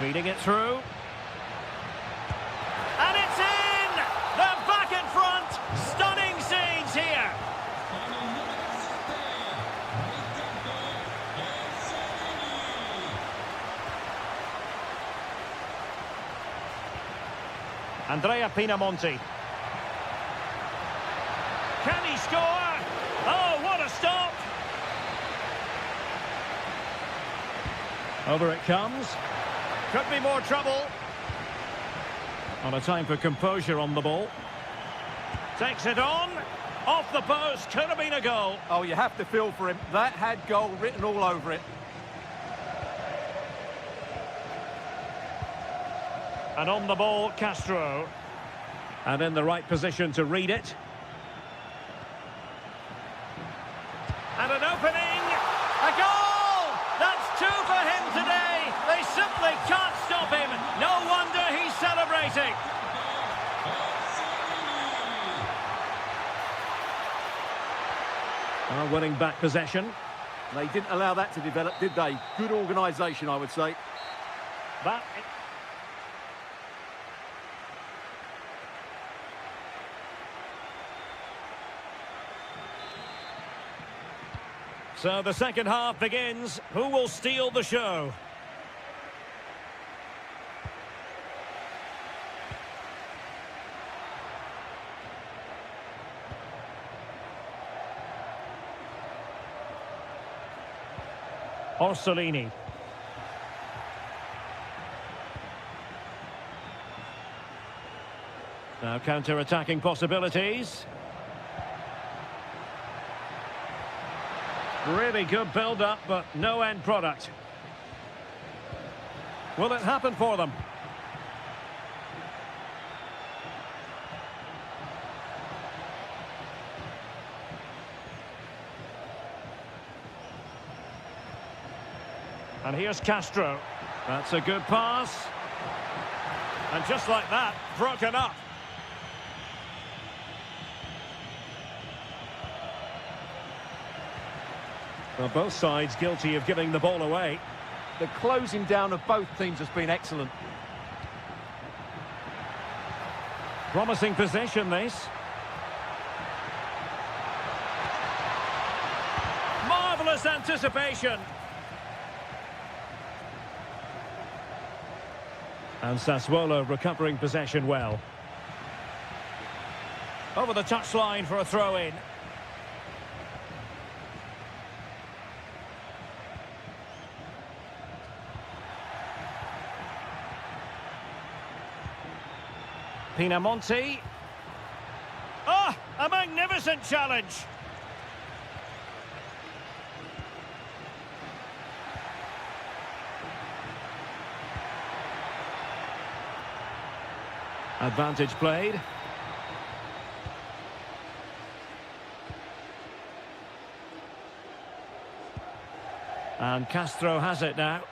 Feeding it through. And it's in! They're back in front! Stunning scenes here! Andrea Pinamonti. Can he score? Oh, what a stop! Over it comes. Could be more trouble. On a time for composure on the ball. Takes it on. Off the post. Could have been a goal. Oh, you have to feel for him. That had goal written all over it. And on the ball, Castro. And in the right position to read it. And an opening. A goal! That's two for him today. They simply can't stop him. No wonder he's celebrating. Well, winning back possession. They didn't allow that to develop, did they? Good organisation, I would say. But So the second half begins. Who will steal the show? Orsolini. Now counter-attacking possibilities. Really good build-up, but no end product. Will it happen for them? And here's Castro. That's a good pass. And just like that, broken up. Well, both sides guilty of giving the ball away. The closing down of both teams has been excellent. Promising possession, this. Marvellous anticipation. And Sassuolo recovering possession well. Over the touchline for a throw-in. Pinamonti. Ah, a magnificent challenge. Advantage played. And Castro has it now.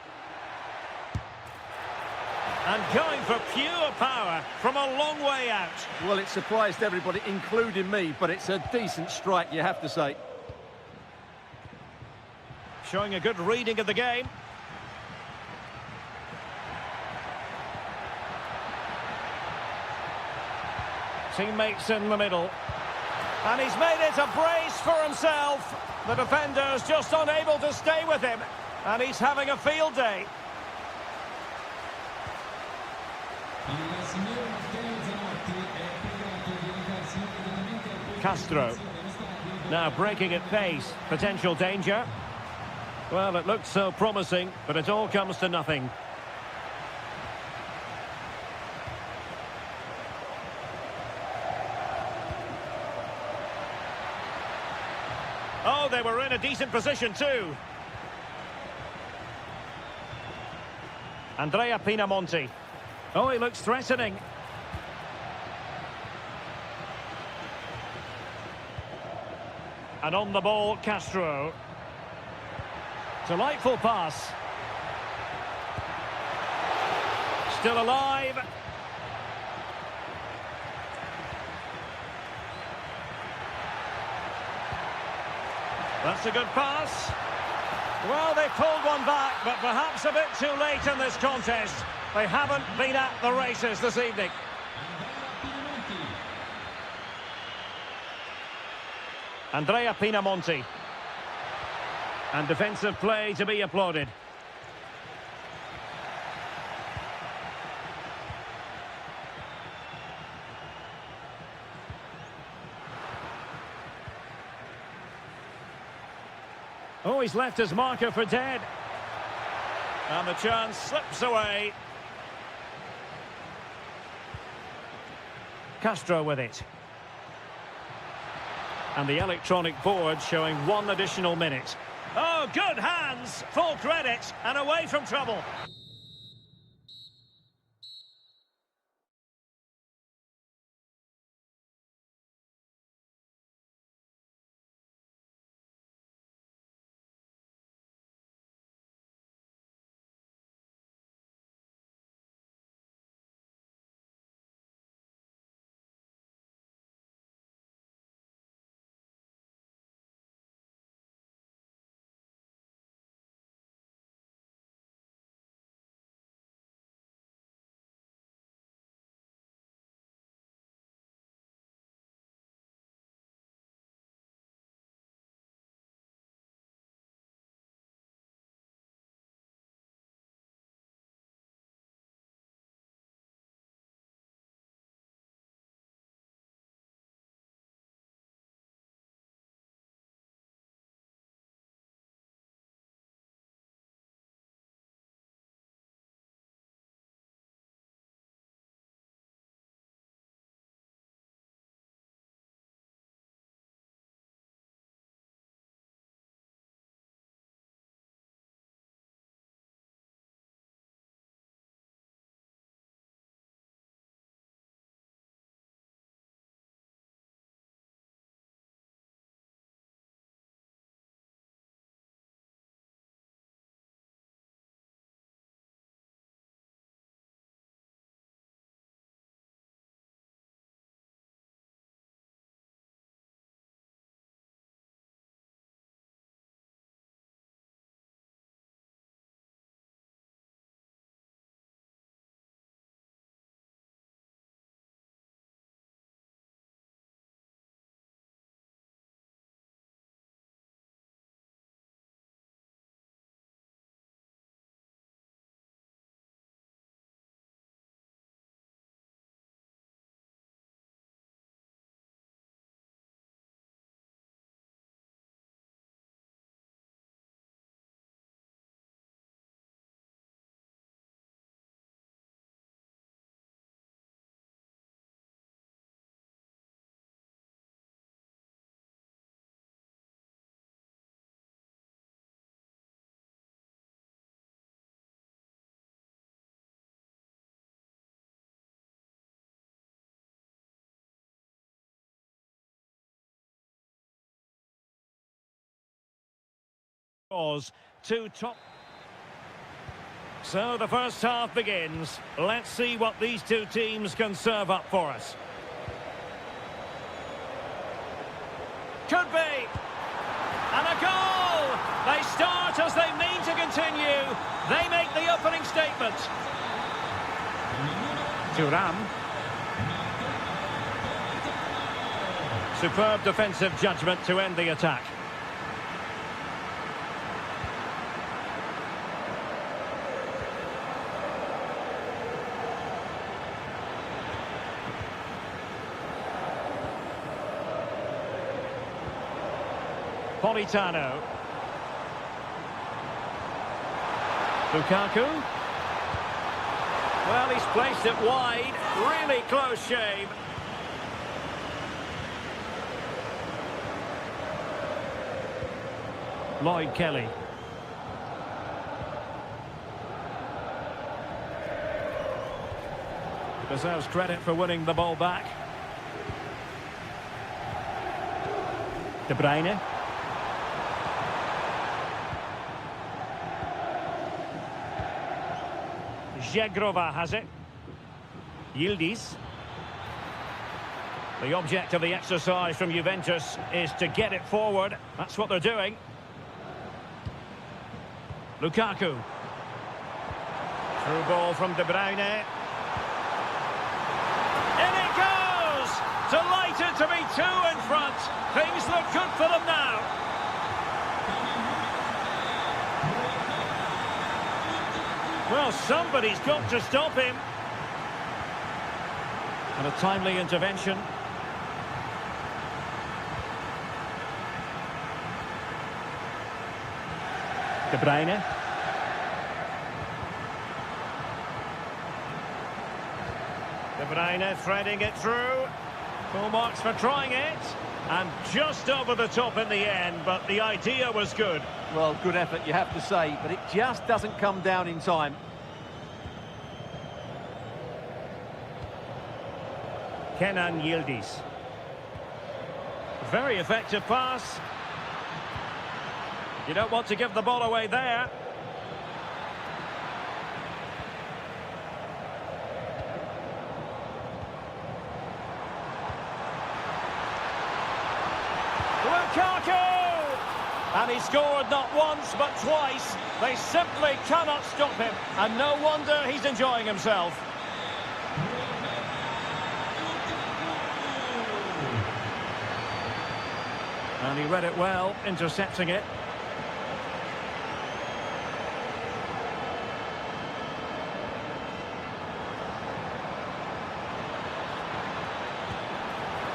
And going for pure power from a long way out. Well, it surprised everybody, including me, but it's a decent strike, you have to say. Showing a good reading of the game. Teammates in the middle. And he's made it a brace for himself. The defender's just unable to stay with him. And he's having a field day. Il signor Matteo Zanotti è pregato di recarsi immediatamente al punto Castro. di dello stadio. Now breaking at pace. Potential danger. Well, it looked so promising, but it all comes to nothing. Oh, they were in a decent position too. Andrea Pinamonti. Oh, he looks threatening. And on the ball, Castro. Delightful pass. Still alive. That's a good pass. Well, they pulled one back, but perhaps a bit too late in this contest. They haven't been at the races this evening. Andrea Pinamonti. And defensive play to be applauded. Oh, he's left his marker for dead. And the chance slips away. Castro with it. And the electronic board showing 1 additional minute. Oh, good hands, full credit, and away from trouble. Two top. So the first half begins. Let's see what these two teams can serve up for us. Could be. And a goal! They start as they mean to continue. They make the opening statement. Thuram. Superb defensive judgment to end the attack. Politano. Lukaku. Well, he's placed it wide. Really close shave. Lloyd Kelly. Deserves credit for winning the ball back. De Bruyne. Zegrova has it. Yildiz. The object of the exercise from Juventus is to get it forward. That's what they're doing. Lukaku. Through ball from De Bruyne. In it goes! Delighted to be two in front. Things look good for them now. Well, somebody's got to stop him. And a timely intervention. De Bruyne. De Bruyne threading it through. Full marks for trying it. And just over the top in the end, but the idea was good. Well, good effort, you have to say, but it just doesn't come down in time. Kenan Yildiz. Very effective pass. You don't want to give the ball away there. Lukaku! And he scored not once but twice. They simply cannot stop him. And no wonder he's enjoying himself. And he read it well, intercepting it.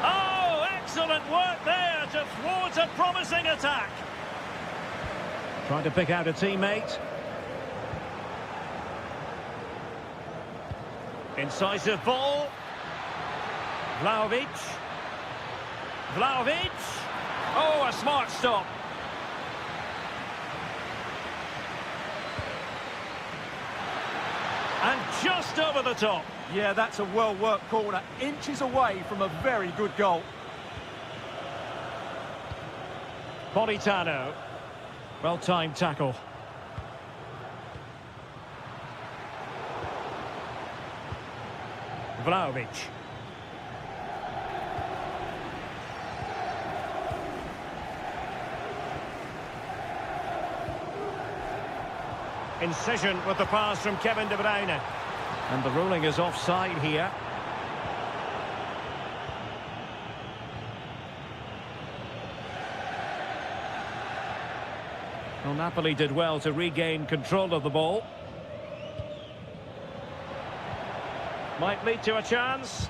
Oh, excellent work there to thwart a promising attack. Trying to pick out a teammate. Incisive ball. Vlahovic. Vlahovic. Oh, a smart stop. And just over the top. Yeah, that's a well-worked corner. Inches away from a very good goal. Politano. Well-timed tackle. Vlahovic. Incision with the pass from Kevin De Bruyne. And the ruling is offside here. Well, Napoli did well to regain control of the ball. Might lead to a chance.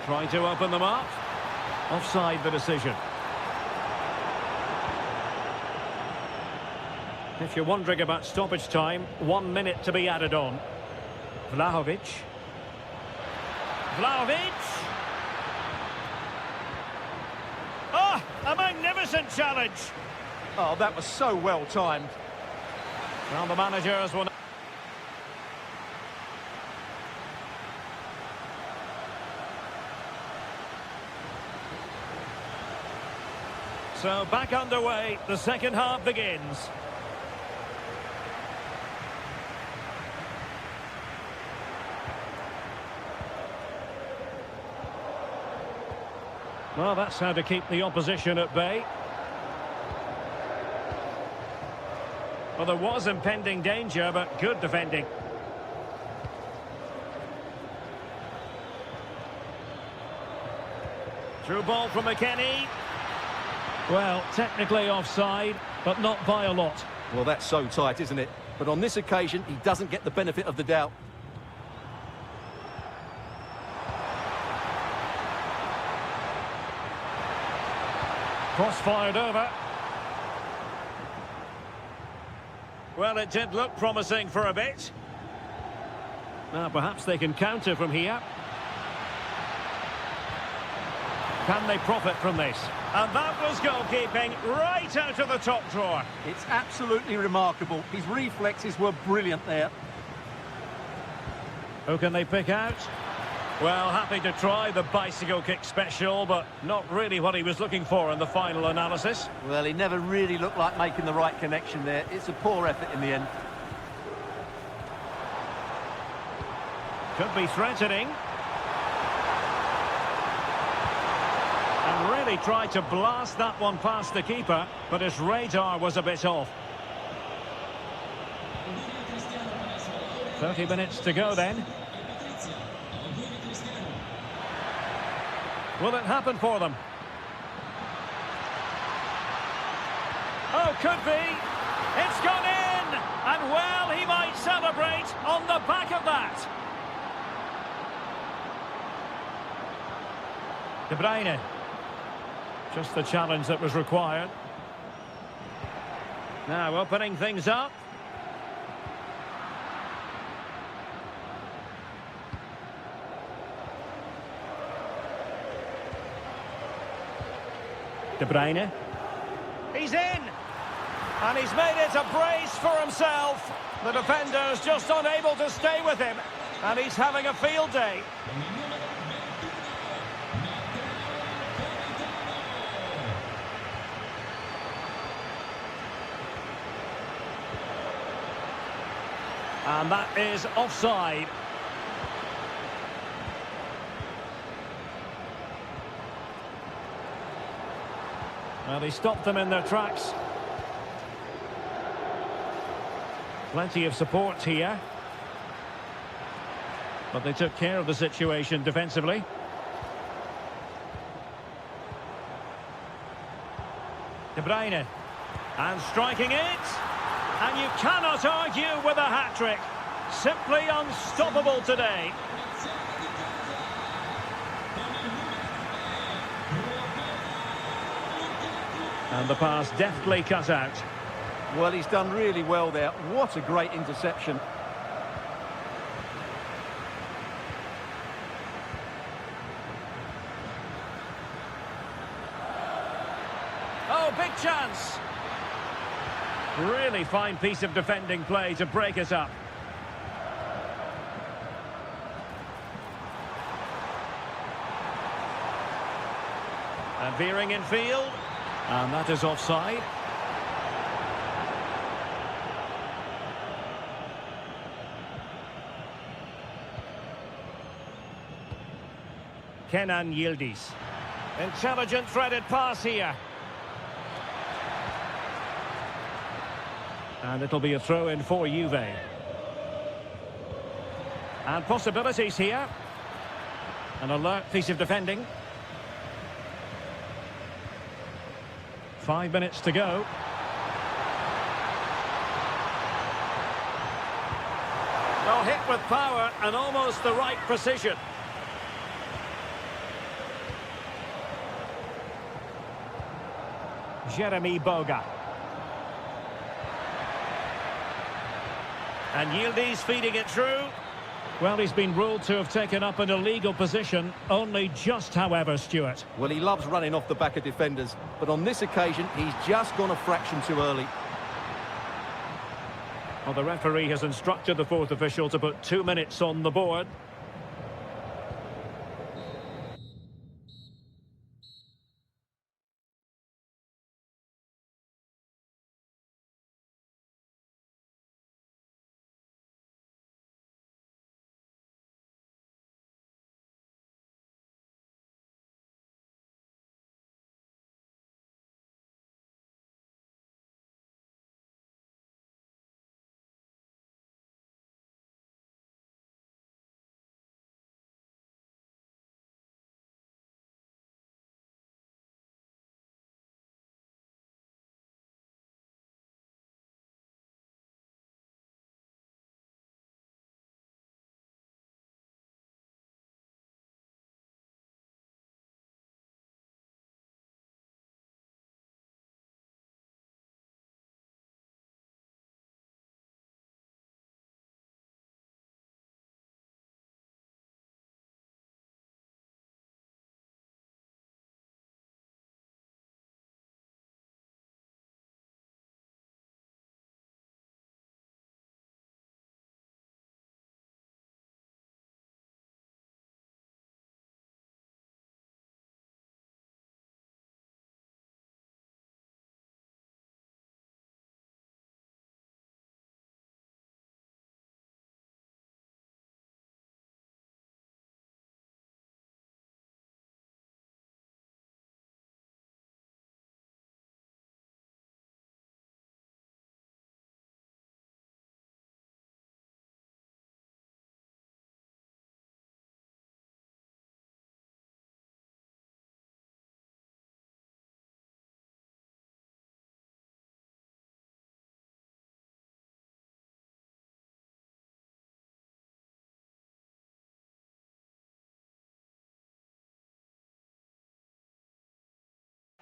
Trying to open them up. Offside the decision. If you're wondering about stoppage time, 1 minute to be added on. Vlahovic. Vlahovic! Oh, a magnificent challenge! Oh, that was so well timed. Well, the managers will... So back underway, the second half begins. Well, that's how to keep the opposition at bay. Well, there was impending danger, but good defending. Through ball from McKennie. Well, technically offside, but not by a lot. Well, that's so tight, isn't it? But on this occasion, he doesn't get the benefit of the doubt. Cross fired over. Well, it did look promising for a bit. Now, perhaps they can counter from here. Can they profit from this? And that was goalkeeping right out of the top drawer. It's absolutely remarkable. His reflexes were brilliant there. Who can they pick out? Well, happy to try the bicycle kick special, but not really what he was looking for in the final analysis. Well, he never really looked like making the right connection there. It's a poor effort in the end. Could be threatening. And really tried to blast that one past the keeper, but his radar was a bit off. 30 minutes to go then. Will it happen for them? Oh, could be. It's gone in! And well, he might celebrate on the back of that. De Bruyne. Just the challenge that was required. Now opening things up. De Bruyne. He's in! And he's made it a brace for himself. The defender's just unable to stay with him. And he's having a field day. And that is offside. Well, he stopped them in their tracks. Plenty of support here. But they took care of the situation defensively. De Bruyne. And striking it. And you cannot argue with a hat-trick. Simply unstoppable today. And the pass deftly cut out. Well, he's done really well there. What a great interception. Oh, big chance. Really fine piece of defending play to break it up. And veering in field. And that is offside. Kenan Yildiz. Intelligent threaded pass here. And it'll be a throw-in for Juve. And possibilities here. An alert piece of defending. 5 minutes to go. Well, hit with power and almost the right precision. Jeremy Boga. And Yildiz feeding it through. Well, he's been ruled to have taken up an illegal position, only just, however, Stuart. Well, he loves running off the back of defenders, but on this occasion, he's just gone a fraction too early. Well, the referee has instructed the fourth official to put 2 minutes on the board.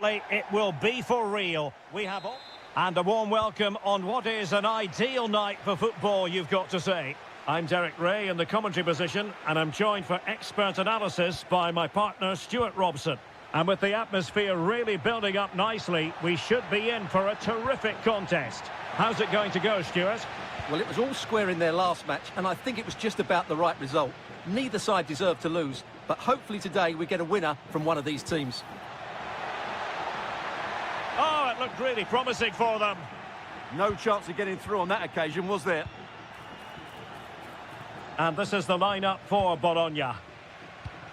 It will be for real. We have all... And a warm welcome on what is an ideal night for football, you've got to say. I'm Derek Ray in the commentary position, and I'm joined for expert analysis by my partner, Stuart Robson. And with the atmosphere really building up nicely, we should be in for a terrific contest. How's it going to go, Stuart? Well, it was all square in their last match, and I think it was just about the right result. Neither side deserved to lose, but hopefully today we get a winner from one of these teams. Oh, it looked really promising for them. No chance of getting through on that occasion, was there? And this is the lineup for Bologna.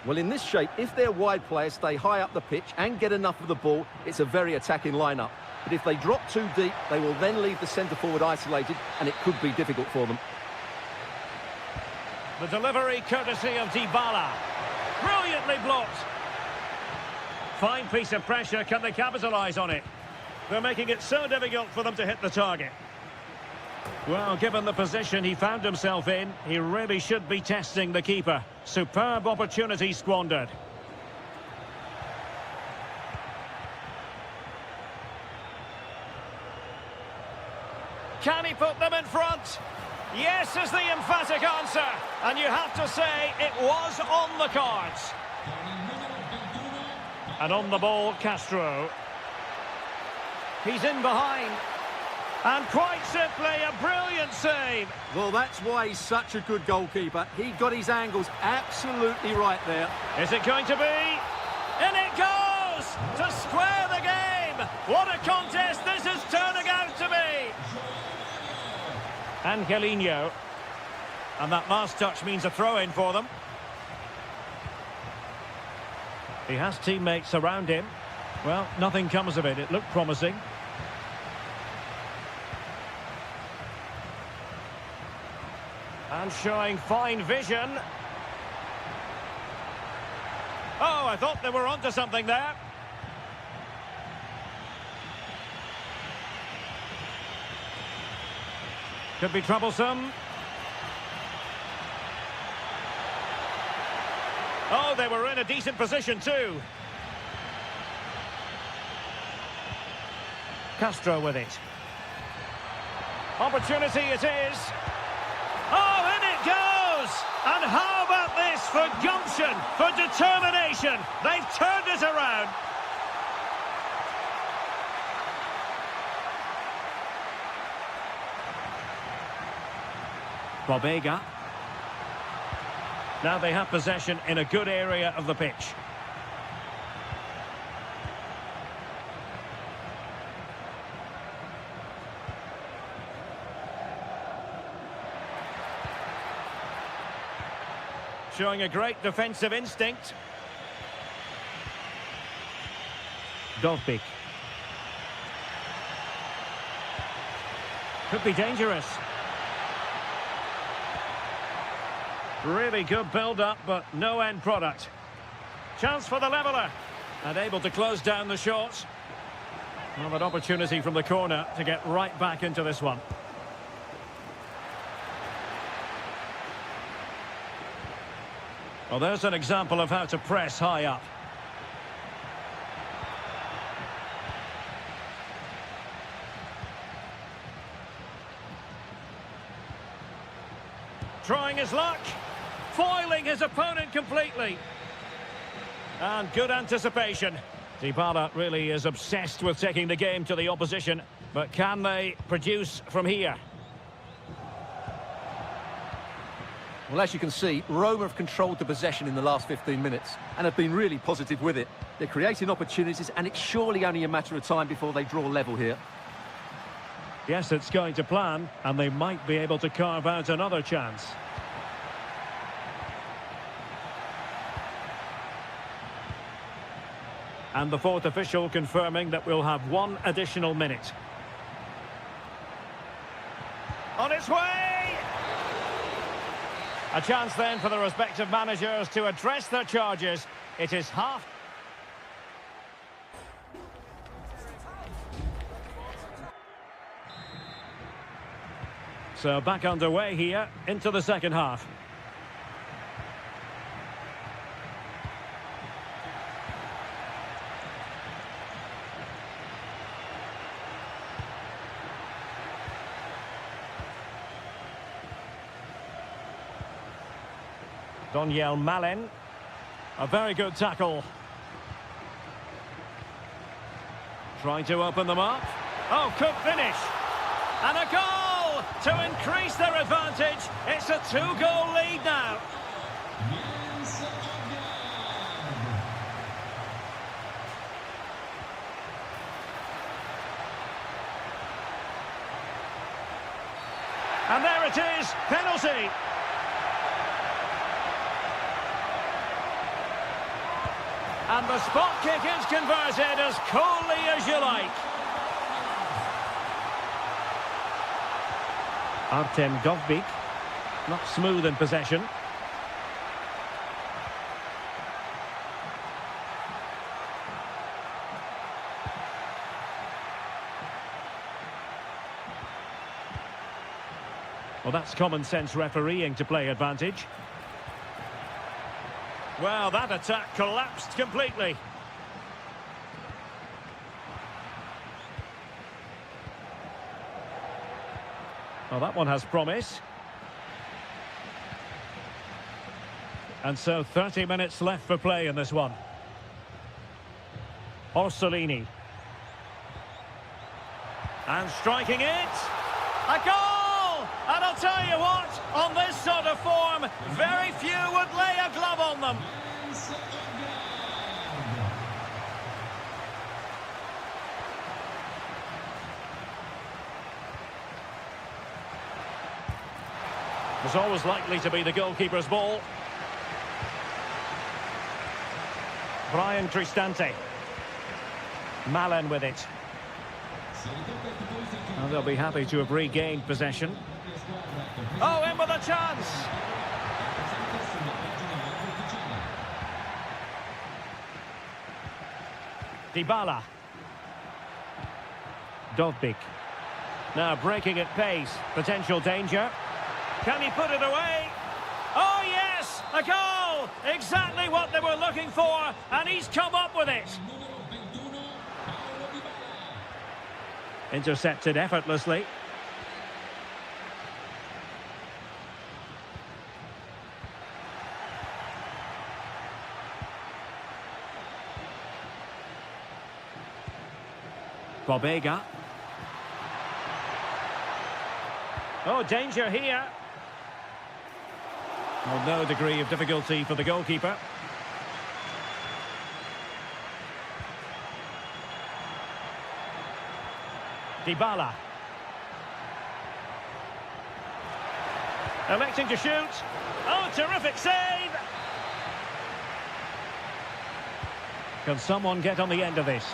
Well, in this shape, if their wide players stay high up the pitch and get enough of the ball, it's a very attacking lineup. But if they drop too deep, they will then leave the centre-forward isolated, and it could be difficult for them. The delivery courtesy of Dybala. Brilliantly blocked. Fine piece of pressure. Can they capitalise on it? They're making it so difficult for them to hit the target. Well, given the position he found himself in, he really should be testing the keeper. Superb opportunity squandered. Can he put them in front? Yes is the emphatic answer. And you have to say it was on the cards. And on the ball, Castro. He's in behind. And quite simply, a brilliant save. Well, that's why he's such a good goalkeeper. He got his angles absolutely right there. Is it going to be? And it goes! To square the game! What a contest this is turning out to be! Angelino. And that last touch means a throw-in for them. He has teammates around him. Well, nothing comes of it. It looked promising. And showing fine vision. Oh, I thought they were onto something there. Could be troublesome. Oh, they were in a decent position too. Castro with it. Opportunity it is. Oh, in it goes! And how about this for gumption, for determination? They've turned it around. Bobega. Now they have possession in a good area of the pitch. Showing a great defensive instinct. Dovbik. Could be dangerous. Really good build-up, but no end product. Chance for the leveller. And able to close down the shots. Well, an opportunity from the corner to get right back into this one. Well, there's an example of how to press high up. Trying his luck. Foiling his opponent completely. And good anticipation. Dybala really is obsessed with taking the game to the opposition. But can they produce from here? Well, as you can see, Roma have controlled the possession in the last 15 minutes and have been really positive with it. They're creating opportunities, and it's surely only a matter of time before they draw level here. Yes, it's going to plan, and they might be able to carve out another chance. And the fourth official confirming that we'll have one additional minute. On its way! A chance then for the respective managers to address their charges. It is half. So back underway here into the second half. Daniel Malen. A very good tackle. Trying to open them up. Oh, could finish. And a goal to increase their advantage. It's a 2-goal lead now. Jens Agard. And there it is, penalty. And the spot kick is converted as coolly as you like. Artem Dovbyk, not smooth in possession. Well, that's common sense refereeing to play advantage. Well, that attack collapsed completely. Well, that one has promise. And so 30 minutes left for play in this one. Orsolini. And striking it. A goal! And I'll tell you what, on this sort of form, very few would lay a glove on them. Jens Agard. It's always likely to be the goalkeeper's ball. Brian Cristante. Malen with it. And they'll be happy to have regained possession. Oh, in with a chance! Dybala. Dovbyk. Now breaking at pace. Potential danger. Can he put it away? Oh, yes! A goal! Exactly what they were looking for, and he's come up with it. Numero 21, Paulo Dybala. Intercepted effortlessly. Bobega. Oh, danger here. Well, no degree of difficulty for the goalkeeper. Dybala. Electing to shoot. Oh, terrific save! Can someone get on the end of this?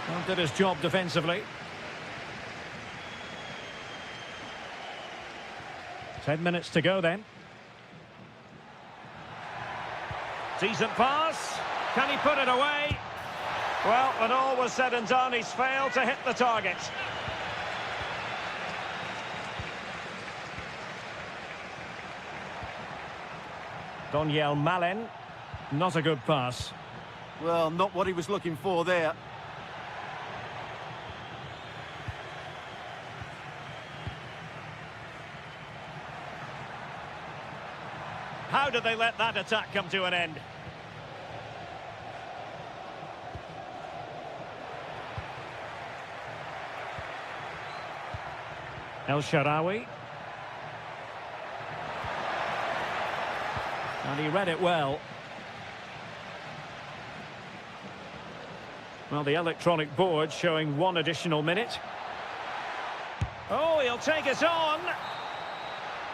Well, did his job defensively. 10 minutes to go then. Decent pass. Can he put it away? Well, when all was said and done, he's failed to hit the target. Daniel Malen. Not a good pass. Well, not what he was looking for there. How did they let that attack come to an end? El Shaarawy. And he read it well. Well, the electronic board showing 1 additional minute. Oh, he'll take it on.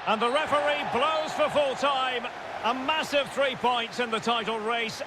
And the referee blows for full time. A massive 3 points in the title race.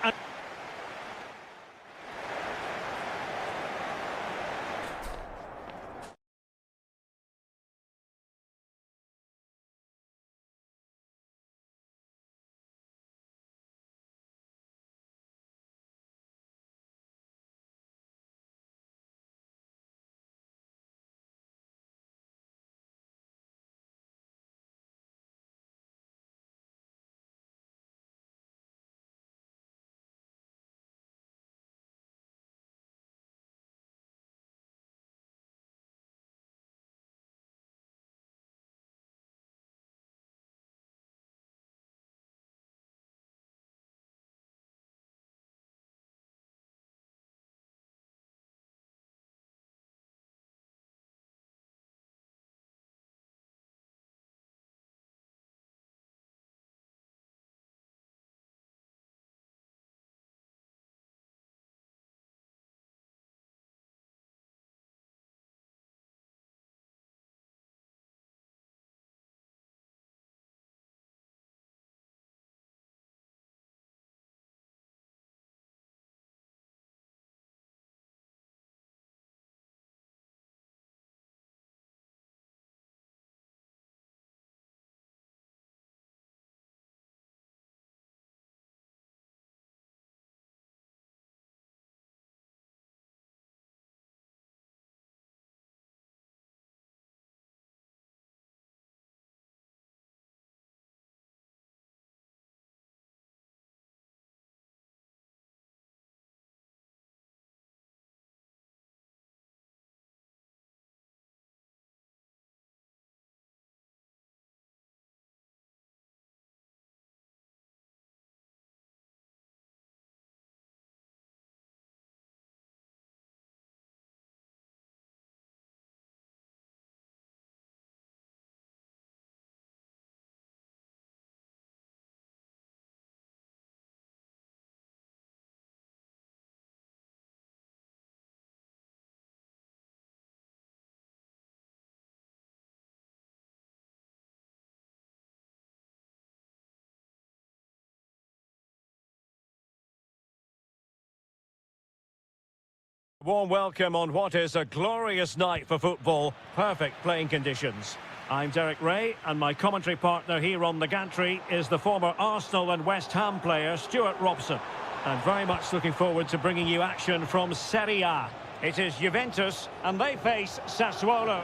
Warm welcome on what is a glorious night for football. Perfect playing conditions. I'm Derek Ray, and my commentary partner here on the gantry is the former Arsenal and West Ham player Stuart Robson. I'm very much looking forward to bringing you action from Serie A. It is Juventus, and they face Sassuolo.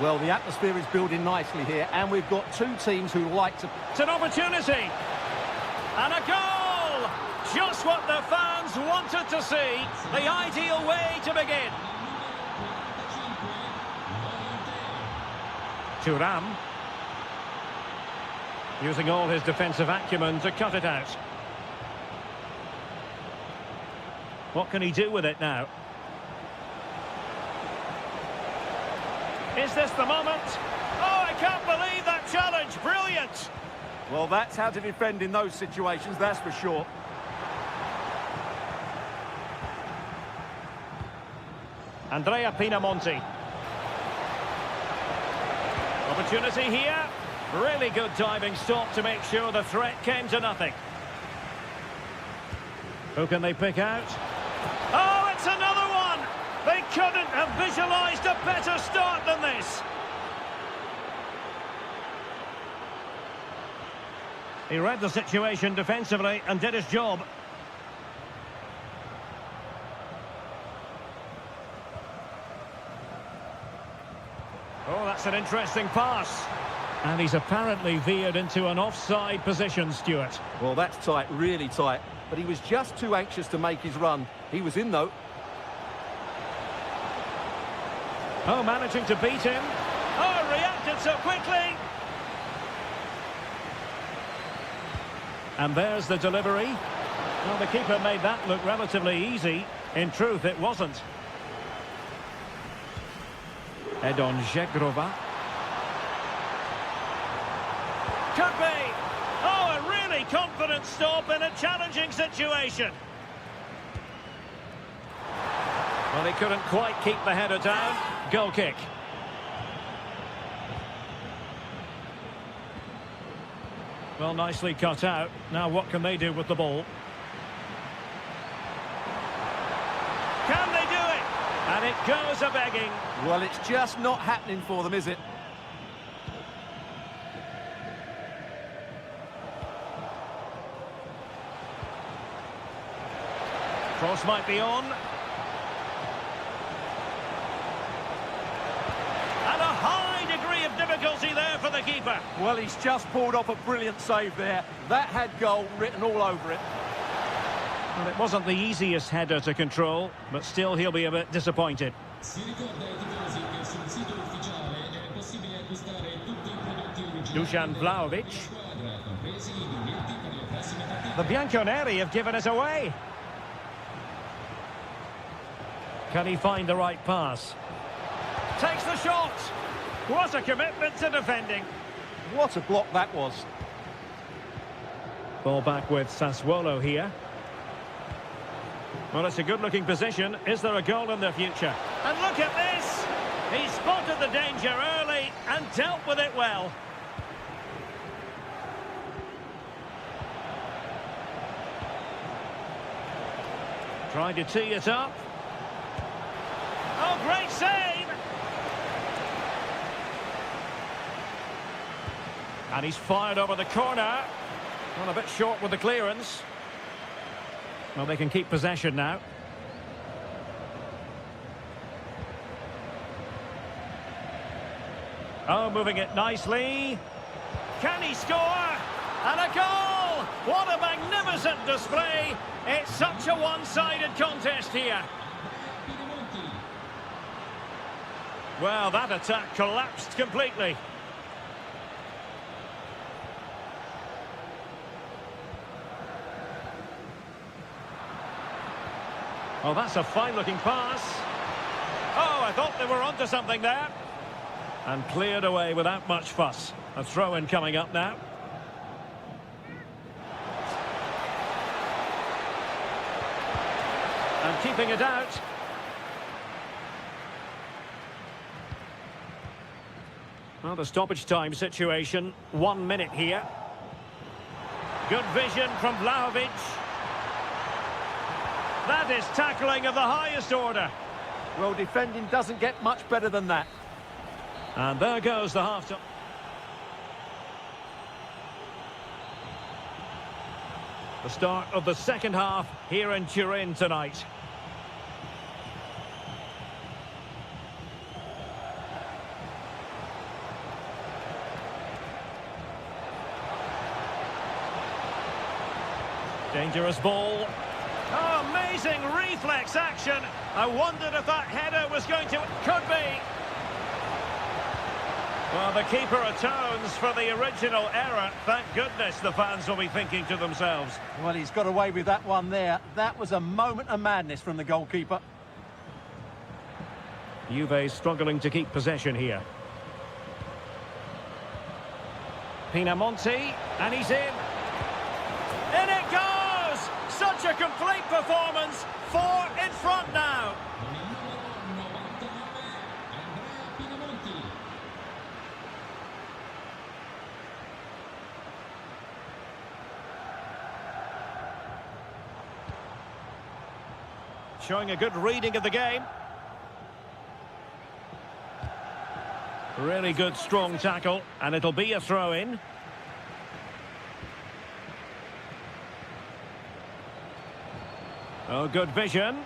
Well, the atmosphere is building nicely here, and we've got two teams who like to... It's an opportunity! And a goal! Just what the fans wanted to see. The ideal way to begin. Thuram. Using all his defensive acumen to cut it out. What can he do with it now? Is this the moment? Oh, I can't believe that challenge. Brilliant. Well, that's how to defend in those situations, that's for sure. Andrea Pinamonti. Opportunity here. Really good diving stop to make sure the threat came to nothing. Who can they pick out? Oh, it's another one! They couldn't have visualised a better start than this. He read the situation defensively and did his job. Oh, that's an interesting pass. And he's apparently veered into an offside position, Stuart. Well, that's tight, really tight. But he was just too anxious to make his run. He was in, though. Oh, managing to beat him. Oh, reacted so quickly. And there's the delivery. Well, the keeper made that look relatively easy. In truth, it wasn't. Edon Žegrova. Could be. Oh, a really confident stop in a challenging situation. Well, he couldn't quite keep the header down. Goal kick. Well, nicely cut out. Now what can they do with the ball? Can they do it? And it goes a-begging. Well, it's just not happening for them, is it? Cross might be on. And a high degree of difficulty there for the keeper. Well, he's just pulled off a brilliant save there. That had goal written all over it. Well, it wasn't the easiest header to control, but still he'll be a bit disappointed. Si ricorda ai tifosi che sul sito ufficiale è possibile acquistare tutti i prodotti originali Dusan Vlahovic. della squadra, compresi i biglietti per le prossime partite. The Bianconeri have given it away. Can he find the right pass? Takes the shot. What a commitment to defending. What a block that was. Ball back with Sassuolo here. Well, it's a good-looking position. Is there a goal in the future? And look at this! He spotted the danger early and dealt with it well. Trying to tee it up. Oh, great save! And he's fired over the corner. Well, a bit short with the clearance. Well, they can keep possession now. Oh, moving it nicely. Can he score? And a goal! What a magnificent display! It's such a one-sided contest here. Well, that attack collapsed completely. Oh, that's a fine-looking pass. Oh, I thought they were onto something there. And cleared away without much fuss. A throw-in coming up now. And keeping it out. Well, the stoppage time situation. 1 minute here. Good vision from Vlahovic. That is tackling of the highest order. Well, defending doesn't get much better than that. And there goes the half-time. The start of the second half here in Turin tonight. Dangerous ball. Oh, amazing reflex action. I wondered if that header was going to... Could be. Well, the keeper atones for the original error. Thank goodness the fans will be thinking to themselves. Well, he's got away with that one there. That was a moment of madness from the goalkeeper. Juve struggling to keep possession here. Pinamonti, and he's in. In it goes! Such a complete performance. 4 in front now. Showing a good reading of the game. Really good, strong tackle, and it'll be a throw-in. Oh, good vision.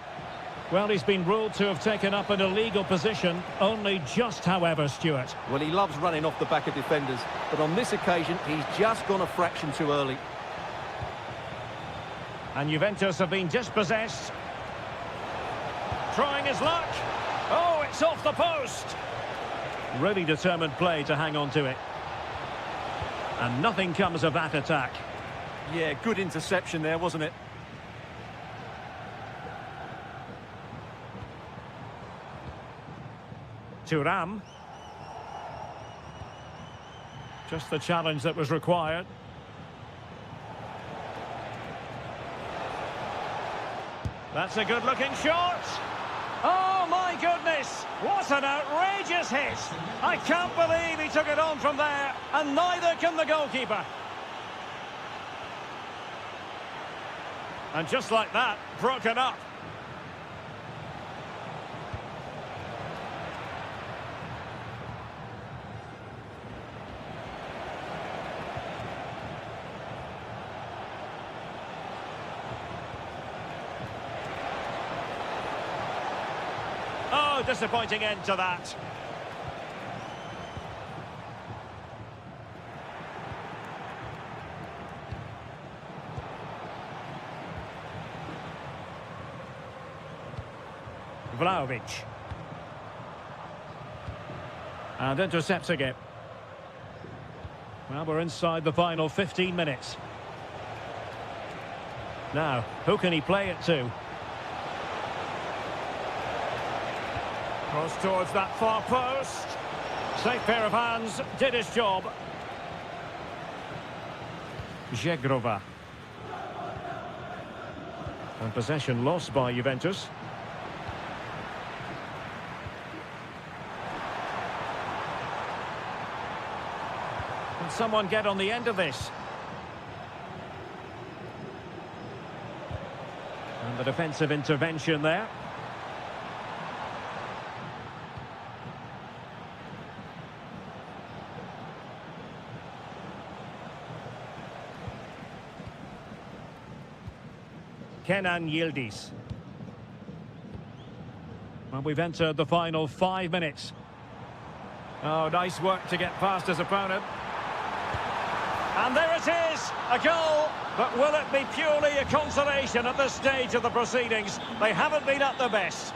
Well, he's been ruled to have taken up an illegal position, only just, however, Stuart. Well, he loves running off the back of defenders, but on this occasion, he's just gone a fraction too early. And Juventus have been dispossessed. Trying his luck. Oh, it's off the post. Really determined play to hang on to it. And nothing comes of that attack. Yeah, good interception there, wasn't it? Thuram. Just the challenge that was required. That's a good-looking shot. Oh, my goodness. What an outrageous hit. I can't believe he took it on from there, and neither can the goalkeeper. And just like that, broken up. Oh, disappointing end to that. Vlahovic. And intercepts again. Well, we're inside the final 15 minutes. Now, who can he play it to? Cross towards that far post. Safe pair of hands, did his job. Zegrova. And possession lost by Juventus. Can someone get on the end of this? And the defensive intervention there. Kenan Yildiz. Well, we've entered the final 5 minutes. Oh, nice work to get past his opponent. And there it is, a goal. But will it be purely a consolation at this stage of the proceedings? They haven't been at their best.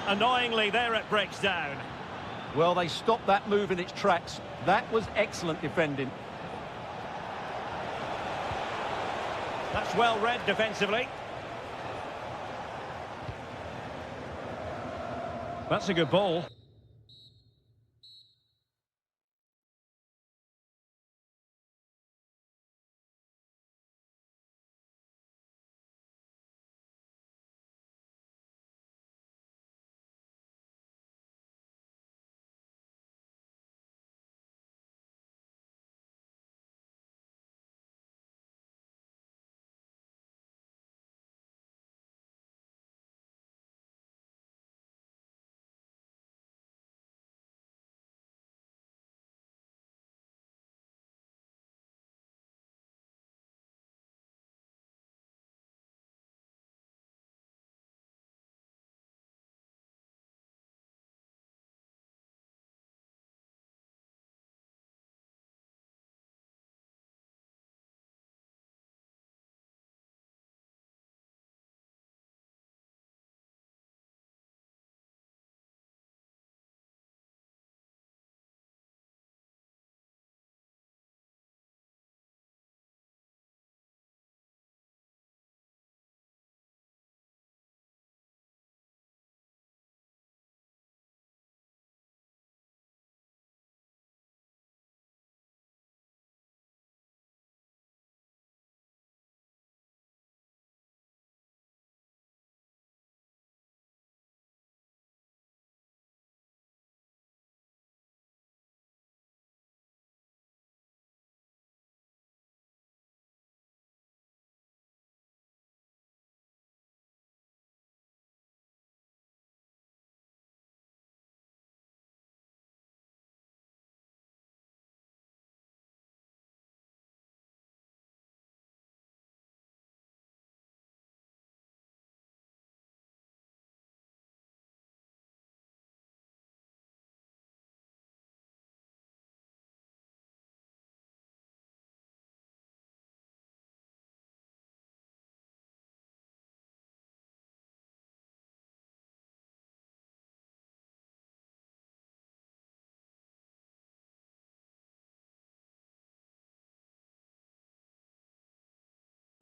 Annoyingly, there it breaks down. Well, they stopped that move in its tracks. That was excellent defending. That's well read defensively. That's a good ball.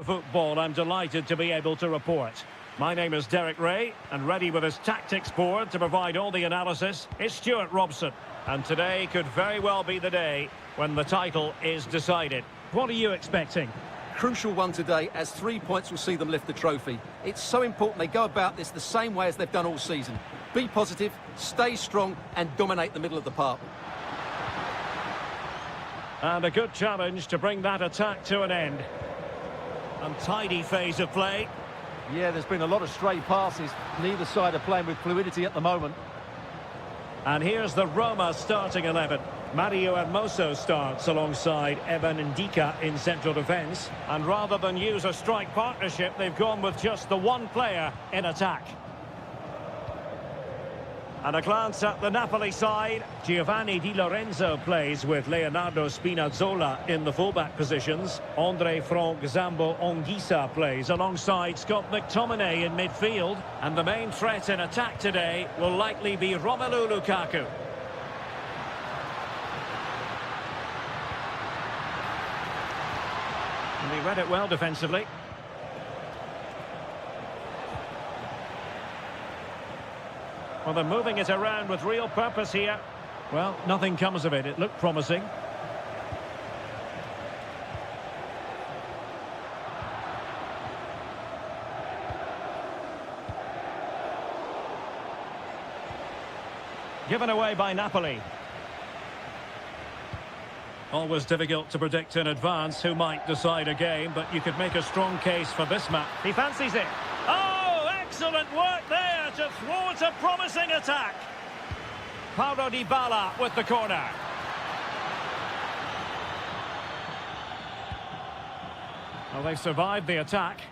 Football, I'm delighted to be able to report. My name is Derek Ray, and ready with his tactics board to provide all the analysis is Stuart Robson. And today could very well be the day when the title is decided. What are you expecting? Crucial one today, as 3 points will see them lift the trophy. It's so important they go about this the same way as they've done all season. Be positive, stay strong, and dominate the middle of the park. And a good challenge to bring that attack to an end. Untidy phase of play. Yeah, there's been a lot of stray passes. Neither side are playing with fluidity at the moment. And here's the Roma starting 11. Mario Hermoso starts alongside Evan Ndika in central defence. And rather than use a strike partnership, they've gone with just the one player in attack. And a glance at the Napoli side. Giovanni Di Lorenzo plays with Leonardo Spinazzola in the fullback positions. Andre Frank Zambo Ongisa plays alongside Scott McTominay in midfield. And the main threat in attack today will likely be Romelu Lukaku. And he read it well defensively. Well, they're moving it around with real purpose here. Well, nothing comes of it. It looked promising. Given away by Napoli. Always difficult to predict in advance who might decide a game, but you could make a strong case for this match. He fancies it. Oh, excellent work there to thwart a promising attack. Paulo Dybala with the corner. Well, they survived the attack.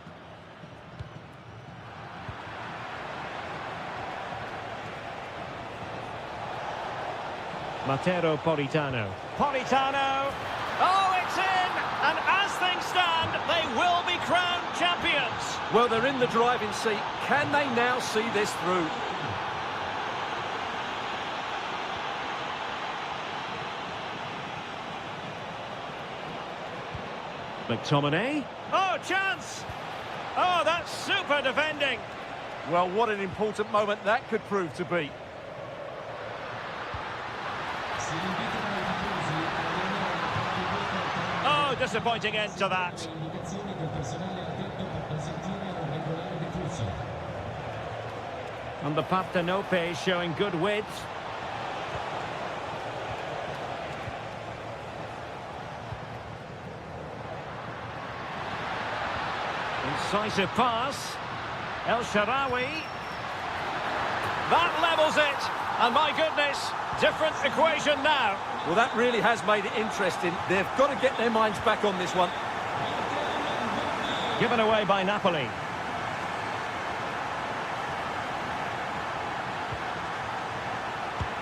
Matteo Politano. Politano! Oh, it's in! And as things stand, they will be crowned champions. Well, they're in the driving seat. Can they now see this through? McTominay. Oh, chance! Oh, that's super defending. Well, what an important moment that could prove to be. Oh, disappointing end to that. And the Partenope showing good width. Incisive pass. El Shaarawy. That levels it. And my goodness, different equation now. Well, that really has made it interesting. They've got to get their minds back on this one. Given away by Napoli.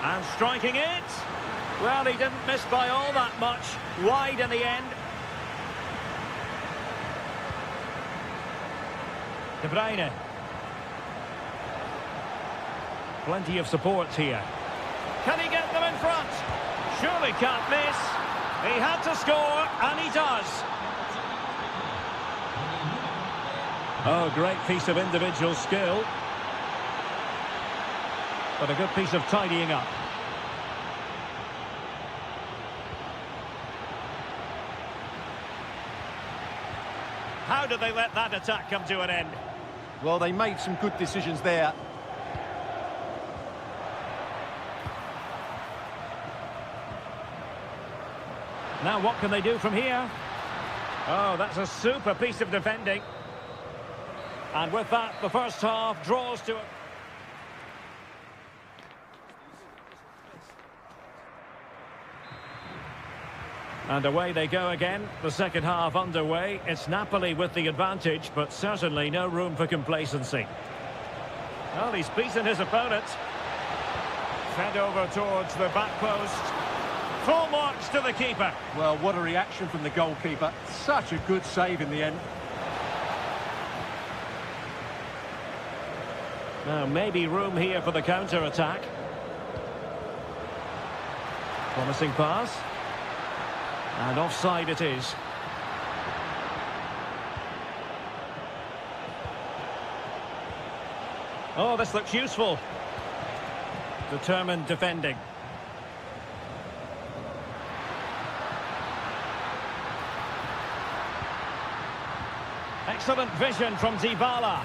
And striking it. Well, he didn't miss by all that much. Wide in the end. De Bruyne. Plenty of support here. Can he get them in front? Surely can't miss. He had to score, and he does. Oh, great piece of individual skill. But a good piece of tidying up. How did they let that attack come to an end? Well, they made some good decisions there. Now what can they do from here? Oh, that's a super piece of defending. And with that, the first half draws to a... And away they go again. The second half underway. It's Napoli with the advantage, but certainly no room for complacency. Well, he's beaten his opponent. Fed over towards the back post. Full marks to the keeper. Well, what a reaction from the goalkeeper. Such a good save in the end. Now, maybe room here for the counter-attack. Promising pass. And offside it is. Oh, this looks useful. Determined defending. Excellent vision from Dybala.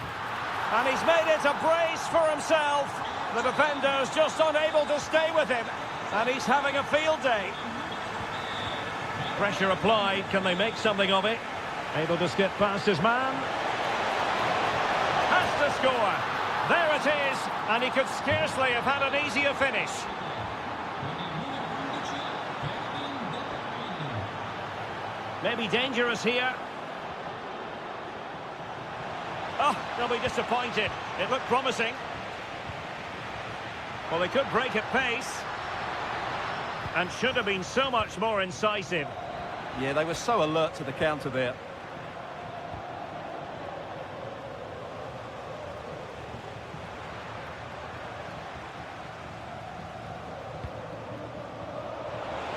And he's made it a brace for himself. The defender's just unable to stay with him. And he's having a field day. Pressure applied. Can they make something of it? Able to skip past his man. Has to score. There it is. And he could scarcely have had an easier finish. Maybe dangerous here. Oh, they'll be disappointed. It looked promising. Well, they could break at pace. And should have been so much more incisive. Yeah, they were so alert to the counter there.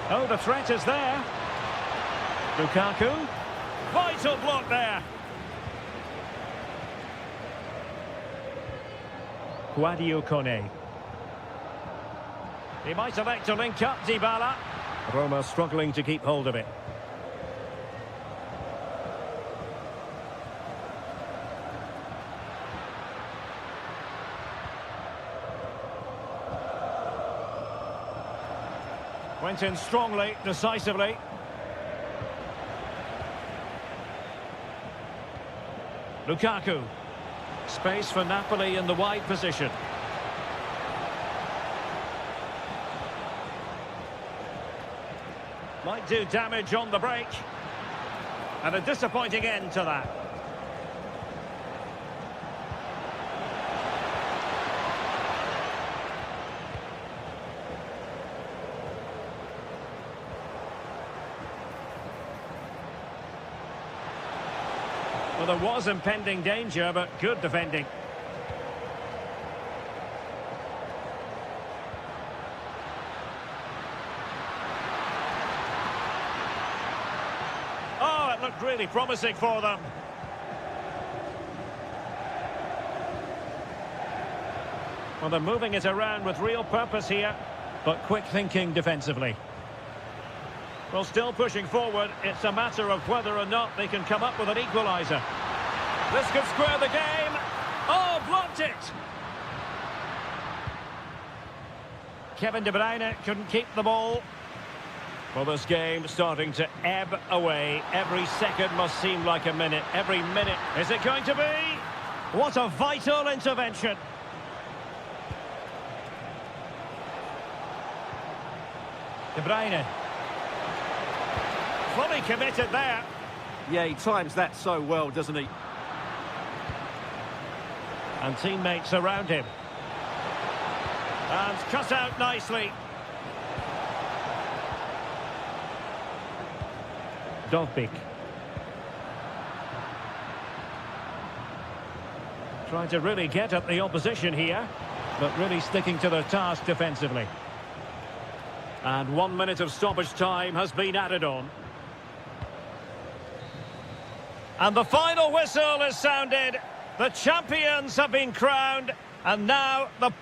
Oh, the threat is there. Lukaku. Vital block there. Guadio Kone. He might elect to link up Dybala. Roma struggling to keep hold of it. Went in strongly, decisively. Lukaku. Space for Napoli in the wide position. Might do damage on the break. And a disappointing end to that. Well, there was impending danger, but good defending. Oh, it looked really promising for them. Well, they're moving it around with real purpose here, but quick thinking defensively. Well, still pushing forward. It's a matter of whether or not they can come up with an equaliser. This could square the game. Oh, blocked it! Kevin De Bruyne couldn't keep the ball. Well, this game starting to ebb away. Every second must seem like a minute. Every minute. Is it going to be? What a vital intervention. De Bruyne. Fully committed there. Yeah, he times that so well, doesn't he? And teammates around him. And cut out nicely. Dovbik. Trying to really get at the opposition here, but really sticking to their task defensively. And 1 minute of stoppage time has been added on. And the final whistle is sounded. The champions have been crowned, and now the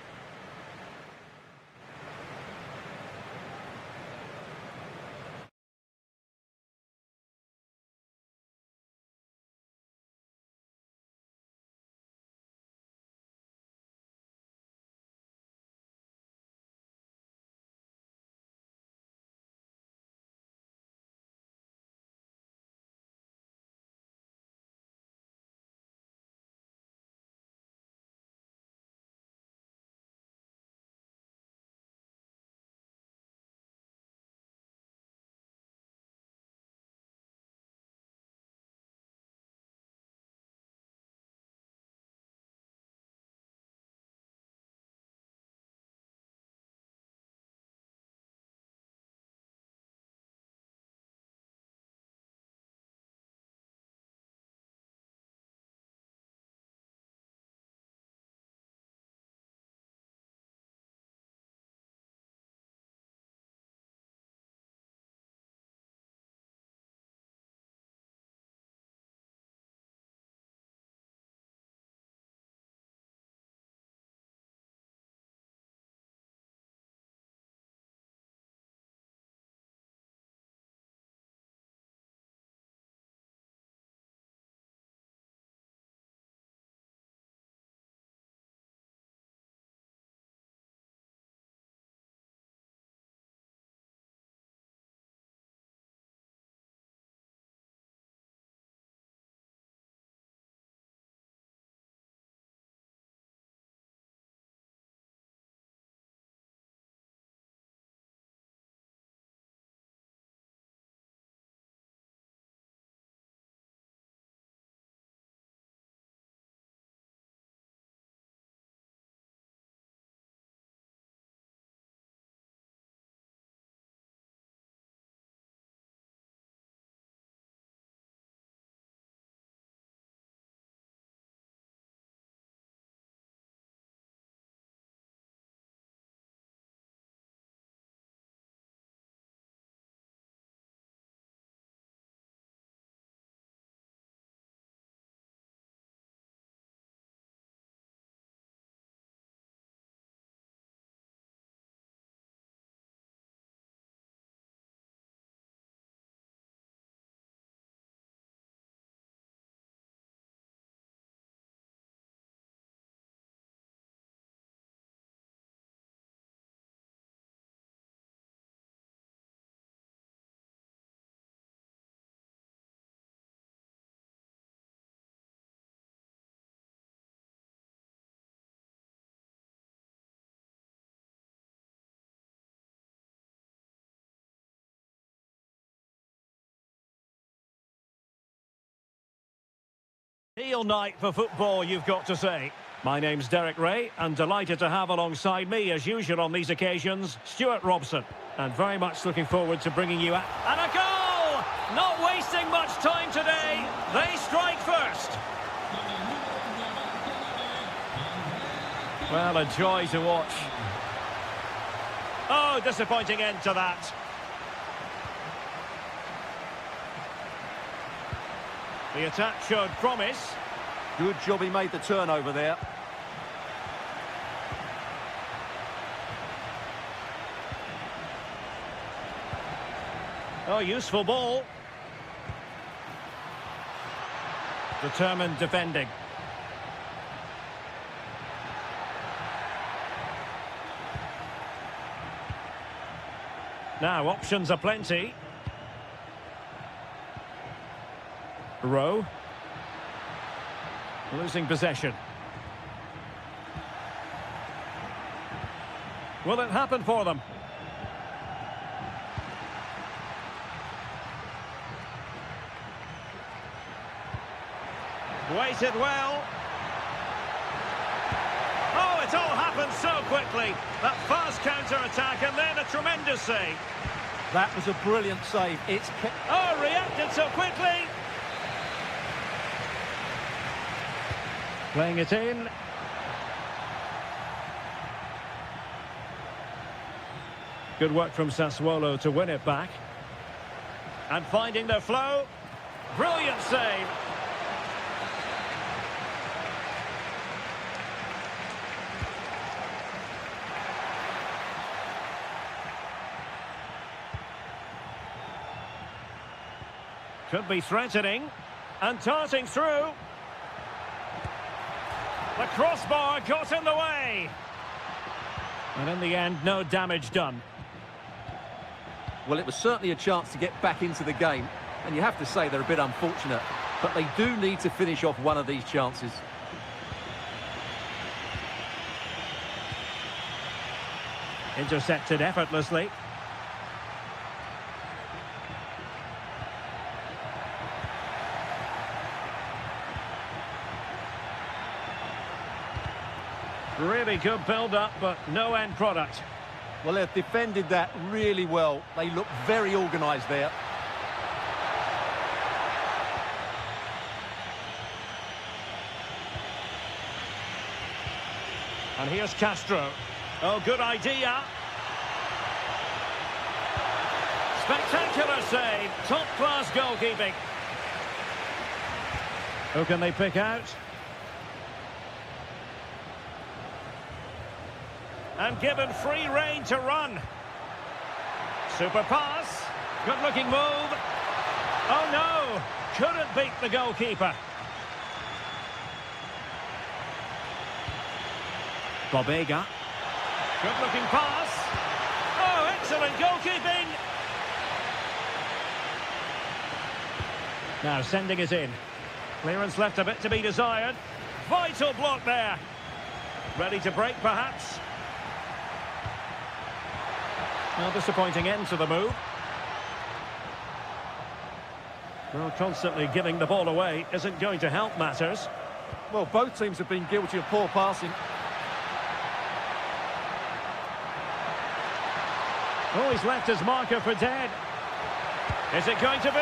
Ideal night for football, you've got to say. My name's Derek Ray, and delighted to have alongside me, as usual on these occasions, Stuart Robson. And very much looking forward to bringing you... And a goal! Not wasting much time today. They strike first. Well, a joy to watch. Oh, disappointing end to that. The attack showed promise. Good job he made the turnover there. Oh, useful ball. Determined defending. Now, options are plenty. Rowe. Losing possession. Will it happen for them? Waited well. Oh, it all happened so quickly. That fast counter-attack and then a tremendous save. That was a brilliant save. Oh, reacted so quickly. Playing it in. Good work from Sassuolo to win it back. And finding their flow. Brilliant save. Could be threatening. And darting through. The crossbar got in the way. And in the end, no damage done. Well, it was certainly a chance to get back into the game. And you have to say they're a bit unfortunate. But they do need to finish off one of these chances. Intercepted effortlessly. Really good build-up, but no end product. Well, they've defended that really well. They look very organised there. And here's Castro. Oh, good idea. Spectacular save. Top-class goalkeeping. Who can they pick out? And given free rein to run. Super pass. Good-looking move. Oh, no. Couldn't beat the goalkeeper. Bobega. Good-looking pass. Oh, excellent goalkeeping. Now sending it in. Clearance left a bit to be desired. Vital block there. Ready to break, perhaps. Well, disappointing end to the move. Well, constantly giving the ball away isn't going to help matters. Well, both teams have been guilty of poor passing. Oh, he's left his marker for dead. Is it going to be?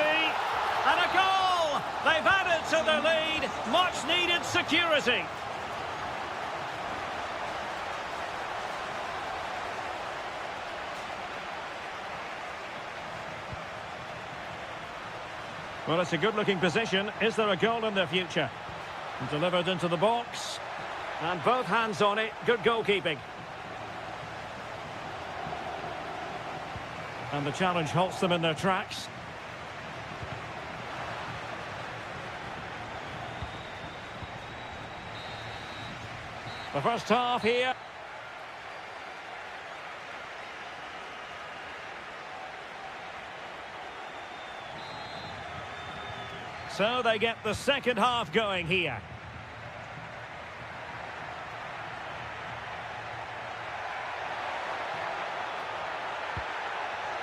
And a goal! They've added to their lead. Much needed security. Well, it's a good-looking position. Is there a goal in their future? Delivered into the box. And both hands on it. Good goalkeeping. And the challenge halts them in their tracks. The first half here. So they get the second half going here.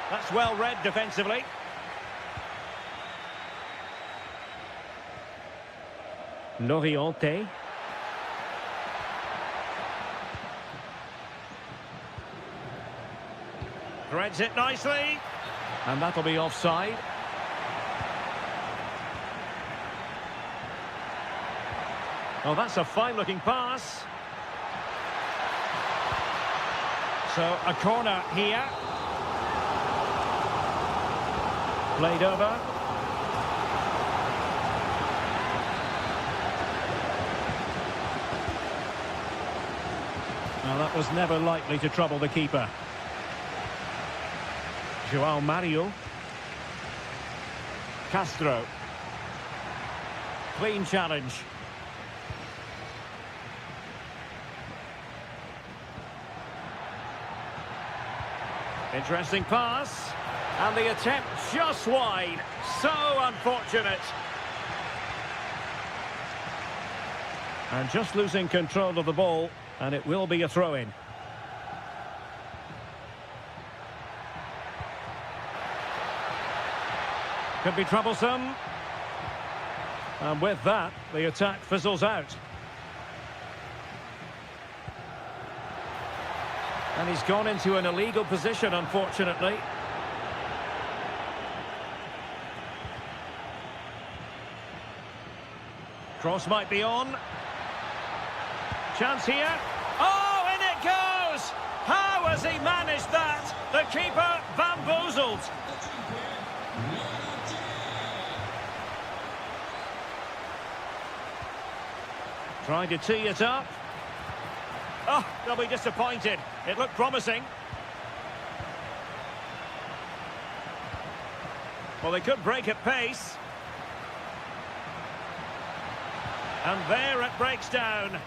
That's well read defensively. Loriente. Threads it nicely. And that'll be offside. Oh, that's a fine-looking pass. So, a corner here. Played over. Well, that was never likely to trouble the keeper. João Mario. Castro. Clean challenge. Interesting pass. And the attempt just wide. So unfortunate. And just losing control of the ball. And it will be a throw-in. Could be troublesome. And with that, the attack fizzles out. And he's gone into an illegal position, unfortunately. Cross might be on. Chance here. Oh, in it goes! How has he managed that? The keeper bamboozled. Trying to tee it up. Oh, they'll be disappointed. It looked promising. Well, they could break at pace. And there it breaks down.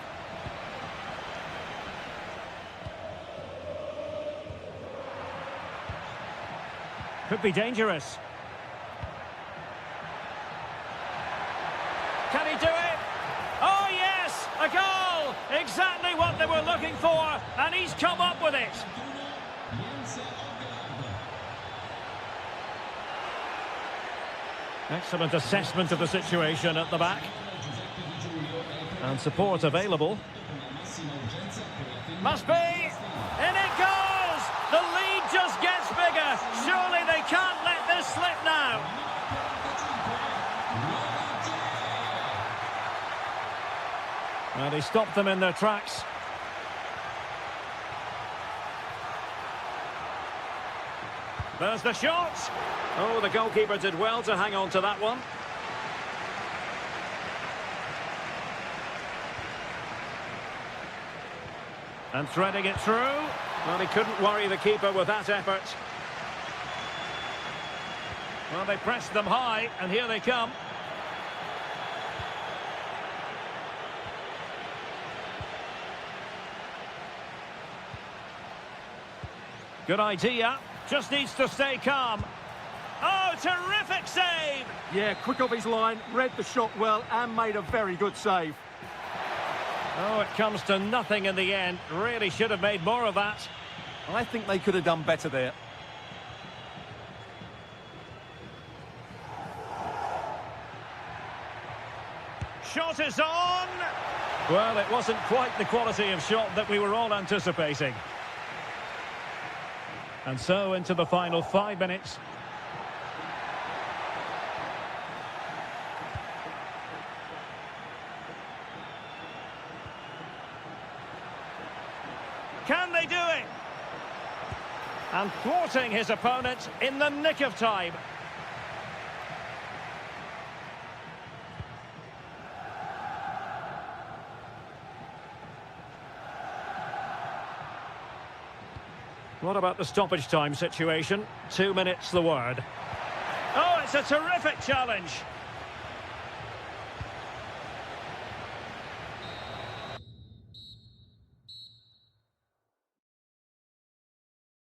Could be dangerous. Can he do it? Oh, yes! A goal! Exactly what they were looking for, and he's come up with it. Excellent assessment of the situation at the back. And support available. Must be! In it goes! The lead just gets bigger. Surely they can't let this slip now. And he stopped them in their tracks. There's the shot. Oh, the goalkeeper did well to hang on to that one. And threading it through. Well, he couldn't worry the keeper with that effort. Well, they pressed them high, and here they come. Good idea. Just needs to stay calm. Oh, terrific save! Yeah, quick off his line, read the shot well, and made a very good save. Oh, it comes to nothing in the end. Really should have made more of that. I think they could have done better there. Shot is on! Well, it wasn't quite the quality of shot that we were all anticipating. And so into the final 5 minutes. Can they do it? And thwarting his opponent in the nick of time. What about the stoppage time situation? 2 minutes the word. Oh, it's a terrific challenge.